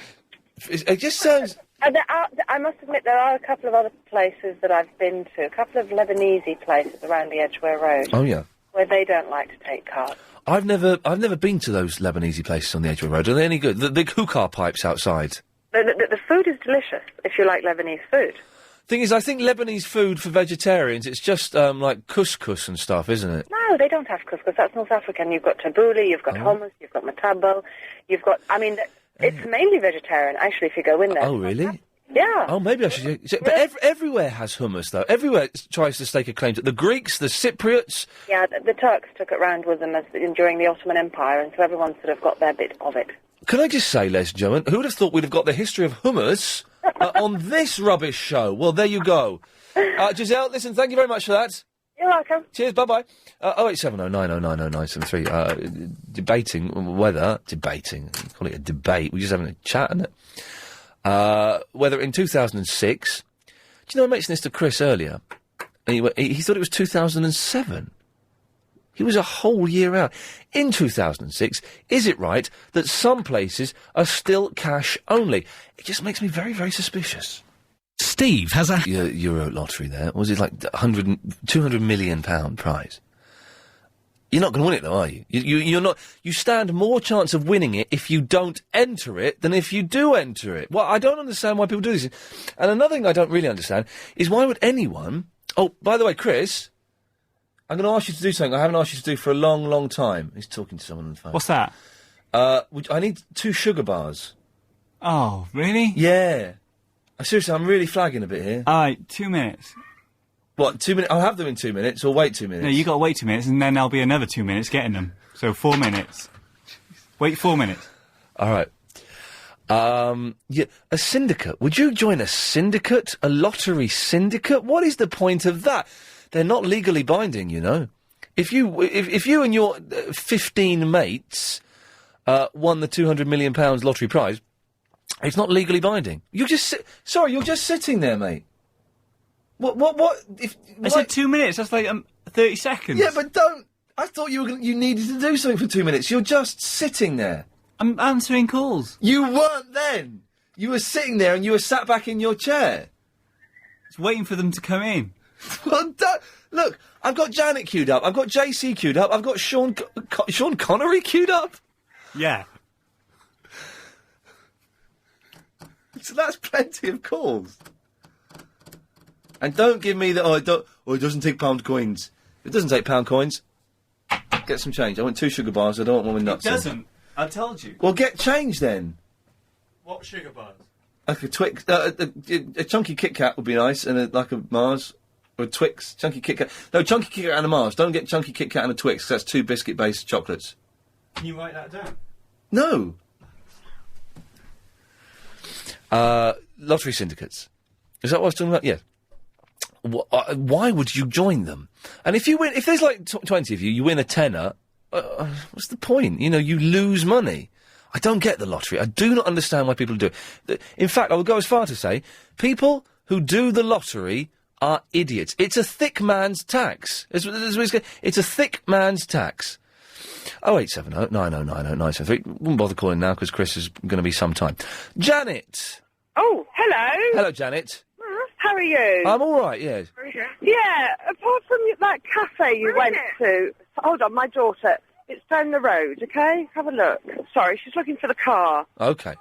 It just sounds... I must admit, there are a couple of other places that I've been to, a couple of Lebanese places around the Edgware Road. Oh, yeah. Where they don't like to take cards. I've never been to those Lebanese places on the Edgware Road. Are they any good? The big hookah pipes outside. The food is delicious, if you like Lebanese food. Thing is, I think Lebanese food for vegetarians, it's just, like couscous and stuff, isn't it? No, they don't have couscous. That's North African. You've got tabbouleh, you've got hummus, you've got matabo, you've got... It's mainly vegetarian, actually, if you go in there. Oh, really? Yeah. Oh, maybe I should... But everywhere has hummus, though. Everywhere tries to stake a claim to it. The Greeks, the Cypriots... Yeah, the Turks took it round with them during the Ottoman Empire, and so everyone sort of got their bit of it. Can I just say, ladies and gentlemen, who would have thought we'd have got the history of hummus on this rubbish show? Well, there you go. Giselle, listen, thank you very much for that. You're welcome. Cheers, bye-bye. 08709090973. Debating whether... Debating. Call it a debate. We're just having a chat, isn't it? Whether in 2006... Do you know, I mentioned this to Chris earlier. And he thought it was 2007. He was a whole year out. In 2006, is it right that some places are still cash only? It just makes me very, very suspicious. Steve has a... Euro lottery there. Was it like 200 million pound prize? You're not going to win it, though, are you? You're not. You stand more chance of winning it if you don't enter it than if you do enter it. Well, I don't understand why people do this. And another thing I don't really understand is why would anyone... Oh, by the way, Chris, I'm going to ask you to do something I haven't asked you to do for a long, long time. He's talking to someone on the phone. What's that? I need 2 sugar bars. Oh, really? Yeah. Seriously, I'm really flagging a bit here. 2 minutes. What, 2 minutes? I'll have them in 2 minutes, or wait 2 minutes? No, you got to wait 2 minutes, and then there'll be another 2 minutes getting them. So 4 minutes. Wait 4 minutes. All right. Yeah, a syndicate. Would you join a syndicate? A lottery syndicate? What is the point of that? They're not legally binding, you know. If you and your 15 mates won the £200 million lottery prize, it's not legally binding. You're just sitting there, mate. What? I said 2 minutes. That's like 30 seconds. Yeah, but don't. I thought you needed to do something for 2 minutes. You're just sitting there. I'm answering calls. You weren't then. You were sitting there and you were sat back in your chair. Just waiting for them to come in. Well, look, I've got Janet queued up. I've got JC queued up. I've got Sean Connery queued up. Yeah. So that's plenty of calls. And don't give me the it doesn't take pound coins. It doesn't take pound coins. Get some change. I want 2 sugar bars. I don't want one with nuts. It doesn't. I told you. Well, get change then. What sugar bars? Like a Twix, a chunky Kit Kat would be nice, and like a Mars or a Twix, chunky Kit Kat. No, chunky Kit Kat and a Mars. Don't get chunky Kit Kat and a Twix. 'Cause that's 2 biscuit-based chocolates. Can you write that down? No. Lottery syndicates. Is that what I was talking about? Yeah. Why would you join them? And if there's like 20 of you, you win a tenner. What's the point? You know, you lose money. I don't get the lottery. I do not understand why people do it. In fact, I would go as far to say, people who do the lottery are idiots. It's a thick man's tax. It's a thick man's tax. 0870 9090 973. Wouldn't bother calling now because Chris is going to be some time. Janet! Oh, hello! Hello, Janet. How are you? I'm all right, yes. Yeah, apart from that cafe you went to... Hold on, my daughter. It's down the road, okay? Have a look. Sorry, she's looking for the car. Okay.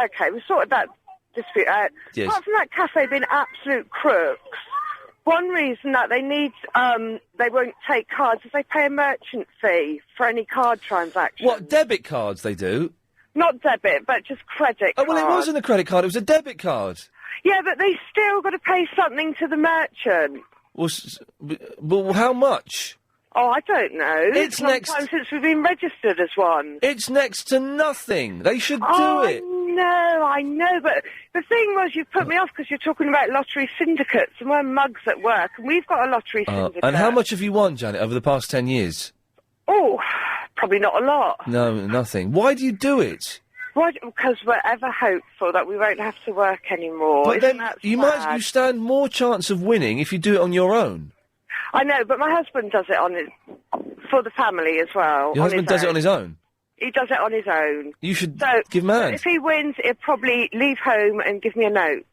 Okay, we sorted that dispute out. Yes. Apart from that cafe being absolute crooks, one reason that they need... they won't take cards is they pay a merchant fee for any card transaction. What, debit cards they do? Not debit, but just credit Oh, well, it cards. wasn't a credit card, it was a debit card. Yeah, but they still got to pay something to the merchant. Well, how much? Oh, I don't know. It's a long time since we've been registered as one. It's next to nothing. They should do it. I know, but the thing was you've put me off because you're talking about lottery syndicates and we're mugs at work and we've got a lottery syndicate. And how much have you won, Janet, over the past 10 years? Oh, probably not a lot. No, nothing. Why do you do it? Why? Because we're ever hopeful that we won't have to work anymore. But Isn't then that you sad? stand more chance of winning if you do it on your own. I know, but my husband does it for the family as well. Your husband does it on his own? He does it on his own. You should give him a hand. If he wins, he'll probably leave home and give me a note.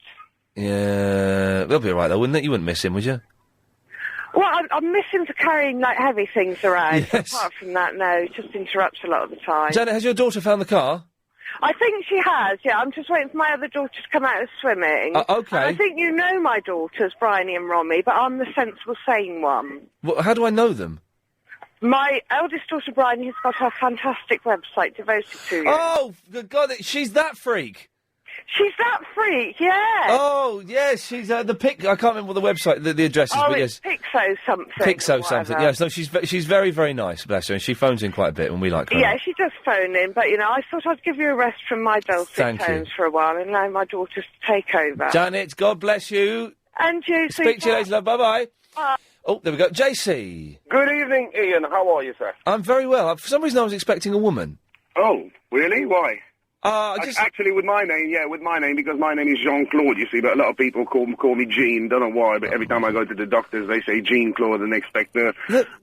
Yeah, they'll be all right though, wouldn't it? You wouldn't miss him, would you? Well, I miss him for carrying like heavy things around. Yes. Apart from that, no, it just interrupts a lot of the time. Janet, has your daughter found the car? I think she has, yeah. I'm just waiting for my other daughter to come out of swimming. Okay. And I think you know my daughters, Bryony and Romy, but I'm the sensible, sane one. Well, how do I know them? My eldest daughter, Bryony, has got her fantastic website devoted to you. Oh, good God, she's that freak. She's that freak, yeah. Oh, yes, she's the pic. I can't remember what the website, the address is, Oh, but it's yes. Pixo something. Pixo or something, whatever. yes. No, she's very, very nice, bless her, and she phones in quite a bit, and we like her. Yeah, she does phone in, but, you know, I thought I'd give you a rest from my dulcet Thank you. tones for a while and allow my daughters to take over. Janet, God bless you. And you, Speak to you later, love. Bye-bye. Bye. Oh, there we go. JC. Good evening, Ian. How are you, sir? I'm very well. For some reason, I was expecting a woman. Oh, really? Why? Just... Actually, with my name, because my name is Jean-Claude, you see, but a lot of people call me Jean, don't know why, but every time I go to the doctors, they say Jean-Claude and they expect a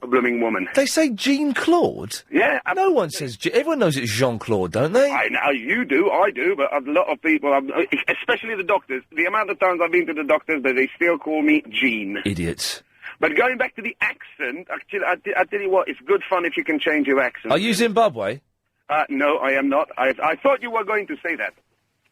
blooming woman. They say Jean-Claude? Yeah. No one says... Everyone knows it's Jean-Claude, don't they? I know, you do, I do, but a lot of people, especially the doctors, the amount of times I've been to the doctors, they still call me Jean. Idiots. But going back to the accent, actually, I tell you what, it's good fun if you can change your accent. Are you Zimbabwe? No, I am not. I thought you were going to say that.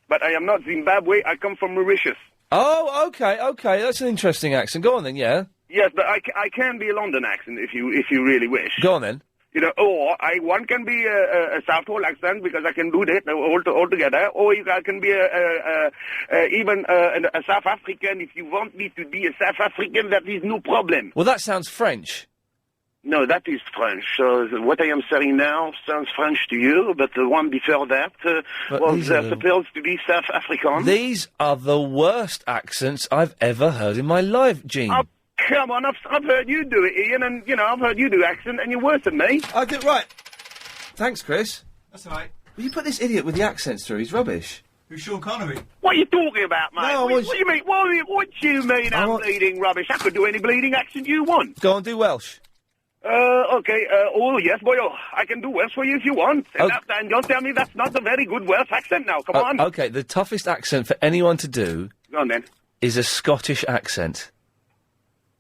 But I am not Zimbabwe. I come from Mauritius. Oh, okay. That's an interesting accent. Go on then, yeah. Yes, but I can be a London accent if you really wish. Go on then. You know, or one can be a Southall accent because I can do that all together, or I can be even a South African if you want me to be a South African. That is no problem. Well, that sounds French. No, that is French. So what I am saying now sounds French to you, but the one before that was supposed to be South African. These are the worst accents I've ever heard in my life, Gene. Oh, come on, I've heard you do it, Ian, and, you know, I've heard you do accent, and you're worse than me. I did right. Thanks, Chris. That's all right. Will you put this idiot with the accents through? He's rubbish. Who's Sean Connery? What are you talking about, mate? No, what do you mean? What do you mean I'm bleeding rubbish? I could do any bleeding accent you want. Go on, do Welsh. Okay, oh, yes, boy, I can do Welsh for you if you want. And don't tell me that's not a very good Welsh accent now, come on. Okay, the toughest accent for anyone to do... Go on, then. ...is a Scottish accent.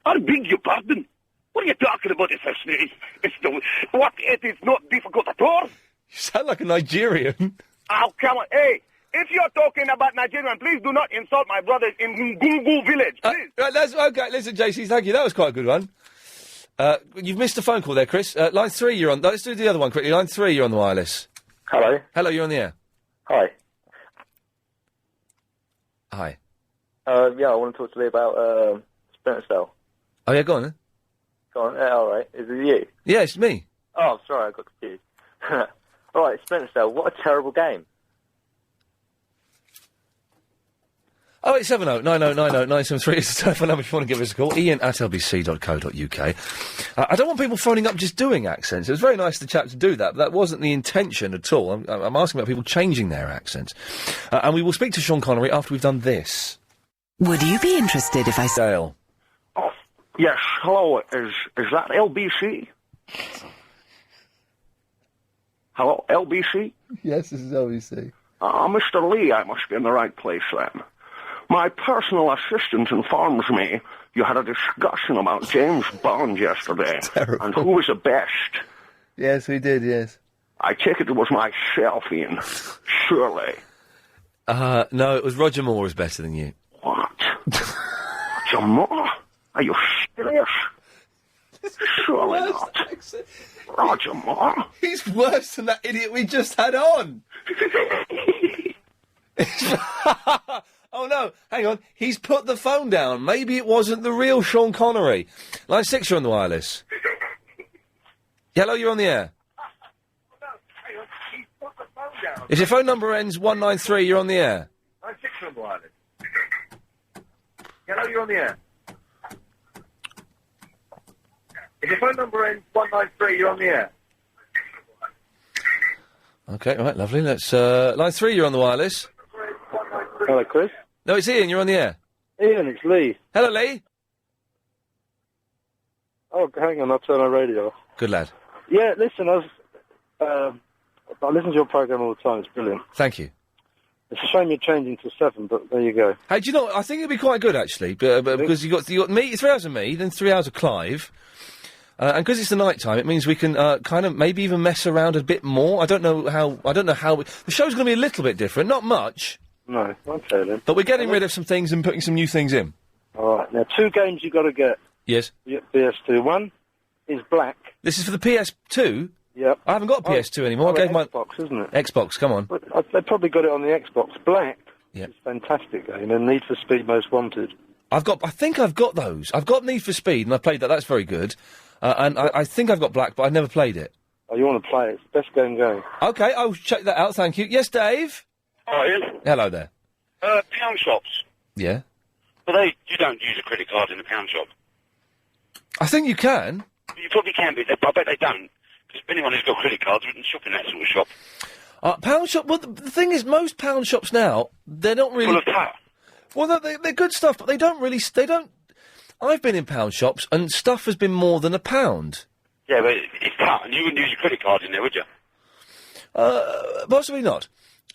I beg your pardon? What are you talking about? It is not difficult at all. You sound like a Nigerian. Oh, come on. Hey, if you're talking about Nigerian, please do not insult my brothers in Ngungu village, please. Right, okay, listen, JC, thank you. That was quite a good one. You've missed a phone call there, Chris. Line 3, you're on... Let's do the other one quickly. Line 3, you're on the wireless. Hello. Hello, you're on the air. Hi. Hi. Yeah, I want to talk to you about Splinter Cell. Oh, yeah, go on then. Go on. All right. Is it you? Yeah, it's me. Oh, sorry, I got confused. All right, Splinter Cell. What a terrible game. 0870 9090 973 is the telephone number if you want to give us a call. iain@lbc.co.uk. I don't want people phoning up just doing accents. It was very nice of the chap to do that, but that wasn't the intention at all. I'm asking about people changing their accents. And we will speak to Sean Connery after we've done this. Would you be interested if I... Dale. Oh, yes, hello, is that LBC? Hello, LBC? Yes, this is LBC. Mr. Lee, I must be in the right place then. My personal assistant informs me you had a discussion about James Bond yesterday. Terrible. And who was the best? Yes, we did, yes. I take it was myself, Ian. Surely. No, it was Roger Moore was better than you. What? Roger Moore? Are you serious? Surely not. Roger Moore? He's worse than that idiot we just had on. Oh, no, hang on. He's put the phone down. Maybe it wasn't the real Sean Connery. Line 6, you're on the wireless. Hello, you're on the air. If your phone number ends 193, you're on the air. Line 6, you're on the wireless. Hello, you're on the air. If your phone number ends 193, you're on the air. Okay, right, lovely. Let's, line 3, you're on the wireless. Hello, Chris. No, it's Ian, you're on the air. Ian, it's Lee. Hello, Lee. Oh, hang on, I'll turn our radio off. Good lad. Yeah, listen, I listen to your programme all the time, it's brilliant. Thank you. It's a shame you're changing to 7, but there you go. Hey, do you know what? I think it'd be quite good, actually, because you got me, 3 hours of me, then 3 hours of Clive. And because it's the night time, it means we can kind of maybe even mess around a bit more. I don't know how. The show's going to be a little bit different, not much. No, okay then. But we're getting rid of some things and putting some new things in. All right, now 2 games you got to get. Yes. PS2. One is Black. This is for the PS2. Yep. I haven't got a PS2 anymore. I gave mine. Xbox, isn't it? Xbox. Come on. But they probably got it on the Xbox. Black. Yep. It's a fantastic game. And Need for Speed Most Wanted. I think I've got those. I've got Need for Speed, and I played that. That's very good. And I think I've got Black, but I've never played it. Oh, you want to play it? It's the best game going. Okay, I'll check that out, thank you. Yes, Dave? Hi, Ian. Hello there. Pound shops. Yeah? But you don't use a credit card in a pound shop. I think you can. You probably can, but I bet they don't. Because anyone who's got credit cards wouldn't shop in that sort of shop. Pound shop, well, the thing is, most pound shops now, they're not really... Full of tat. Well, they're good stuff, but they don't really... I've been in pound shops, and stuff has been more than £1. Yeah, but it's cut, and you wouldn't use your credit card in there, would you? Possibly not.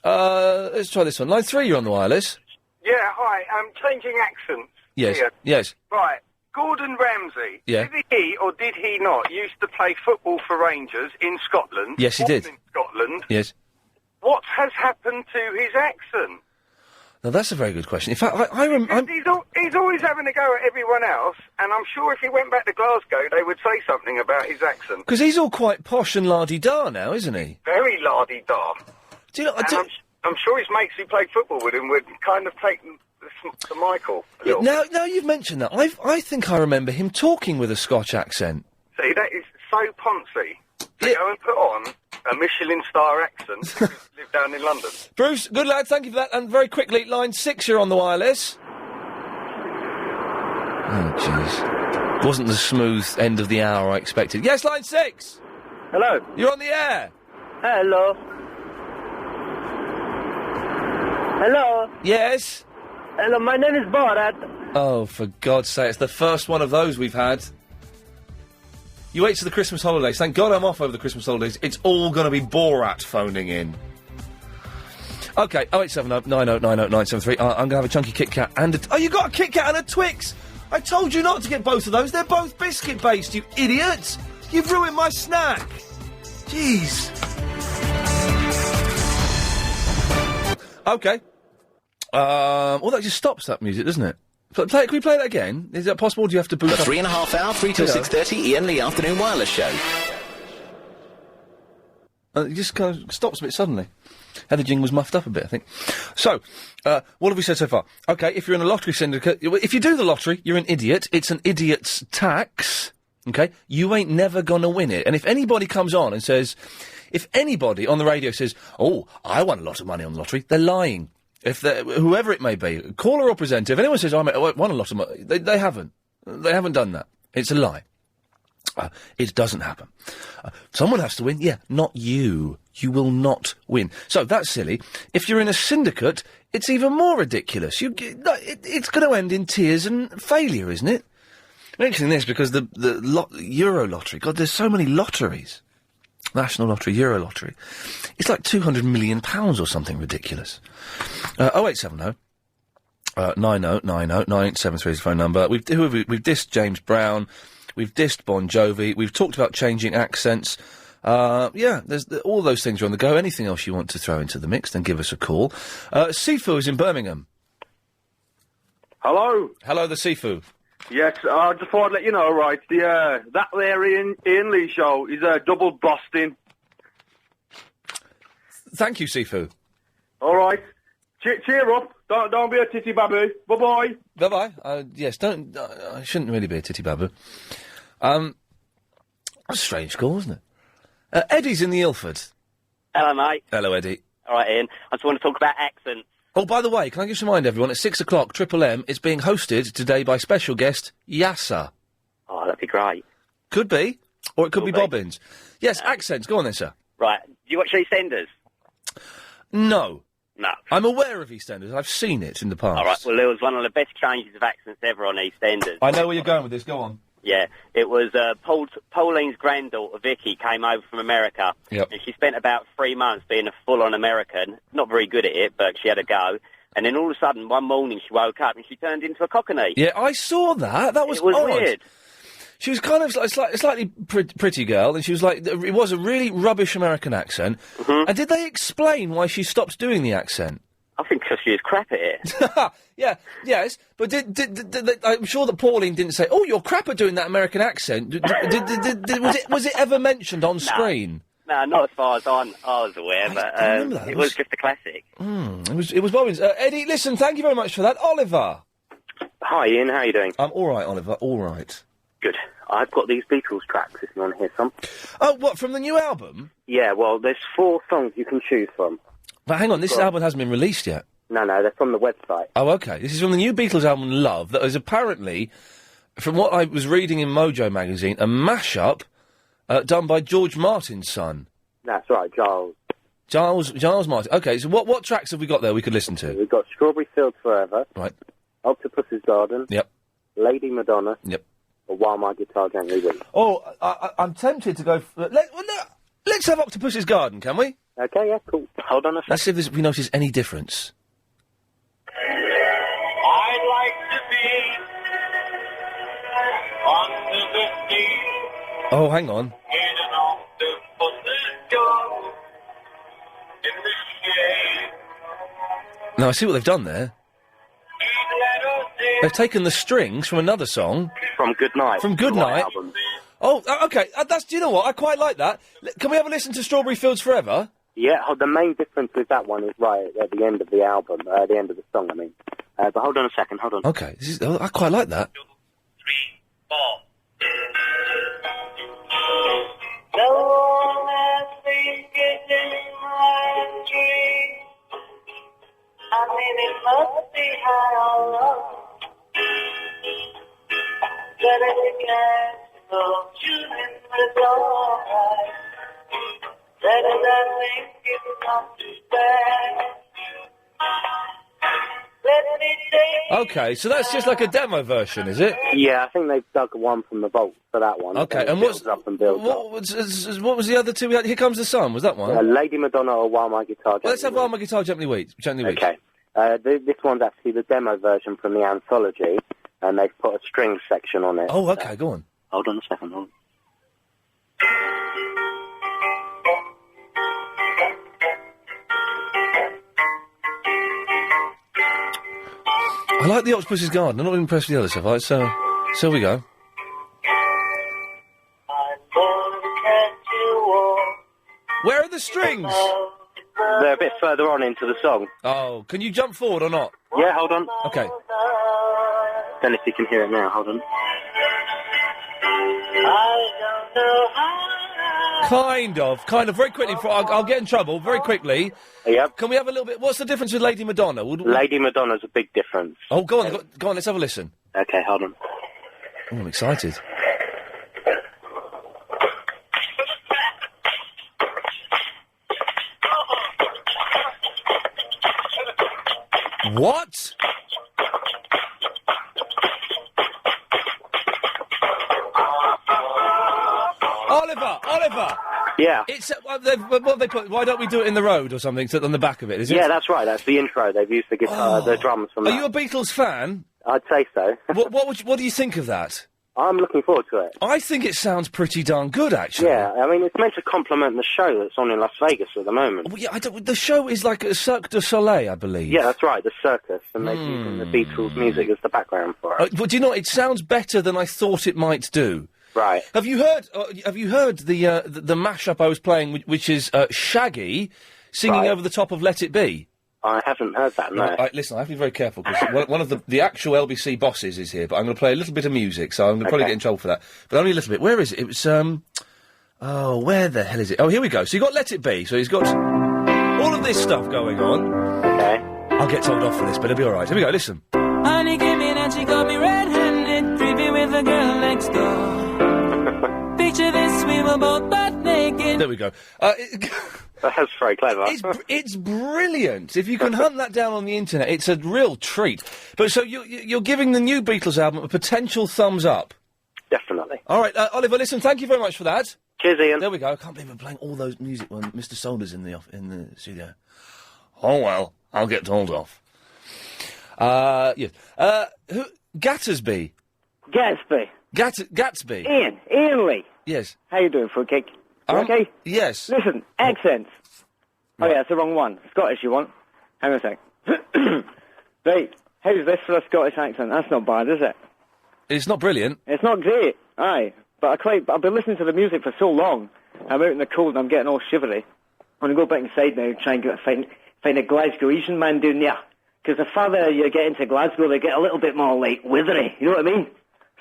Let's try this one. Line 3, you're on the wireless. Yeah, hi. Changing accents. Yes, Ian. yes. Right. Gordon Ramsay, Yeah. did he or did he not used to play football for Rangers in Scotland? Yes, he did. In Scotland. Yes. What has happened to his accent? Now, that's a very good question. In fact, I'm... He's always having a go at everyone else, and I'm sure if he went back to Glasgow, they would say something about his accent. Because he's all quite posh and la-di-da now, isn't he? Very lardy-da. Do you know... And I'm sure his mates who played football with him would kind of take the Michael a little. Now you've mentioned that, I think I remember him talking with a Scotch accent. See, that is so poncy. To go and put on a Michelin star accent if you live down in London. Bruce, good lad, thank you for that. And very quickly, line 6, you're on the wireless. Oh, jeez. Wasn't the smooth end of the hour I expected. Yes, line 6! Hello. You're on the air. Hello. Hello. Yes? Hello, my name is Borat. Oh, for God's sake, it's the first one of those we've had. You wait till the Christmas holidays. Thank God I'm off over the Christmas holidays. It's all going to be Borat phoning in. OK, 0870 90 90 973. I'm going to have a chunky Kit Kat and a... Oh, you got a Kit Kat and a Twix! I told you not to get both of those. They're both biscuit-based, you idiot! You've ruined my snack! Jeez. OK. Well, that just stops that music, doesn't it? Can we play that again? Is that possible? Do you have to boot The up? 3.5 hour, 3 till 6:30 Iain Lee Afternoon Wireless Show. It just kind of stops a bit suddenly. Heather Jing was muffed up a bit, I think. So, what have we said so far? OK, if you're in a lottery syndicate... If you do the lottery, you're an idiot. It's an idiot's tax. OK? You ain't never gonna win it. And if anybody comes on and says... If anybody on the radio says, oh, I won a lot of money on the lottery, they're lying. If whoever it may be, caller or presenter, if anyone says, I won a lot of money, they haven't. They haven't done that. It's a lie. It doesn't happen. Someone has to win. Yeah, not you. You will not win. So that's silly. If you're in a syndicate, it's even more ridiculous. It's going to end in tears and failure, isn't it? I'm mentioning this because the Euro lottery, God, there's so many lotteries. National Lottery, Euro Lottery. It's like £200 million or something ridiculous. 0870 90 90 973 is the phone number. We've dissed James Brown. We've dissed Bon Jovi. We've talked about changing accents. There's all those things are on the go. Anything else you want to throw into the mix, then give us a call. Sifu is in Birmingham. Hello. Hello, the Sifu. Yes, I just thought I'd let you know, right, that there Iain Lee show is double busting. Thank you, Sifu. All right. Cheer up. Don't be a titty babu. Bye-bye. Bye-bye. Yes, don't... I shouldn't really be a titty babu. That's a strange call, isn't it? Eddie's in the Ilford. Hello, mate. Hello, Eddie. All right, Ian. I just want to talk about accents. Oh, by the way, can I just remind everyone, at 6 o'clock, Triple M is being hosted today by special guest Yassar. Oh, that'd be great. Could be. Or it could be Bobbins. Yes, accents. Go on then, sir. Right. Do you watch EastEnders? No. No. I'm aware of EastEnders. I've seen it in the past. All right. Well, there was one of the best changes of accents ever on EastEnders. I know where you're going with this. Go on. Yeah. It was Pauline's granddaughter, Vicky, came over from America. Yep. And she spent about 3 months being a full-on American. Not very good at it, but she had a go. And then all of a sudden, one morning, she woke up and she turned into a Cockney. Yeah, I saw that. That was It was odd. weird. She was kind of a slightly pretty girl, and she was like, it was a really rubbish American accent. Mm-hmm. And did they explain why she stopped doing the accent? I think because she was crap at it. Yeah, yes, but I'm sure that Pauline didn't say, "Oh, you're crap at doing that American accent." Was it ever mentioned on screen? No, not as far as I was aware, but it was just a classic. It was Bobbins. Eddie, listen, thank you very much for that. Oliver. Hi, Ian. How are you doing? I'm all right, Oliver. All right. Good. I've got these Beatles tracks if you want to hear some. Oh, what, from the new album? Yeah, well, there's 4 songs you can choose from. But hang on, this album hasn't been released yet. No, they're from the website. Oh, OK. This is from the new Beatles album, Love, that is apparently, from what I was reading in Mojo magazine, a mashup done by George Martin's son. That's right, Giles. Giles Martin. OK, so what tracks have we got there we could listen to? We've got Strawberry Fields Forever. Right. Octopus's Garden. Yep. Lady Madonna. Yep. Or While My Guitar Gently Weeps. Oh, I'm tempted to go... Let's have Octopus's Garden, can we? Okay, yeah, cool. Hold on a second. Let's see if we notice any difference. I'd like to be Oh, hang on. No, I see what they've done there. They've taken the strings from another song. From Goodnight. From Goodnight. Oh, okay. Do you know what? I quite like that. Can we have a listen to Strawberry Fields Forever? Yeah, the main difference with that one is right at the end of the album, the end of the song, I mean. But hold on a second, hold on. Okay, I quite like that. 2, 3, 4. No one has been getting my dream. I mean, it must be high on. But it can go shooting the alright. Better than think it's not too bad. Let me take. Okay, so that's just like a demo version, is it? Yeah, I think they've dug one from the vault for that one. Okay, and builds up and builds up. What was the other two we had? Here Comes the Sun, was that one? Lady Madonna or While My Guitar Gently Let's have While My Guitar Gently Weeps. Okay. This one's actually the demo version from the anthology, and they've put a string section on it. Oh, okay, go on. Hold on a second, hold on. I like the Octopus's Garden. I'm not impressed with the other stuff. All right, so we go. Where are the strings? They're a bit further on into the song. Oh, can you jump forward or not? Yeah, hold on. Okay. Don't know if you can hear it now. Hold on. Kind of. Very quickly, I'll get in trouble. Very quickly. Yep. Can we have a little bit? What's the difference with Lady Madonna? Lady Madonna's a big difference. Oh, go on. Let's have a listen. Okay, hold on. Oh, I'm excited. What? Oliver! Yeah. It's what they put. Why don't we do it in the road or something? So on the back of it, is it? Yeah, that's right. That's the intro. They've used the guitar, the drums from that. Are you a Beatles fan? I'd say so. What do you think of that? I'm looking forward to it. I think it sounds pretty darn good, actually. Yeah, I mean, it's meant to complement the show that's on in Las Vegas at the moment. Well, yeah, the show is like a Cirque du Soleil, I believe. Yeah, that's right, the circus, and they're using the Beatles music as the background for it. Well, do you know, it sounds better than I thought it might do. Right. Have you heard the mashup I was playing, which is Shaggy singing over the top of Let It Be? I haven't heard that, no. Listen, I have to be very careful, because one of the actual LBC bosses is here, but I'm going to play a little bit of music, so I'm going to probably get in trouble for that. But only a little bit. Where is it? It was, where the hell is it? Oh, here we go. So you got Let It Be, so he's got all of this stuff going on. Okay. I'll get told off for this, but it'll be alright. Here we go, listen. Honey came in and she got me red-handed, creepy with the girl next door. Picture this, we were both butt naked. There we go. That's very clever. It's brilliant. If you can hunt that down on the internet, it's a real treat. But so you're giving the new Beatles album a potential thumbs up? Definitely. All right, Oliver, listen, thank you very much for that. Cheers, Ian. There we go. I can't believe I'm playing all those music when Mr. Solder's in the studio. Oh, well, I'll get told off. Yes. Gatsby. Gatsby. Ian Lee. Yes. How you doing, Fruitcake? Okay? Yes. Listen, accents. Oh, yeah, it's the wrong one. Scottish you want? Hang on a sec. Right, how's this for a Scottish accent? That's not bad, is it? It's not brilliant. It's not great, aye. But I've been listening to the music for so long. I'm out in the cold and I'm getting all shivery. I'm going to go back inside now and try and find a Glasgowian man down there. Because the farther you get into Glasgow, they get a little bit more, like, withery. You know what I mean?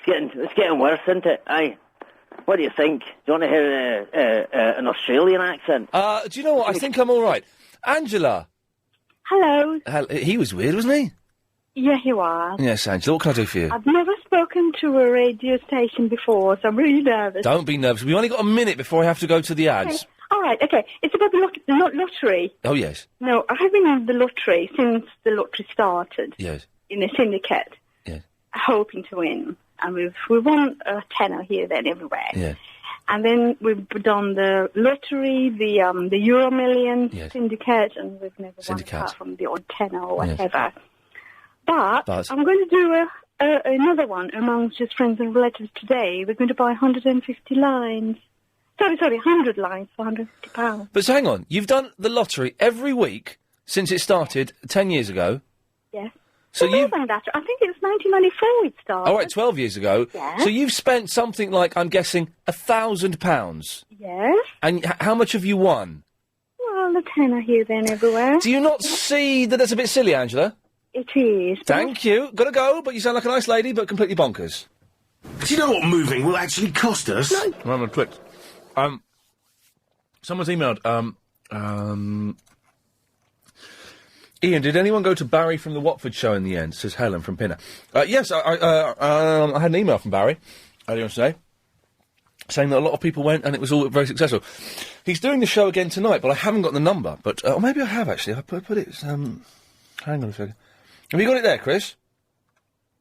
It's getting worse, isn't it? Aye. What do you think? Do you want to hear an Australian accent? Do you know what? I think I'm all right. Angela. Hello. He was weird, wasn't he? Yeah, he was. Yes, Angela. What can I do for you? I've never spoken to a radio station before, so I'm really nervous. Don't be nervous. We've only got a minute before I have to go to the ads. Okay. All right, okay. It's about the lottery. Oh, yes. No, I've been on the lottery since the lottery started. Yes. In a syndicate. Yes. Hoping to win. And we've won a tenner here, then, everywhere. Yeah. And then we've done the lottery, the Euro Million syndicate, and we've never won apart from the odd tenner or whatever. Yes. But I'm going to do another one amongst just friends and relatives today. We're going to buy 150 lines. Sorry, 100 lines for £150. But so hang on, you've done the lottery every week since it started 10 years ago. Yes. So more than that. I think it was 1994 it started. All right, 12 years ago. Yeah. So you've spent something like, I'm guessing, £1,000. Yes. And how much have you won? Well, a tenner here, then, everywhere. Do you not see that that's a bit silly, Angela? It is. Thank you. Gotta go, but you sound like a nice lady, but completely bonkers. Do you know what moving will actually cost us? No. I'm gonna click. Someone's emailed, Ian, did anyone go to Barry from the Watford show in the end? Says Helen from Pinner. Yes, I had an email from Barry earlier on today saying that a lot of people went and it was all very successful. He's doing the show again tonight, but I haven't got the number. But or maybe I have actually. I put it. Hang on a second. Have you got it there, Chris?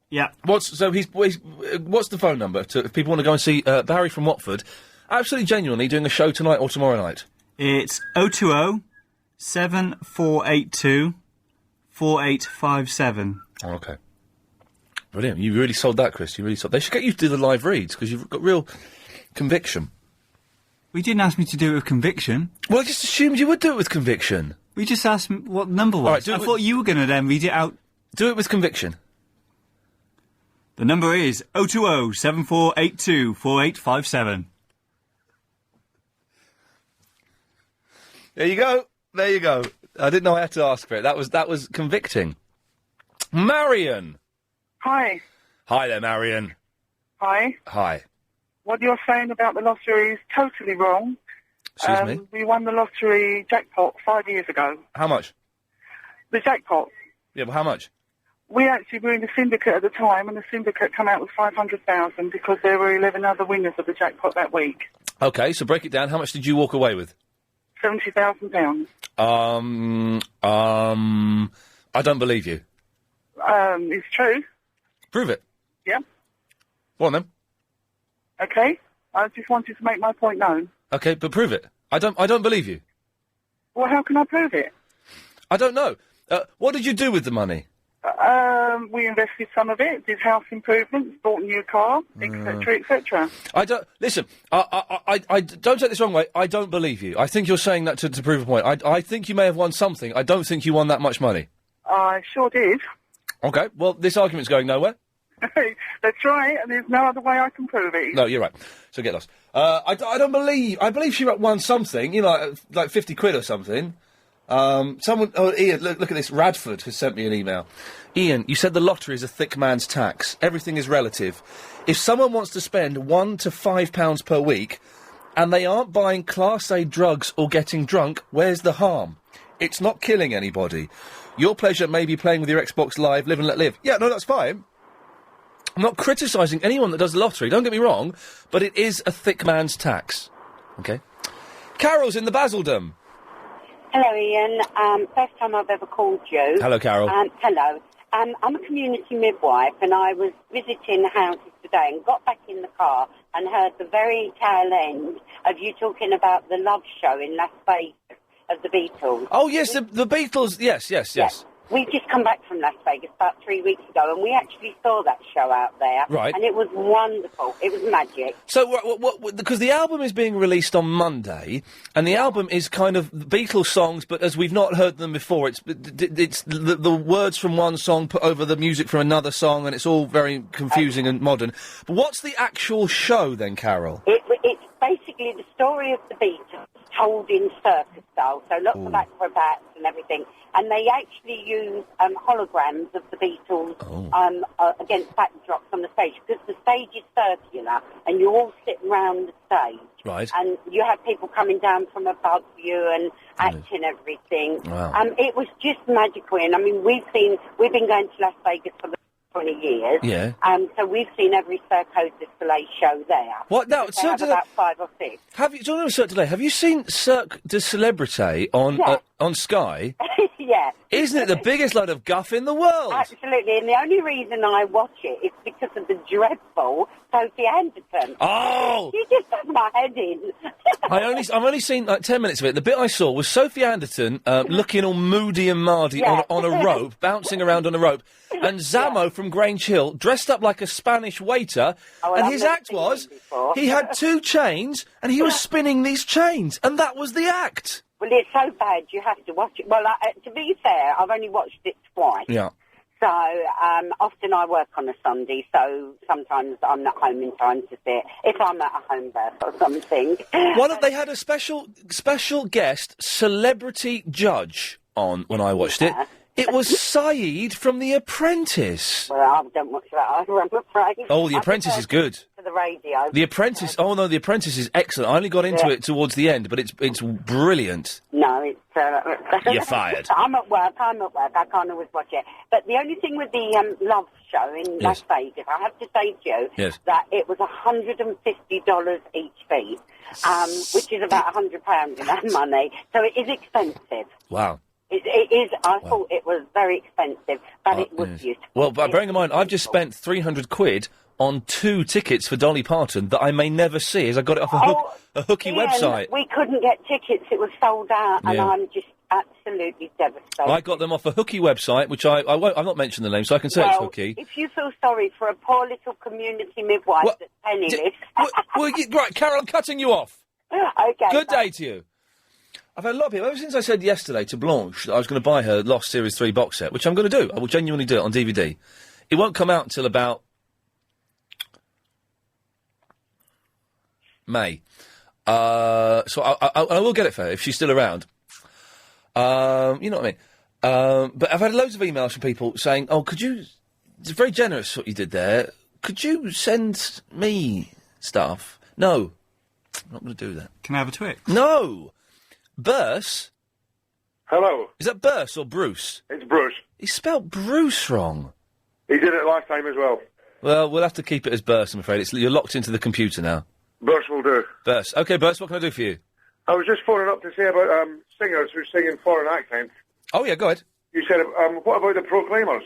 Yeah. What's the phone number if people want to go and see Barry from Watford? Absolutely genuinely doing a show tonight or tomorrow night. It's 020 7482 4857. Oh, okay. Brilliant. You really sold that, Chris. You really sold. They should get you to do the live reads because you've got real conviction. We didn't ask me to do it with conviction. Well, I just assumed you would do it with conviction. We just asked what number was. All right, I thought you were going to then read it out. Do it with conviction. The number is 020 7482 4857. There you go. There you go. I didn't know I had to ask for it. That was convicting. Marion. Hi. Hi there, Marion. Hi. Hi. What you're saying about the lottery is totally wrong. Excuse me? We won the lottery jackpot 5 years ago. How much? The jackpot. Yeah, but how much? We actually were in the syndicate at the time, and the syndicate came out with 500,000 because there were 11 other winners of the jackpot that week. Okay, so break it down. How much did you walk away with? £70,000. I don't believe you. It's true. Prove it. Yeah. Go on then. Okay. I just wanted to make my point known. Okay, but prove it. I don't believe you. Well, how can I prove it? I don't know. What did you do with the money? We invested some of it, did house improvements, bought a new car, etc., etc. I don't listen. I don't take this wrong way. I don't believe you. I think you're saying that to prove a point. I think you may have won something. I don't think you won that much money. I sure did. Okay. Well, this argument's going nowhere. That's right, and there's no other way I can prove it. No, you're right. So get lost. I don't believe. I believe she won something. You know, like 50 quid or something. Someone. Oh, Ian, look at this. Radford has sent me an email. Ian, you said the lottery is a thick man's tax. Everything is relative. If someone wants to spend £1 to £5 per week, and they aren't buying Class A drugs or getting drunk, where's the harm? It's not killing anybody. Your pleasure may be playing with your Xbox Live, live and let live. Yeah, no, that's fine. I'm not criticising anyone that does the lottery, don't get me wrong, but it is a thick man's tax. Okay? Carol's in the Basildon. Hello, Ian. First time I've ever called you. Hello, Carol. Hello. I'm a community midwife, and I was visiting houses today and got back in the car and heard the very tail end of you talking about the love show in Las Vegas of the Beatles. Oh, yes, the Beatles. Yes. We've just come back from Las Vegas about 3 weeks ago, and we actually saw that show out there. Right. And it was wonderful. It was magic. So, because the album is being released on Monday, and the album is kind of Beatles songs, but as we've not heard them before, it's the words from one song put over the music from another song, and it's all very confusing and modern. But what's the actual show then, Carol? It's basically the story of the Beatles told in circus style, so lots of acrobats and everything. And they actually use holograms of the Beatles against backdrops on the stage, because the stage is circular, and you all sit round the stage. Right. And you have people coming down from above you and acting everything. Wow. It was just magical. And I mean, we've been going to Las Vegas for the 20 years. Yeah. So we've seen every Cirque du Soleil show there. What now? They have about 5 or 6. Have you? Do you know Cirque du Soleil? Have you seen Cirque du Celebrity on Sky? Yeah. Isn't it the biggest load of guff in the world? Absolutely, and the only reason I watch it is because because of the dreadful Sophie Anderson. Oh! You just have my head in. I've only seen like 10 minutes of it. The bit I saw was Sophie Anderson looking all moody and mardy on a rope, bouncing around on a rope, and Zammo from Grange Hill dressed up like a Spanish waiter, and his act was he had 2 chains and he was spinning these chains, and that was the act. Well, it's so bad you have to watch it. Well, to be fair, I've only watched it twice. Yeah. So, often I work on a Sunday, so sometimes I'm not home in time to see it, if I'm at a home birth or something. They had a special guest celebrity judge on when I watched it. It was Saeed from The Apprentice. Well, I don't watch that either, I'm afraid. Oh, The Apprentice is good. For the radio. The Apprentice. Oh no, The Apprentice is excellent. I only got into it towards the end, but it's brilliant. No, it's... You're fired. I'm at work. I can't always watch it. But the only thing with the Love show in Las Vegas, I have to say to you that it was $150 each fee, which is about £100 in that money. So it is expensive. Wow. It is. I thought it was very expensive, but it was beautiful. Well, but bearing in mind, I've just spent £300 on 2 tickets for Dolly Parton that I may never see, as I got it off a hooky Ian, website. We couldn't get tickets; it was sold out, and Yeah. I'm just absolutely devastated. I got them off a hooky website, which I won't. I've not mentioned the name, so I can say it's hooky. If you feel sorry for a poor little community midwife that's penniless, Right, Carol, I'm cutting you off. Okay. Good day to you. I've had a lot of people, ever since I said yesterday to Blanche that I was going to buy her Lost Series 3 box set, which I'm going to do. I will genuinely do it on DVD. It won't come out until about May. So I will get it for her if she's still around. You know what I mean? But I've had loads of emails from people saying, oh, could you... It's very generous what you did there. Could you send me stuff? No. I'm not going to do that. Can I have a Twix? No! Burse? Hello. Is that Burse or Bruce? It's Bruce. He spelt Bruce wrong. He did it last time as well. Well, we'll have to keep it as Burse, I'm afraid. You're locked into the computer now. Burse will do. Burse. OK, Burse, what can I do for you? I was just phoning up to say about singers who sing in foreign accents. Oh, yeah, go ahead. You said, what about the Proclaimers?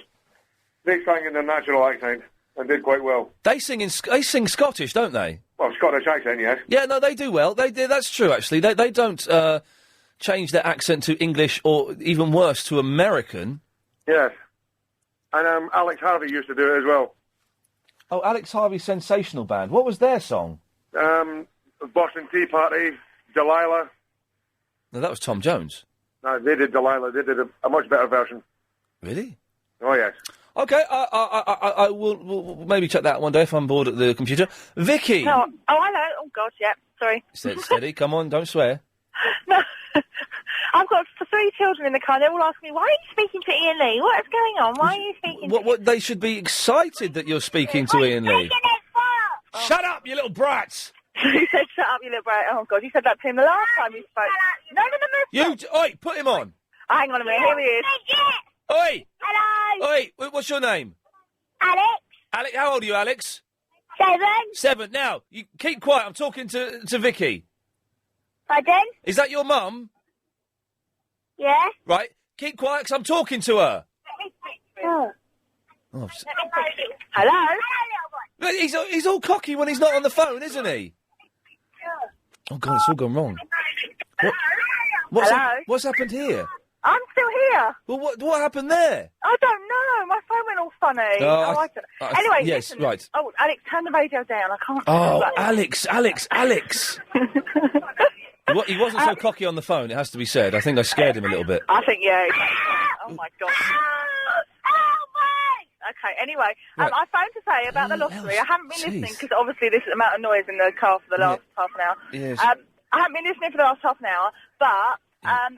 They sang in their natural accent and did quite well. They sing Scottish, don't they? Well, Scottish accent, yes. Yeah, no, they do well. That's true, actually. They don't change their accent to English or, even worse, to American. Yes. And Alex Harvey used to do it as well. Oh, Alex Harvey's Sensational Band. What was their song? Boston Tea Party, Delilah. No, that was Tom Jones. No, they did Delilah. They did a much better version. Really? Oh, yes. OK, I will maybe check that one day if I'm bored at the computer. Vicky! Oh, hello. Oh, God, yeah. Sorry. Steady, come on, don't swear. No. I've got 3 children in the car. They're all asking me, why are you speaking to Ian Lee? What is going on? Why are you speaking to What, they should be excited that you're speaking to Ian Lee. Shut up, you little brats! He said, shut up, you little brat. Oh, God, you said that to him the last time you spoke. No. Oi, put him on! Hang on a minute, here he is. Oi! Hello! Oi, what's your name? Alex. Alex, how old are you, Alex? 7. 7. Now, you keep quiet, I'm talking to Vicky. Pardon? Is that your mum? Yeah? Right, keep quiet, 'cause I'm talking to her. Oh. Oh, Hello? he's all cocky when he's not on the phone, isn't he? Oh, God, it's all gone wrong. Hello? What's happened here? I'm still here. Well, what happened there? I don't know. My phone went all funny. Oh, Anyway, yes, listen. right. Oh, Alex, turn the radio down. I can't... Oh, Alex! He wasn't so cocky on the phone, it has to be said. I think I scared him a little bit. I think, yeah. Oh, my God. Okay, anyway, Right. I phoned to say about the lottery. I haven't been listening because obviously this amount of noise in the car for the last half an hour. Yes. I haven't been listening for the last half an hour, but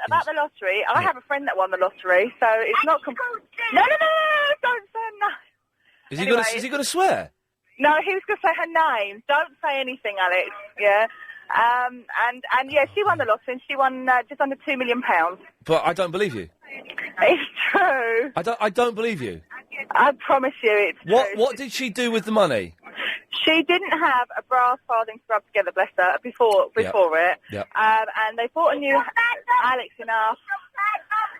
about the lottery, I have a friend that won the lottery, so it's not... No, don't say no. Is he going to swear? No, he was going to say her name. Don't say anything, Alex, yeah? And yeah, she won the lottery and she won just under £2 million. But I don't believe you. It's true. I don't believe you. I promise you it's true. What did she do with the money? She didn't have a brass farthing to rub together, bless her, before it. Yep. And they bought a new Alex enough.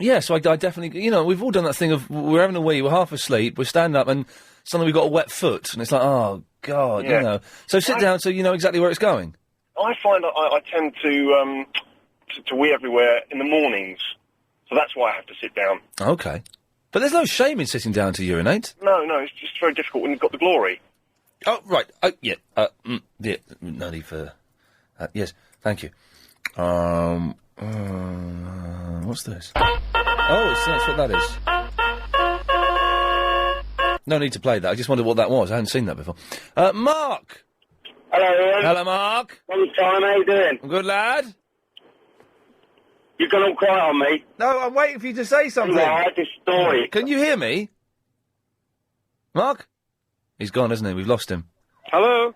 Yeah, so I definitely, we've all done that thing of we're having a wee, we're half asleep, we're standing up, and suddenly we've got a wet foot, and it's like, oh, God, Yeah. So sit down so you know exactly where it's going. I find I tend to wee everywhere in the mornings, so that's why I have to sit down. Okay. But there's no shame in sitting down to urinate. No, it's just very difficult when you've got the glory. Oh, right. Oh, yeah. Yeah. No need for... yes, thank you. What's this? Oh, that's what that is. No need to play that. I just wondered what that was. I hadn't seen that before. Mark! Hello, Ian. Hello, Mark. Long time, how you doing? Good lad. You've gone all quiet on me. No, I'm waiting for you to say something. No, I had this story. Can you hear me? Mark? He's gone, isn't he? We've lost him. Hello?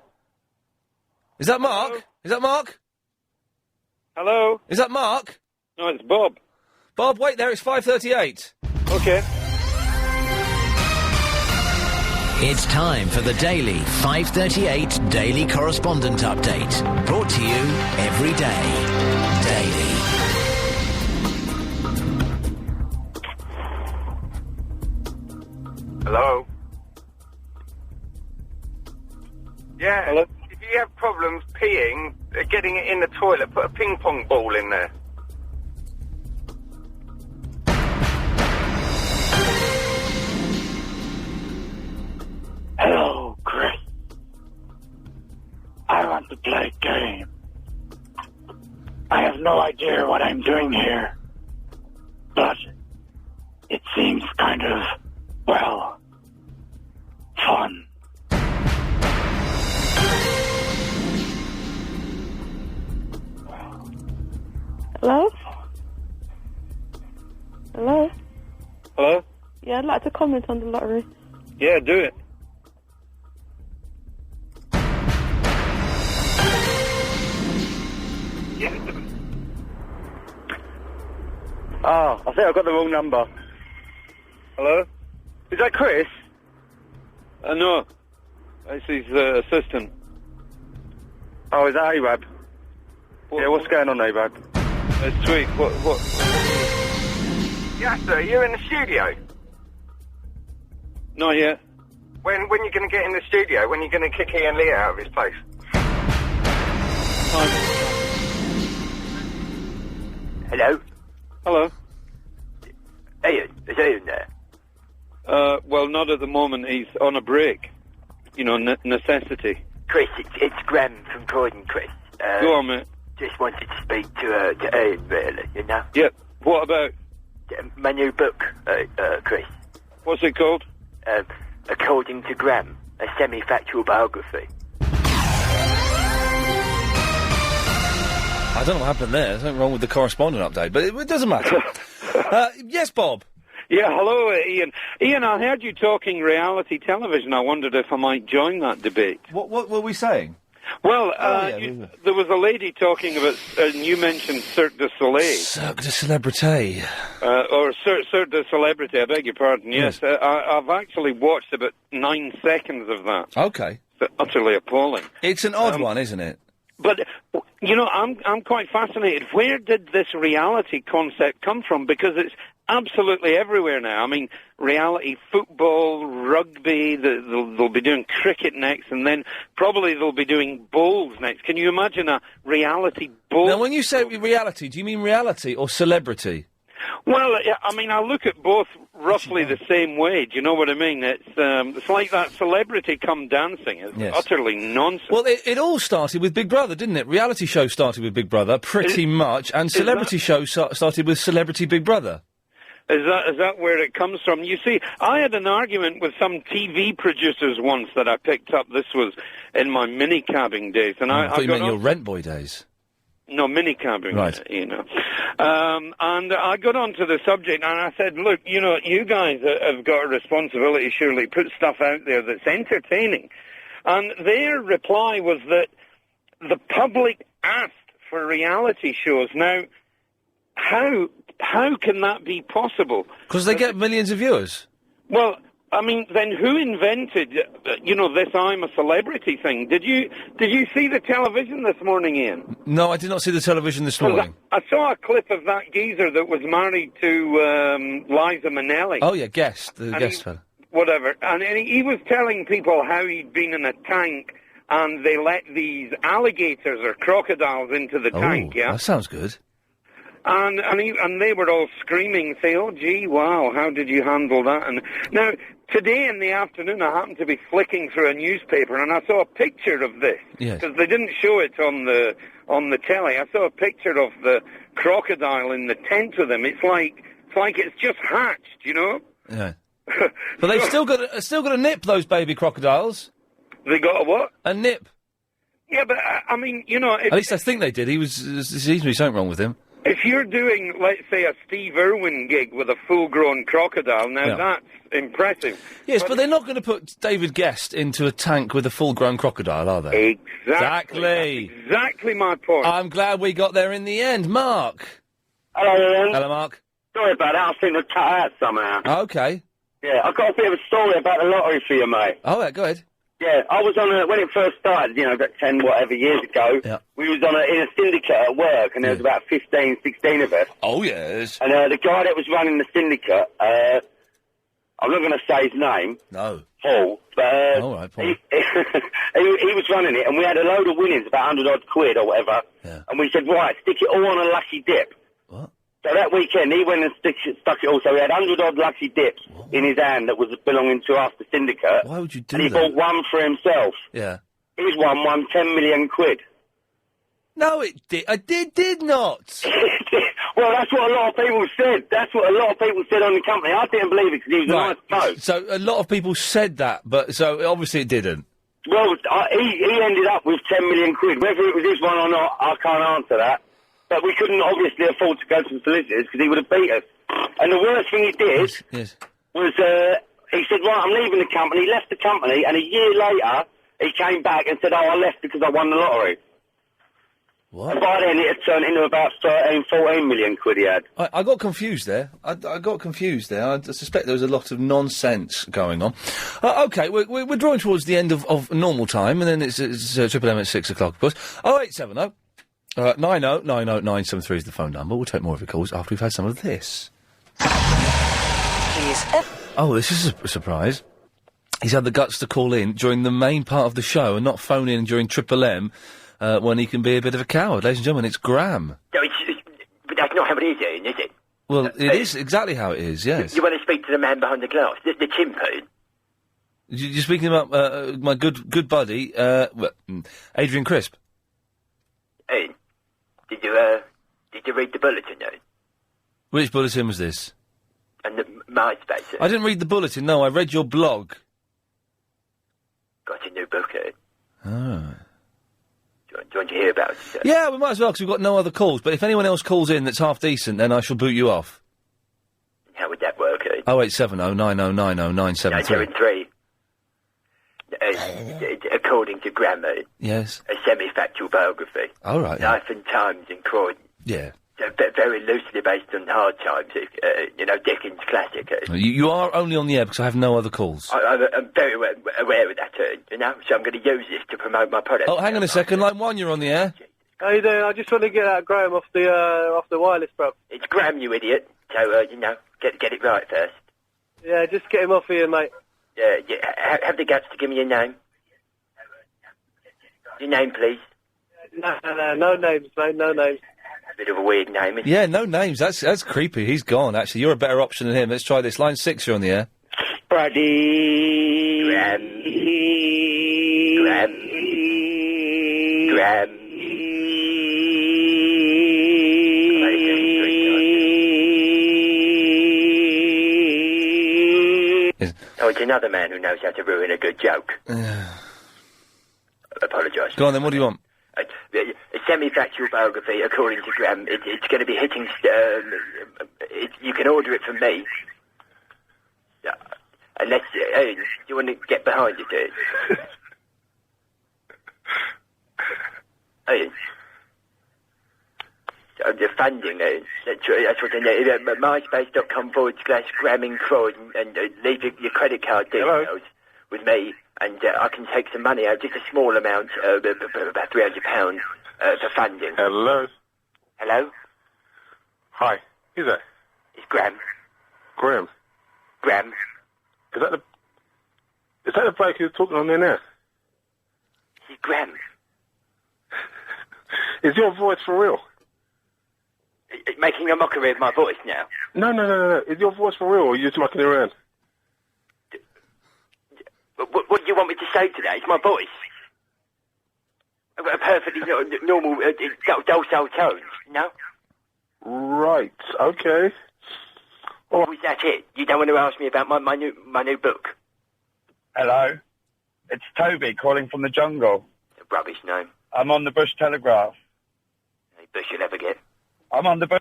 Is that Mark? Hello? Is that Mark? Hello? Is that Mark? No, it's Bob. Bob, wait there, it's 5:38. Okay. It's time for the daily 538 Daily Correspondent Update. Brought to you every day. Daily. Hello? Yeah, Hello? if you have problems peeing, getting it in the toilet, put a ping pong ball in there. Hello, Chris. I want to play a game. I have no idea what I'm doing here, but it seems kind of, well, fun. Hello? Hello? Hello? Yeah, I'd like to comment on the lottery. Yeah, do it. Oh, I think I got the wrong number. Hello? Is that Chris? No. This is assistant. Oh, is that Arab? Yeah, what's going on, Arab? It's sweet. What? Yassar, you're in the studio. Not yet. When you going to get in the studio? When you going to kick Ian Lee out of his place? Hello? Hello? Ian, is Ian there? Well, not at the moment. He's on a break. You know, necessity. Chris, it's Graham from Croydon, Chris. Go on, mate. Just wanted to speak to Ian, really, you know? Yep. What about? My new book, Chris. What's it called? According to Graham, a semi-factual biography. I don't know what happened there. There's nothing wrong with the correspondent update, but it doesn't matter. Yes, Bob. Yeah, hello, Ian. Ian, I heard you talking reality television. I wondered if I might join that debate. What were we saying? Well, there was a lady talking about, and you mentioned Cirque du Soleil. Cirque du Celebrité. Or Cirque du Celebrity, I beg your pardon, yes. I've actually watched about 9 seconds of that. Okay. It's utterly appalling. It's an odd one, isn't it? But, you know, I'm quite fascinated. Where did this reality concept come from? Because it's absolutely everywhere now. I mean, reality football, rugby, they'll be doing cricket next, and then probably they'll be doing bowls next. Can you imagine a reality bowl? Now, when you say reality, do you mean reality or celebrity? Well, I mean, I look at both roughly the same way. Do you know what I mean? It's like that celebrity come dancing. It's utterly nonsense. Well, it all started with Big Brother, didn't it? Reality show started with Big Brother, pretty much, and celebrity show started with Celebrity Big Brother. Is that where it comes from? You see, I had an argument with some TV producers once that I picked up. This was in my mini-cabbing days. And I thought you meant your rent boy days. No, mini-cabbing, right. You know. And I got onto the subject and I said, look, you know, you guys have got a responsibility, surely, put stuff out there that's entertaining. And their reply was that the public asked for reality shows. Now, how can that be possible? Because they get millions of viewers. Well, I mean, then who invented, this I'm a celebrity thing? Did you see the television this morning, Ian? No, I did not see the television this morning. I saw a clip of that geezer that was married to Liza Minnelli. Oh, yeah, Guest, the Guest fella. Whatever. And he was telling people how he'd been in a tank and they let these alligators or crocodiles into the tank, yeah? That sounds good. And they were all screaming, say, oh, gee, wow, how did you handle that? And now, today in the afternoon, I happened to be flicking through a newspaper and I saw a picture of this. Yes. Because they didn't show it on the telly. I saw a picture of the crocodile in the tent with him. It's like it's just hatched, you know? Yeah. But they've still got a nip, those baby crocodiles. They got a what? A nip. Yeah, but, I mean, At least I think they did. There seems to be something wrong with him. If you're doing, let's say, a Steve Irwin gig with a full-grown crocodile, now that's impressive. Yes, but they're not going to put David Guest into a tank with a full-grown crocodile, are they? Exactly. That's exactly my point. I'm glad we got there in the end. Mark. Hello, Ian. Hello, Mark. Sorry about that. I think they've cut out somehow. Okay. Yeah, I've got a bit of a story about the lottery for you, mate. Oh, yeah, go ahead. Yeah, I was on when it first started, about 10 whatever years ago. Yeah. We was in a syndicate at work, and there was about 15, 16 of us. Oh, yes. And the guy that was running the syndicate, I'm not going to say his name. No. Paul. But all right, Paul. He was running it, and we had a load of winnings, about 100 odd quid or whatever. Yeah. And we said, right, stick it all on a lucky dip. What? So that weekend, he went and stuck it all. So he had 100 odd lucky dips in his hand that was belonging to us, the syndicate. Why would you do that? And he bought one for himself. Yeah. His one won 10 million quid. No, it did. I did not. Well, that's what a lot of people said. That's what a lot of people said on the company. I didn't believe it because he was a nice bloke. So a lot of people said that, but so obviously it didn't. Well, he ended up with 10 million quid. Whether it was his one or not, I can't answer that. But we couldn't obviously afford to go to the solicitors because he would have beat us. And the worst thing he did was he said, right, I'm leaving the company. He left the company, and a year later, he came back and said, I left because I won the lottery. What? And by then, it had turned into about 13, 14 million quid he had. I got confused there. I got confused there. I suspect there was a lot of nonsense going on. OK, we're drawing towards the end of normal time, and then it's Triple M at 6 o'clock, of course. 0870 90 90 973 is the phone number. We'll take more of your calls after we've had some of this. Oh, this is a surprise. He's had the guts to call in during the main part of the show and not phone in during Triple M when he can be a bit of a coward. Ladies and gentlemen, it's Graham. No, but that's not how it is, Ian, is it? Well, it is exactly how it is, yes. You want to speak to the man behind the glass, the chimpo? You're speaking about my good buddy, Adrian Crisp. Ian, did you read the bulletin, though? Which bulletin was this? And the MySpace. I didn't read the bulletin, no, I read your blog. Got a new book, Ian. Oh. Do you want to hear about it, sir? Yeah, we might as well, because we've got no other calls. But if anyone else calls in that's half decent, then I shall boot you off. How would that work, Ian? 0870 90 90 973. 973. According to Grammar, Yes. a semi-factual biography. All right. Life and Times in Croydon. Yeah. Very loosely based on Hard Times, Dickens' classic. You are only on the air because I have no other calls. I'm very aware of that, so I'm going to use this to promote my product. Oh, hang on a second. Line 1, you're on the air. How you doing? I just want to get Graham off the wireless, bro. It's Graham, you idiot. So, get it right first. Yeah, just get him off here, mate. Yeah, have the guts to give me your name. Your name, please. No names, mate, no names. Bit of a weird name, isn't it? Yeah, no names. That's creepy. He's gone, actually. You're a better option than him. Let's try this. Line 6, you're on the air. Brady. Graham. Oh, it's another man who knows how to ruin a good joke. Apologise. Go on then, what do you want? A semi-factual biography, according to Graham, it's going to be hitting... you can order it from me. Unless... you want to get behind it, the funding. That's what I know. MySpace.com/Gramming and leave your credit card details with me, and I can take some money out, just a small amount, about £300 for funding. Hello. Hello? Hi. Who's that? It's Graham. Graham. Graham. Is that the bloke who's talking on there now? It's Graham. Is your voice for real? Making a mockery of my voice now. No. Is your voice for real, or are you just mucking around? What do you want me to say to that? It's my voice. I've got a perfectly normal, docile tone, you know? Right, okay. Oh. Was that it? You don't want to ask me about my new book? Hello. It's Toby calling from the jungle. A rubbish name. I'm on the Bush Telegraph. Any bush you'll ever get. I'm on the Bush...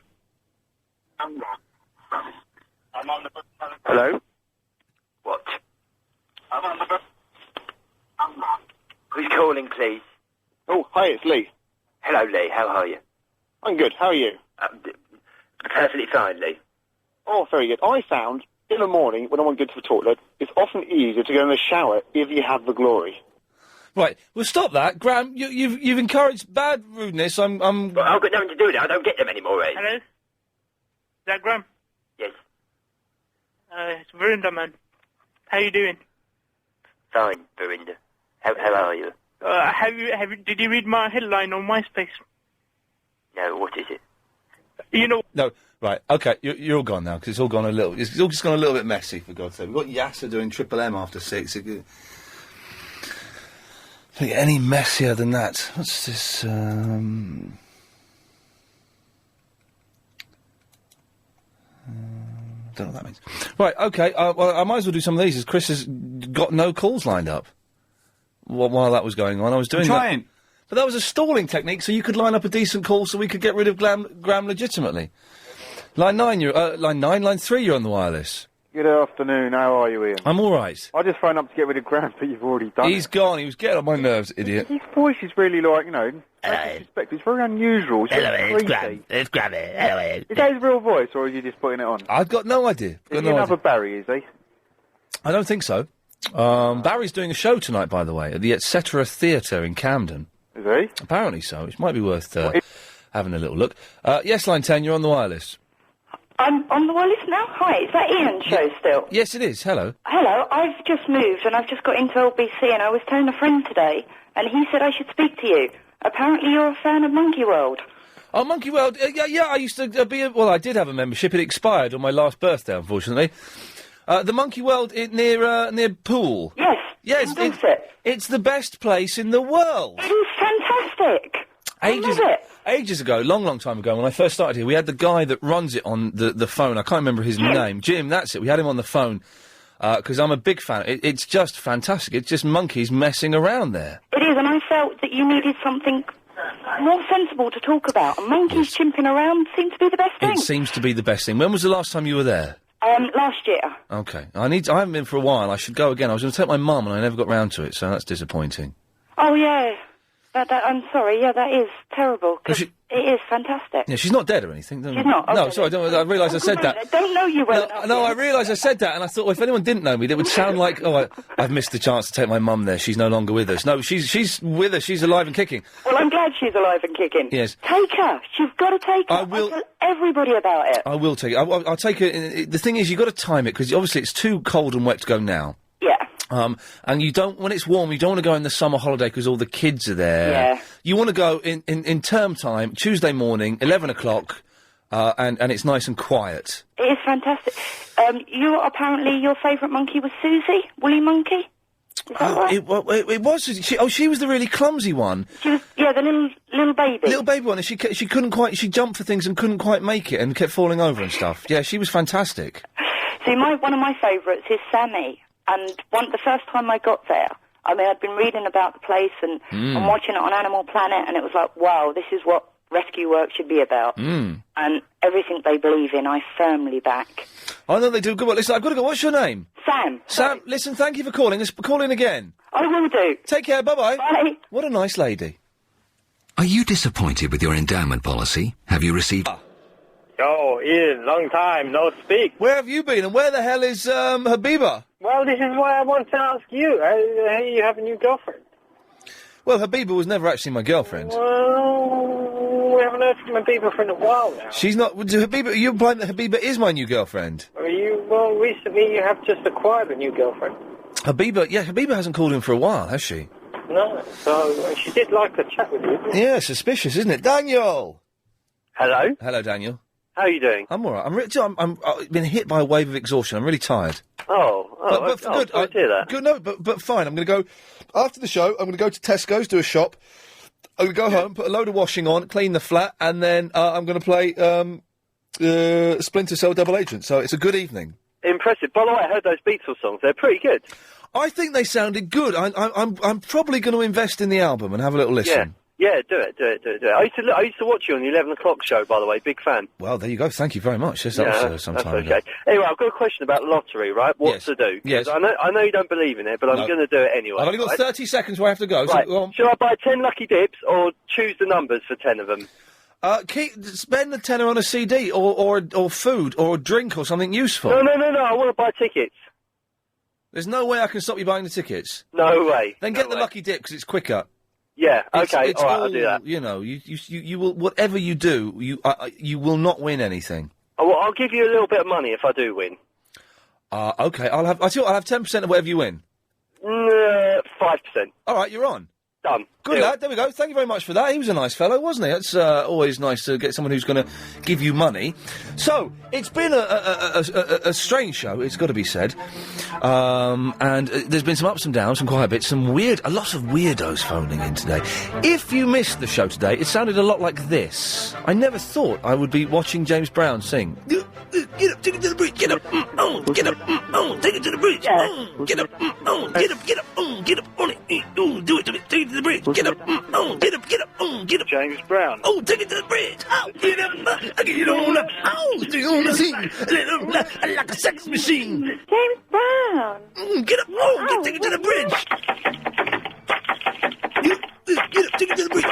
I'm on the Bush Telegraph. Hello? What? I'm on the Bush... Who's calling, please? Oh, hi, it's Lee. Hello, Lee. How are you? I'm good. How are you? Perfectly fine, Lee. Oh, very good. I found, in the morning, when I want to go to the toilet, it's often easier to go in the shower if you have the glory. Right, well, stop that, Graham. You've encouraged bad rudeness. Well, I've got nothing to do with it. I don't get them anymore, eh? Hello? Is that Graham? Yes. It's Verinda, man. How you doing? Fine, Verinda. How are you? Did you read my headline on MySpace? No, what is it? You know... No, right, OK, you're all gone now, because it's all gone a little... It's all just gone a little bit messy, for God's sake. We've got Yassar doing Triple M after 6. Don't get any messier than that. What's this, don't know what that means. Right, OK, well, I might as well do some of these, as Chris has got no calls lined up. While that was going on, I was doing trying. that. But that was a stalling technique, so you could line up a decent call so we could get rid of Graham legitimately. Line 3, you're on the wireless. Good afternoon, how are you, Ian? I'm all right. I just phoned up to get rid of Graham, but you've already done He's gone, he was getting on my nerves, idiot. His voice is really like, you know, disrespect. It's very unusual. It's Hello, it's Graham. It's Graham. Hello, Is that his real voice, or are you just putting it on? I've got no idea. Is he another Barry, is he? I don't think so. Barry's doing a show tonight, by the way, at the Etc. Theatre in Camden. Is he? Apparently so, which might be worth having a little look. Yes, line 10, you're on the wireless. I'm on the wireless now? Hi, is that Ian's show still? Yes, it is. Hello. Hello, I've just moved and I've just got into LBC and I was telling a friend today and he said I should speak to you. Apparently you're a fan of Monkey World. Oh, Monkey World, yeah, I used to well, I did have a membership. It expired on my last birthday, unfortunately. The Monkey World near Poole. Yes. Yes, it's the best place in the world. It is fantastic. I love it. Ages ago, long time ago, when I first started here, we had the guy that runs it on the phone. I can't remember his name. Jim, that's it. We had him on the phone, because I'm a big fan. It's just fantastic. It's just monkeys messing around there. It is, and I felt that you needed something more sensible to talk about. And monkeys chimping around seem to be the best thing. It seems to be the best thing. When was the last time you were there? Last year. Okay. I haven't been for a while. I should go again. I was going to take my mum, and I never got round to it, so that's disappointing. Oh, yeah. I'm sorry, yeah, that is terrible, 'cause it is fantastic. Yeah, she's not dead or anything. She's not? No, Okay, sorry, I realised I said that. I don't know you well enough. No, I realised I said that, and I thought, well, if anyone didn't know me, it would sound like, I've missed the chance to take my mum there. She's no longer with us. No, she's with us. She's alive and kicking. Well, I'm glad she's alive and kicking. Yes. Take her. You've got to take her. I will. Tell everybody about it. I will take it. I'll take it. The thing is, you've got to time it, because obviously it's too cold and wet to go now. Yeah. And you don't, when it's warm, you don't want to go in the summer holiday because all the kids are there. Yeah. You want to go in term time, Tuesday morning, 11 o'clock, and it's nice and quiet. It is fantastic. Apparently your favourite monkey was Susie, Woolly Monkey? Is that right? It was. She was the really clumsy one. She was, yeah, the little baby. Little baby one, and she couldn't quite, she jumped for things and couldn't quite make it and kept falling over and stuff. Yeah, she was fantastic. See, one of my favourites is Sammy. And the first time I got there, I mean, I'd been reading about the place and watching it on Animal Planet, and it was like, wow, this is what rescue work should be about. And everything they believe in, I firmly back. I know they do good work. Listen, I've got to go. What's your name? Sam. Sam, listen, thank you for calling. Call in again. I will do. Take care, bye-bye. Bye. What a nice lady. Are you disappointed with your endowment policy? Have you received... Oh, Ian, long time, no speak. Where have you been, and where the hell is, Habiba? Well, this is why I want to ask you. Hey, you have a new girlfriend? Well, Habiba was never actually my girlfriend. Well, we haven't heard from Habiba for a while now. She's not... Habiba, you're implying that Habiba is my new girlfriend? Well, recently you have just acquired a new girlfriend. Habiba hasn't called in for a while, has she? No, so she did like to chat with you. Yeah, suspicious, isn't it? Daniel! Hello? Hello, Daniel. How are you doing? I'm all right. I've been hit by a wave of exhaustion. I'm really tired. But for good. Sorry to hear that. Good, no, but fine. I'm going to go after the show. I'm going to go to Tesco's, do a shop. I'm going to go home, put a load of washing on, clean the flat, and then I'm going to play Splinter Cell Double Agent. So it's a good evening. Impressive. By the way, I heard those Beatles songs. They're pretty good. I think they sounded good. I'm probably going to invest in the album and have a little listen. Yeah, do it. I used to watch you on the 11 o'clock show, by the way. Big fan. Well, there you go. Thank you very much. Yes, that was some time that's okay. ago. Anyway, I've got a question about the lottery, right? What to do? 'Cause Yes. I know you don't believe in it, but I'm going to do it anyway. I've only got 30 seconds where I have to go. Right. So, go on. Should I buy 10 lucky dips or choose the numbers for 10 of them? Spend the tenner on a CD or food or a drink or something useful. No. I want to buy tickets. There's no way I can stop you buying the tickets. No way. Then get the lucky dip because it's quicker. Yeah. It's Okay. All right. all, I'll do that. You know, you will, whatever you do, you will not win anything. Oh, well, I'll give you a little bit of money if I do win. Okay. I'll have 10% of whatever you win. 5%. All right, you're on. Done. Good lad, there we go. Thank you very much for that. He was a nice fellow, wasn't he? It's always nice to get someone who's going to give you money. So, it's been a strange show, it's got to be said. And there's been some ups and downs and quite a bit. A lot of weirdos phoning in today. If you missed the show today, it sounded a lot like this. I never thought I would be watching James Brown sing. Get up, take it to the bridge, get up, get up, take it to the bridge, get up, get up, get up on it, do it to me, take it to the bridge, get up, get up, get up, get up. James Brown. Oh, take it to the bridge, get up, get on up, do you want to sing, like a sex machine. James Brown. Get up, take it to the bridge. Get up, take it to the bridge.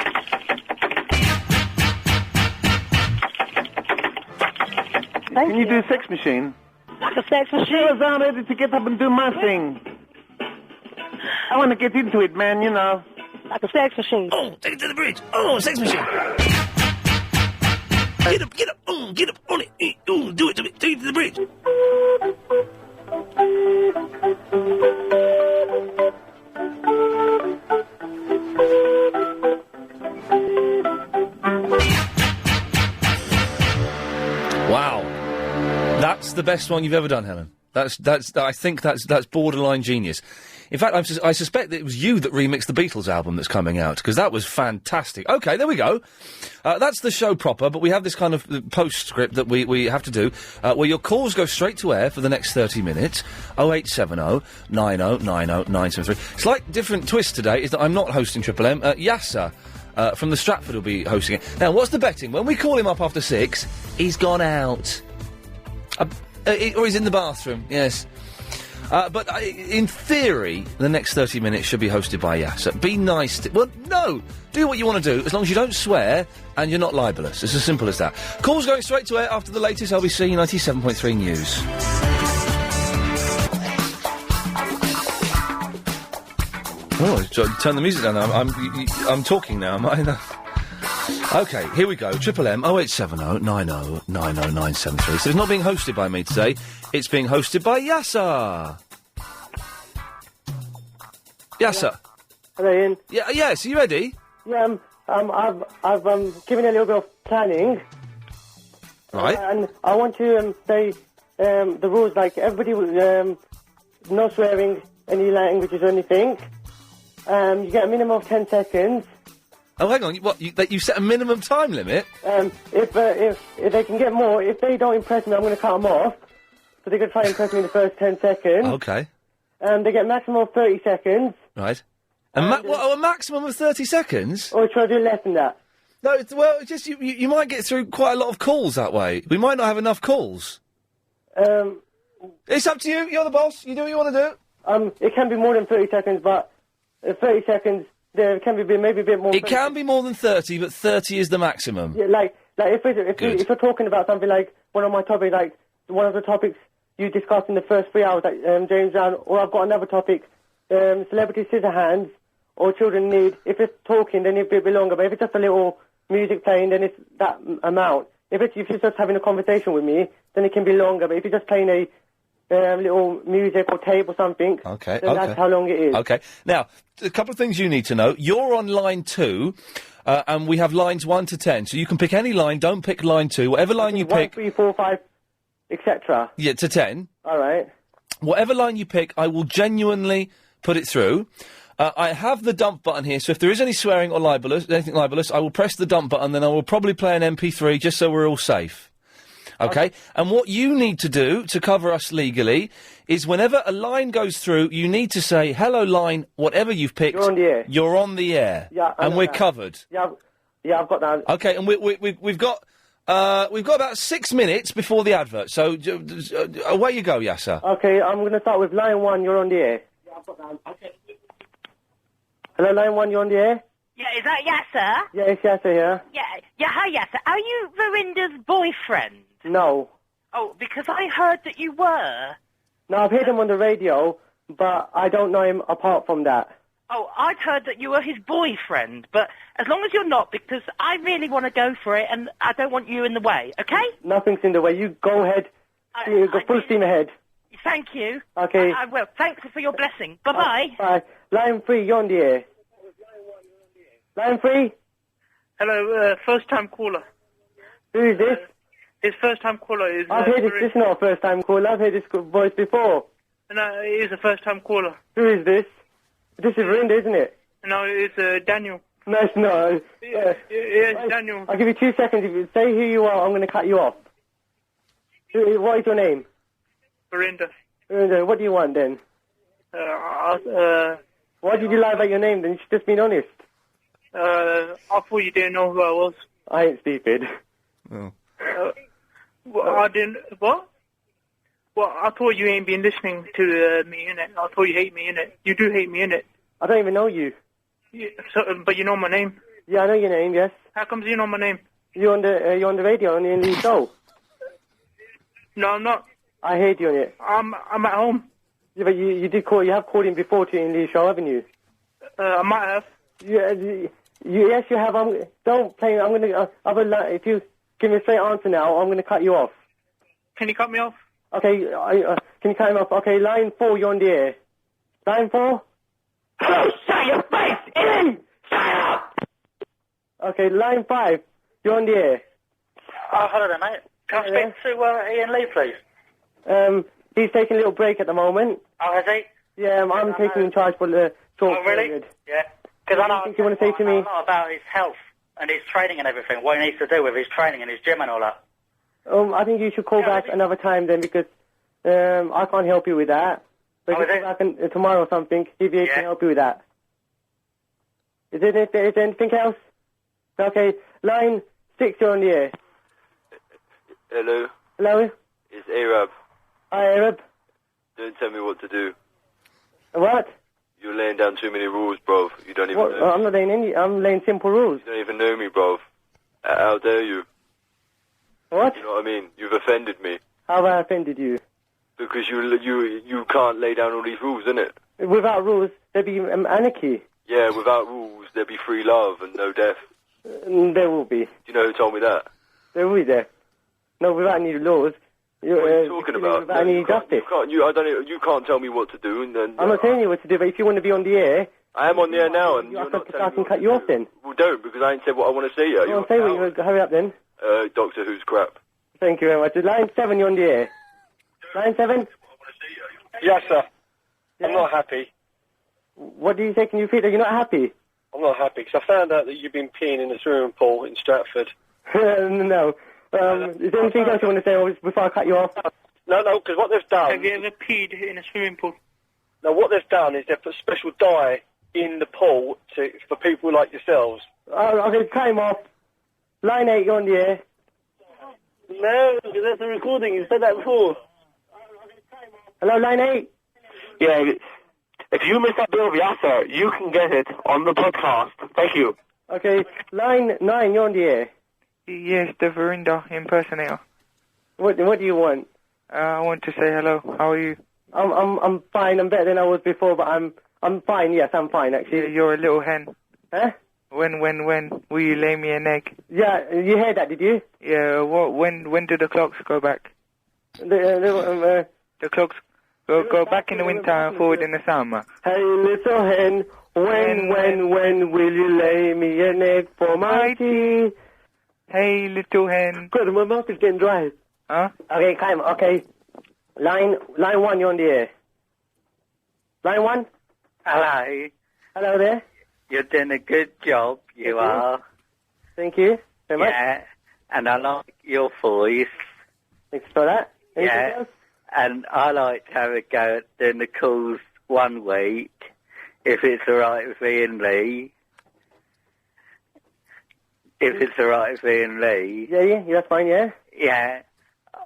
Can you do Sex Machine? The sex machine? Yes, I'm ready to get up and do my thing. I want to get into it, man, you know. Like a sex machine. Oh, take it to the bridge. Oh, sex machine. Get up, get up on it. Do it to me, take it to the bridge. Wow. That's the best one you've ever done, Helen. I think that's borderline genius. In fact, I suspect that it was you that remixed the Beatles album that's coming out, because that was fantastic. Okay, there we go. That's the show proper, but we have this kind of postscript that we have to do, where your calls go straight to air for the next 30 minutes. 0870 90 90 973. Slight different twist today is that I'm not hosting Triple M. Yassar from the Stratford will be hosting it. Now, what's the betting? When we call him up after 6, he's gone out. Or he's in the bathroom, yes. But in theory, the next 30 minutes should be hosted by Yassar. Be nice to... Well, no! Do what you want to do, as long as you don't swear and you're not libelous. It's as simple as that. Calls going straight to air after the latest LBC 97.3 news. Oh, turn the music down now. I'm talking now, am I? OK, here we go. Triple M 0870 90 90 973. So it's not being hosted by me today. It's being hosted by Yassar. Yassar. Hello, Ian. Yeah. Yes. Are you ready? Yeah. I've given a little bit of planning. Right. And I want to say the rules, like everybody, no swearing, any languages or anything. You get a minimum of 10 seconds. Oh, hang on. You set a minimum time limit? If they can get more, if they don't impress me, I'm going to cut them off. So they're going to try and impress me in the first 10 seconds. Okay. They get maximum of 30 seconds. Right. A maximum of 30 seconds? Or should I do less than that? No, it's just you might get through quite a lot of calls that way. We might not have enough calls. It's up to you. You're the boss. You do what you want to do. It can be more than 30 seconds, but 30 seconds there can be maybe a bit more. It can be more than 30, but 30 is the maximum. Yeah, like if you're talking about something like one of my topics, like one of the topics you discussed in the first 3 hours, like James Brown, or I've got another topic, celebrity scissor hands, or children need. If it's talking, then it'll be a bit longer. But if it's just a little music playing, then it's that amount. If you're just having a conversation with me, then it can be longer. But if you're just playing a little music or tape or something, Okay, then that's how long it is. Okay. Now, a couple of things you need to know. You're on line 2, and we have lines 1 to 10. So you can pick any line. Don't pick line 2. Whatever line you 1, pick. 3, 4, 5, etc. Yeah, to 10. All right. Whatever line you pick, I will genuinely put it through. I have the dump button here, so if there is any swearing or anything libelous, I will press the dump button, then I will probably play an MP3 just so we're all safe. Okay? And what you need to do to cover us legally is whenever a line goes through, you need to say, hello line, whatever you've picked. You're on the air. You're on the air. Yeah, I and know we're that. covered. Yeah, I've got that. Okay, and we've got about 6 minutes before the advert, so away you go, Yassar. Okay, I'm going to start with line 1, you're on the air. Yeah, I've got that. Okay. Hello, line 1, you're on the air? Yeah, is that Yassar? Yeah, it's Yassar here. Yeah, hi Yassar. Are you Verinda's boyfriend? No. Oh, because I heard that you were. No, I've heard him on the radio, but I don't know him apart from that. Oh, I'd heard that you were his boyfriend, but as long as you're not, because I really want to go for it, and I don't want you in the way, okay? Nothing's in the way. You go ahead. You go full steam ahead. Thank you. Okay. I will. Thanks for your blessing. Bye-bye. Bye. Line 3, you're on the air. Line 3? Hello, first-time caller. Who is this? His first-time caller is... I've heard this is not a first-time caller. I've heard this voice before. No, he is a first-time caller. Who is this? This is Verinda, isn't it? No, it's Daniel. No, it's not. Yeah, it's Daniel. I'll give you 2 seconds. If you say who you are, I'm going to cut you off. What is your name? Verinda. Verinda, what do you want then? Why did you lie about your name then? You should just been honest. I thought you didn't know who I was. I ain't stupid. Oh. I didn't... What? Well, I thought you ain't been listening to me, innit? I thought you hate me, innit? You do hate me, innit? I don't even know you. Yeah, but you know my name? Yeah, I know your name, yes. How comes you know my name? You're on the radio, on the English show. No, I'm not. I heard you on it. I'm at home. Yeah, but you have called in before to English show, haven't you? I might have. Yeah, yes, you have. Don't play. I'm gonna. If you give me a straight answer now, I'm gonna cut you off. Can you cut me off? Okay, can you cut him off? Okay, line 4, you're on the air. Line 4? Oh, shut your face, Ian! Shut up! Okay, line 5, you're on the air. Oh, hello there, mate. Can I speak to Ian Lee, please? He's taking a little break at the moment. Oh, has he? Yeah, I'm taking charge for the short really? period. Yeah. Because I know Anything you want to say to me? a lot about his health and his training and everything, what he needs to do with his training and his gym and all that. I think you should call back another time then, because I can't help you with that. But if you call back tomorrow or something, he'll be able to help you with that. Is there anything else? Okay, line 6, you're on the air. Hello, Hello? it's Arab. Hi, Arab. Don't tell me what to do. What? You're laying down too many rules, bruv. You don't even know. I'm not laying any. I'm laying simple rules. You don't even know me, bruv. How dare you? What? You know what I mean? You've offended me. How have I offended you? Because you can't lay down all these rules, innit? Without rules, there'd be anarchy. Yeah, without rules, there'd be free love and no death. There will be. Do you know who told me that? There will be death. No, without any laws. What are you talking about? Without any justice. You can't tell me what to do, and then... I'm not telling you what to do, but if you want to be on the air... I am on the air now, and you're not telling me... I can cut you off then. Well, don't, because I ain't said what I want to say yet. Well, say what you want. Hurry up then. Doctor Who's crap. Thank you very much. Line 7, you're on the air. Line 7? Yes, sir. I'm not happy. What do you say? Can you feel that you're not happy? I'm not happy, because I found out that you've been peeing in the swimming pool in Stratford. No. Is there anything else you want to say before I cut you off? No, because what they've done... Have you ever peed in a swimming pool? No, what they've done is they've put special dye in the pool for people like yourselves. Okay, cut him off. Line 8, you're on the air. No, because that's a recording. You said that before. Hello, line 8? Yeah, If you miss that bill of Yassar, you can get it on the podcast. Thank you. Okay, line 9, you're on the air. Yes, the Verinda impersonator. What do you want? I want to say hello. How are you? I'm fine. I'm better than I was before, but I'm fine. Yes, I'm fine actually. You're a little hen. Huh? When will you lay me an egg? Yeah, you heard that, did you? Yeah. When do the clocks go back? The clocks go back in the winter and forward in the summer. Hey, little hen, when will you lay me an egg for my tea? Hey, little hen. Good, my mouth is getting dry. Huh? Okay, come. Okay. Line 1, you're on the air. Line 1? Hello. Hello there. You're doing a good job, you are. Thank you very much. Yeah, and I like your voice. Thanks for that. Anything Yeah, else? and I like to have a go at doing the calls one week, if it's all right with Ian Lee. If it's all right with Ian Lee. Yeah, that's fine, yeah? Yeah,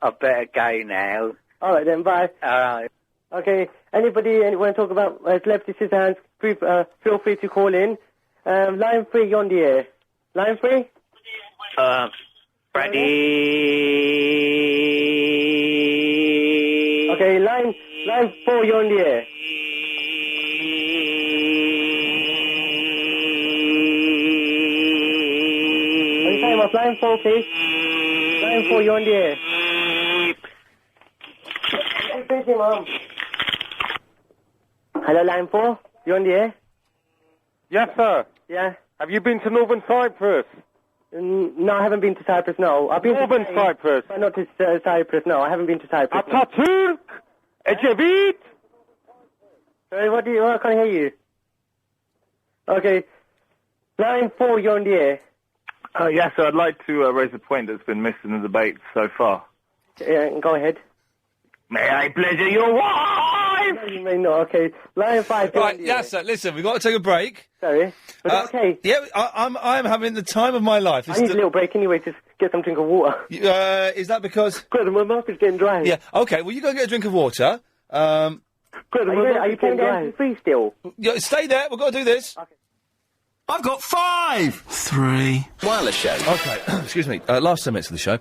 I better go now. All right then, bye. All right. Okay, anybody want to talk about Celebrity Scissorhands, feel free to call in. Line 3, you're on the air. Line 3? Freddie. Okay, line 4, you're on the air. Okay, time off. Line 4, please. Line 4, you're on the air. Busy, Mom. Hello, line 4. You on the air? Yes, sir. Yeah. Have you been to Northern Cyprus? No, I haven't been to Cyprus, no. I've been Northern to Cyprus. But not to Cyprus, no. I haven't been to Cyprus. Atatürk! Ecevit! Sorry, what I can't hear you. Okay. Line 4, you're on the air. Yes, sir, I'd like to raise a point that's been missed in the debate so far. Yeah, go ahead. May I pleasure your wife? No, you may not. Okay. Line 5. Right, Yassar, listen, we've got to take a break. Sorry. Okay. Yeah, I'm having the time of my life. I need a little break anyway to get some drink of water. Is that because... Good, my mouth is getting dry. Yeah, okay, well, you go get a drink of water. Good, are you playing the MP3 still? Yeah, stay there, we've got to do this. Okay. I've got 5! 3. Wireless show. Okay, excuse me. Last 10 minutes of the show.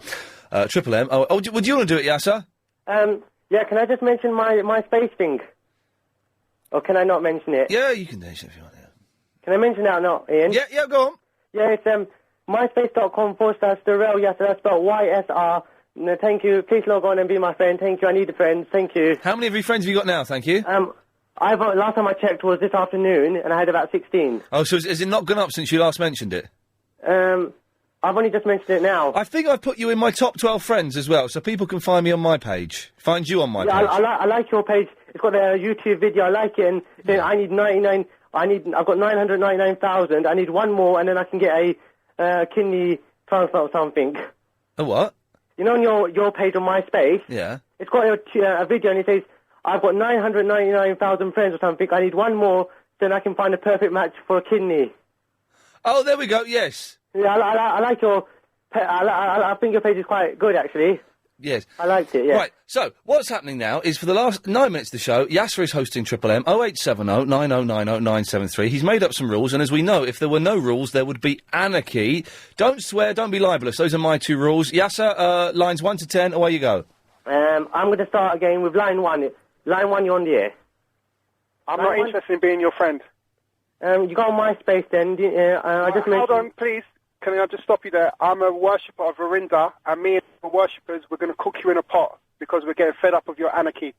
Triple M. Would you want to do it, Yassar? Yeah, can I just mention my space thing? Or can I not mention it? Yeah, you can mention it if you want. Yeah. Can I mention that or not, Ian? Yeah, go on. Yeah, it's myspace.com/Darrell Yassar. That's spelled YSR. No, thank you. Please log on and be my friend. Thank you. I need a friend. Thank you. How many of your friends have you got now? Thank you. Last time I checked was this afternoon, and I had about 16. Oh, so has it not gone up since you last mentioned it? I've only just mentioned it now. I think I've put you in my top 12 friends as well, so people can find me on my page. Find you on my page. I like your page. It's got a YouTube video. I like it, and then I need 99. I've got 999,000. I need one more, and then I can get a kidney transplant or something. A what? You know, on your page on MySpace. Yeah. It's got a video, and it says I've got 999,000 friends or something. I need one more, then I can find a perfect match for a kidney. Oh, there we go. Yes. Yeah, I like your. I think your page is quite good, actually. Yes. I liked it, yeah. Right, so, what's happening now is for the last 9 minutes of the show, Yassar is hosting Triple M, 0870 9090 973. He's made up some rules, and as we know, if there were no rules, there would be anarchy. Don't swear, don't be libelous. Those are my 2 rules. Yassar, lines 1 to 10, away you go. I'm going to start again with line 1. Line 1, you're on the air. I'm not interested in being your friend. You go on MySpace then. Hold on, please. Can I just stop you there? I'm a worshipper of Verinda, and me and the worshippers, we're going to cook you in a pot because we're getting fed up of your anarchy.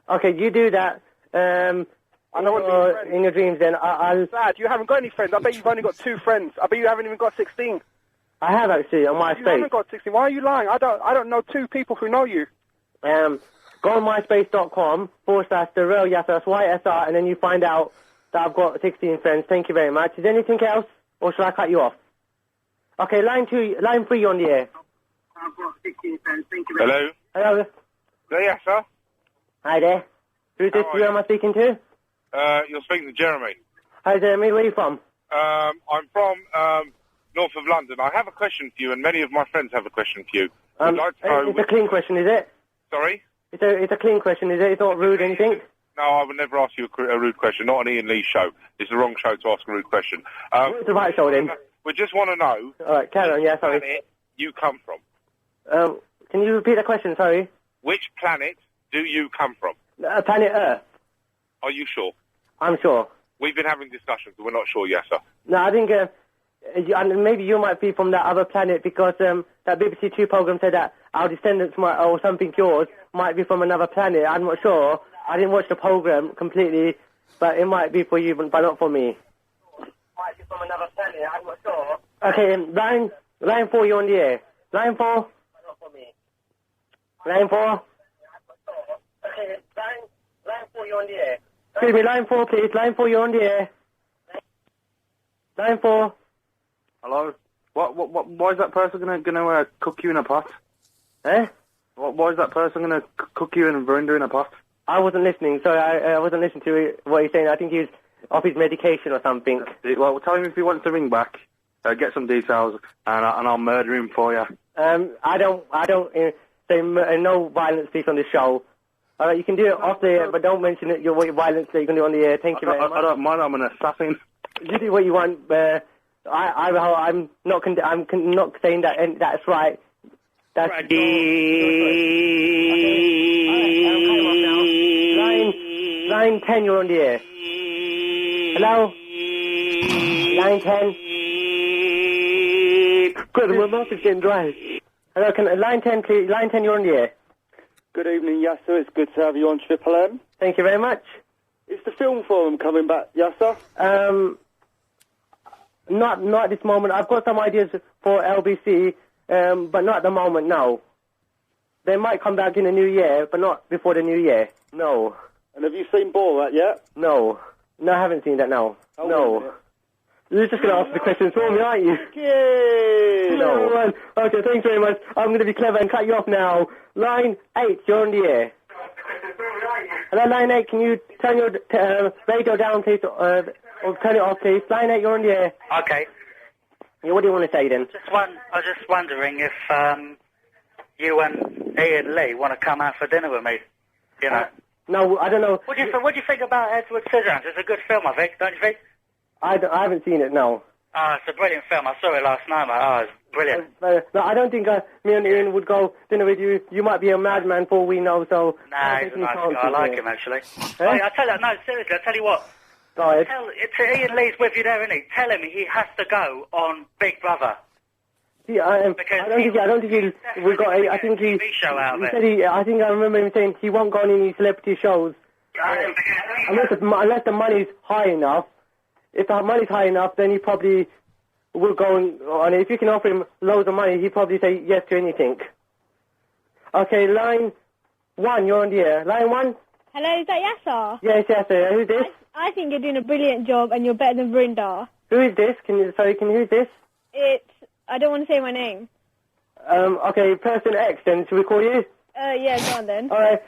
Okay, you do that. I don't want to be your friend. In your dreams, then. I'll... Sad, you haven't got any friends. I bet you've only got 2 friends. I bet you haven't even got 16. I have, actually, on MySpace. You haven't got 16. Why are you lying? I don't know 2 people who know you. Go on myspace.com/Darrell Yassar, that's YSR, and then you find out that I've got 16 friends. Thank you very much. Is there anything else, or should I cut you off? Okay, line 3, you're on the air. I've got 16 friends. Thank you very much. Hello. Hello, Yassar. Hi there. Who's this? Who am I speaking to? You're speaking to Jeremy. Hi, Jeremy. Where are you from? I'm from north of London. I have a question for you, and many of my friends have a question for you. I'd like to know it's a clean question, is it? Sorry? It's a clean question, is it? It's not rude or anything? No, I would never ask you a rude question. Not on Ian Lee's show. It's the wrong show to ask a rude question. What's the right show then? We just want to know. All right, carry on. Yeah, sorry. Planet you come from? Can you repeat the question? Sorry. Which planet do you come from? Planet Earth. Are you sure? I'm sure. We've been having discussions, but we're not sure, yes, sir. No, I think and maybe you might be from that other planet because that BBC Two program said that our descendants might, or something yours, might be from another planet. I'm not sure. I didn't watch the program completely, but it might be for you, but not for me. Might be from another planet. I'm not sure. Okay, line 4, you're on the air. Line 4. Not for me. Line 4. Okay, line 4, you're on the air. Excuse me, line 4, please. Line 4, you're on the air. Line 4. Hello? Why is that person gonna cook you in a pot? Eh? Why is that person gonna cook you and Verinda in a pot? I wasn't listening. Sorry, I wasn't listening to what he's saying. I think he was off his medication or something. Well, tell him if he wants to ring back, get some details, and I'll murder him for you. I don't say no violence, please, on the show. You can do it off the air, but don't mention it, your violence that you can do on the air. Thank you very much. I don't mind. I'm an assassin. You do what you want. I'm not saying that that's right. That's Line 10, you're on the air. Hello? Line 10. Good, my mouth is getting dry. Hello, line 10, please. Line 10, you're on the air. Good evening, Yassar. It's good to have you on Triple M. Thank you very much. Is the film forum coming back, Yassar? Not at this moment. I've got some ideas for LBC, but not at the moment, no. They might come back in the new year, but not before the new year. No. And have you seen Borat yet? No. No, I haven't seen that, no. Oh, no. You're just going to ask the questions for me, aren't you? Yeah. No. Okay, thanks very much. I'm going to be clever and cut you off now. Line 8, you're on the air. Hello, line 8, can you turn your radio down, please, or turn it off, please? Line 8, you're on the air. Okay. Yeah, what do you want to say, then? I was just wondering if you and Ian Lee want to come out for dinner with me. You know. No, I don't know. What do you think about Edward Scissorhands? It's a good film, I think. Don't you think? I haven't seen it, no. It's a brilliant film. I saw it last night, mate. It's brilliant. No, I don't think me and Ian would go dinner with you. You might be a madman for all we know, so... Nah, he's a nice guy. I like him, actually. Hey, I tell you, no, seriously, I tell you what. Go ahead. Ian Lee's with you there, isn't he? Tell him he has to go on Big Brother. Yeah, I don't think he would go... I think he... show out there. Said I think I remember him saying he won't go on any celebrity shows. Unless the money's high enough. If the money's high enough, then he probably will go on it. If you can offer him loads of money, he'd probably say yes to anything. Okay, line 1, you're on the air. Line 1? Hello, is that Yassar? Yes, Yassar. Who's this? I think you're doing a brilliant job and you're better than Verinda. Who is this? Who's this? I don't want to say my name. Okay, person X then. Should we call you? Yeah, go on then. Alright,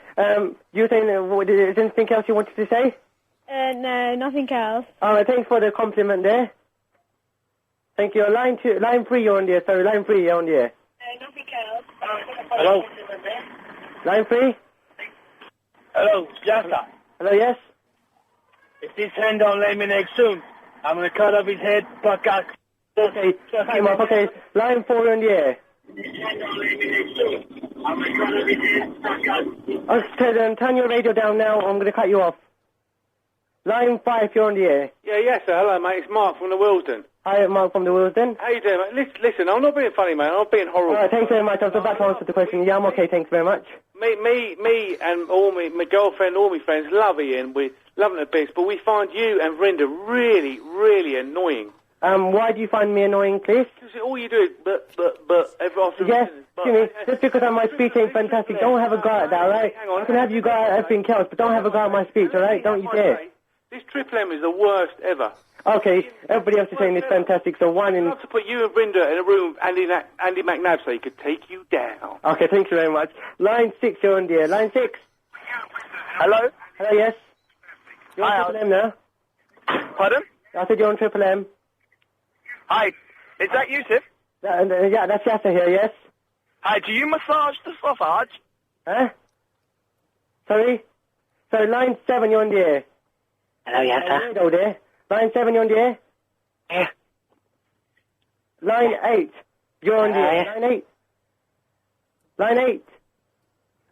you saying, is there anything else you wanted to say? No, nothing else. Alright, thanks for the compliment there. Thank you. Line 3, you're on the air. Sorry, line 3, you're on the air. Nothing else. Hello? Line 3? Hello, Yassar. Hello, yes? If this hand don't lay me next soon, I'm going to cut off his head, fuck out. Okay, okay. Line 4, you're on the air. Okay, then turn your radio down now, I'm going to cut you off. Line 5, you're on the air. Yeah, yes, sir. Hello, mate. It's Mark from the Willesden. Hi, Mark from the Willesden. How you doing, mate? Listen, I'm not being funny, man. I'm not being horrible. Alright, thanks very much. I was about to answer the question. Yeah, I'm okay, thanks very much. Me and my girlfriend, all my friends love Ian. We love him to bits, but we find you and Verinda really, really annoying. Why do you find me annoying, please? Because all you do is but every after... Yes, excuse me, just because my speech ain't fantastic, don't have a go at that, alright? I can have you go at everything else, but don't have a go at my speech, alright? Don't you dare. This Triple M is the worst ever. Okay, everybody else is saying it's fantastic, so one in... I'd love to put you and Verinda in a room with Andy McNabb so he could take you down. Okay, thank you very much. Line 6, you're on the air. Line 6. Hello? Hello, yes? You're on Triple M now? Pardon? I said you're on Triple M. Hi, is that Yusuf? Yeah, that's Yassar here, yes? Hi, do you massage the sausage? Huh? Sorry? Sorry, line 7, you're on the air. Hello, Yassar. Hello there. Line 7, you're on the air. Yeah. Line 8, you're on the air. Yeah. Line 8. Line 8.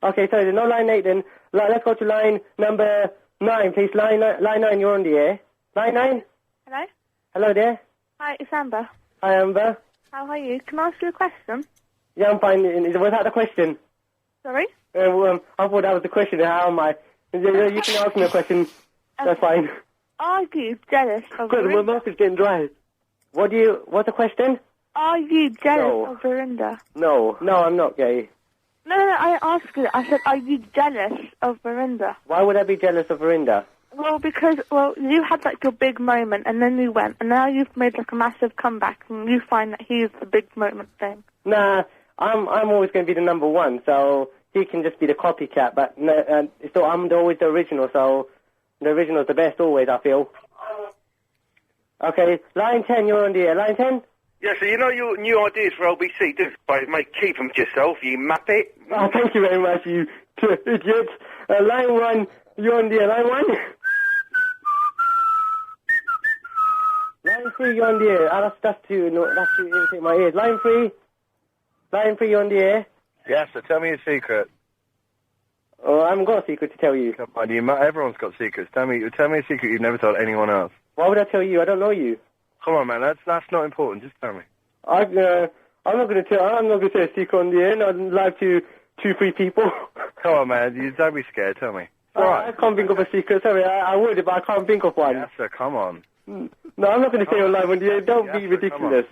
Okay, sorry, there's no line 8 then. Let's go to line number 9, please. Line 9, you're on the air. Line 9. Hello? Hello there. Hi, it's Amber. Hi, Amber. How are you? Can I ask you a question? Yeah, I'm fine. Was that the question? Sorry? I thought that was the question. How am I? You can ask me a question. That's fine. Are you jealous of Good, my Verinda? mouth is getting dry. What's the question? Are you jealous No. of Verinda? No, I'm not gay. No, I asked you. I said, are you jealous of Verinda? Why would I be jealous of Verinda? Well, because, you had, like, your big moment, and then you went, and now you've made, like, a massive comeback, and you find that he's the big moment thing. Nah, I'm always going to be the number one, so he can just be the copycat, but so I'm always the original, so the original's the best always, I feel. Okay, line 10, you're on the air. Line 10? Yeah, so you know your new ideas for LBC, do mate, keep them to yourself, you muppet. Oh, thank you very much, you idiot. Line 1, you're on the air. Line 1? Line 3, you're on the air. That's too irritating my ears. Line 3, you're on the air. Yes, so tell me your secret. Oh, I haven't got a secret to tell you. Come on, everyone's got secrets. Tell me a secret you've never told anyone else. Why would I tell you? I don't know you. Come on, man, that's not important. Just tell me. I'm not going to tell a secret on the air. Not live to 2-3 people. Come on, man, you don't be scared. Tell me. I can't think of a secret. Sorry, I would, but I can't think of one. Yes, sir. Come on. No, I'm not going to say on live on the air. Don't be ridiculous.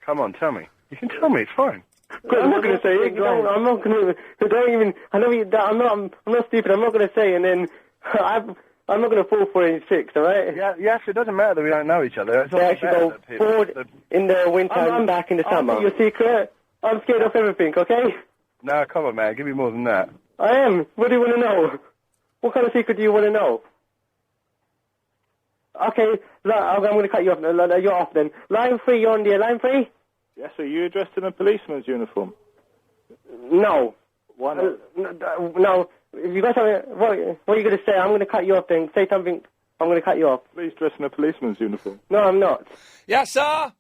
Come on, tell me. You can tell me. It's fine. I'm not going to say it. I'm not going to. Don't even. I know you. I'm not stupid. I'm not going to say, and then I'm not going to fall for any tricks. All right? Yeah. Yes. It doesn't matter that we don't know each other. It's they actually go forward in the winter and back in the summer. Your secret. I'm scared of everything. Okay? No, come on, man. Give me more than that. I am. What do you want to know? What kind of secret do you want to know? Okay, I'm going to cut you off. You're off then. Line 3, you're on the air. Line 3? Yes, are you dressed in a policeman's uniform? No. Why not? No. If you got something, what are you going to say? I'm going to cut you off then. Say something. I'm going to cut you off. Please dress in a policeman's uniform. No, I'm not. Yassar!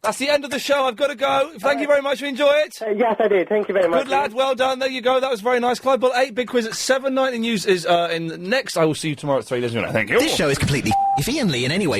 That's the end of the show. I've got to go. Thank you very much. You enjoy it? Yes, I did. Thank you very much. Good lad. Well done. There you go. That was very nice. Clive Ball 8. Big quiz at 7. Nightly News is in next. I will see you tomorrow at 3. Thank you. This show is completely. If Iain Lee in any way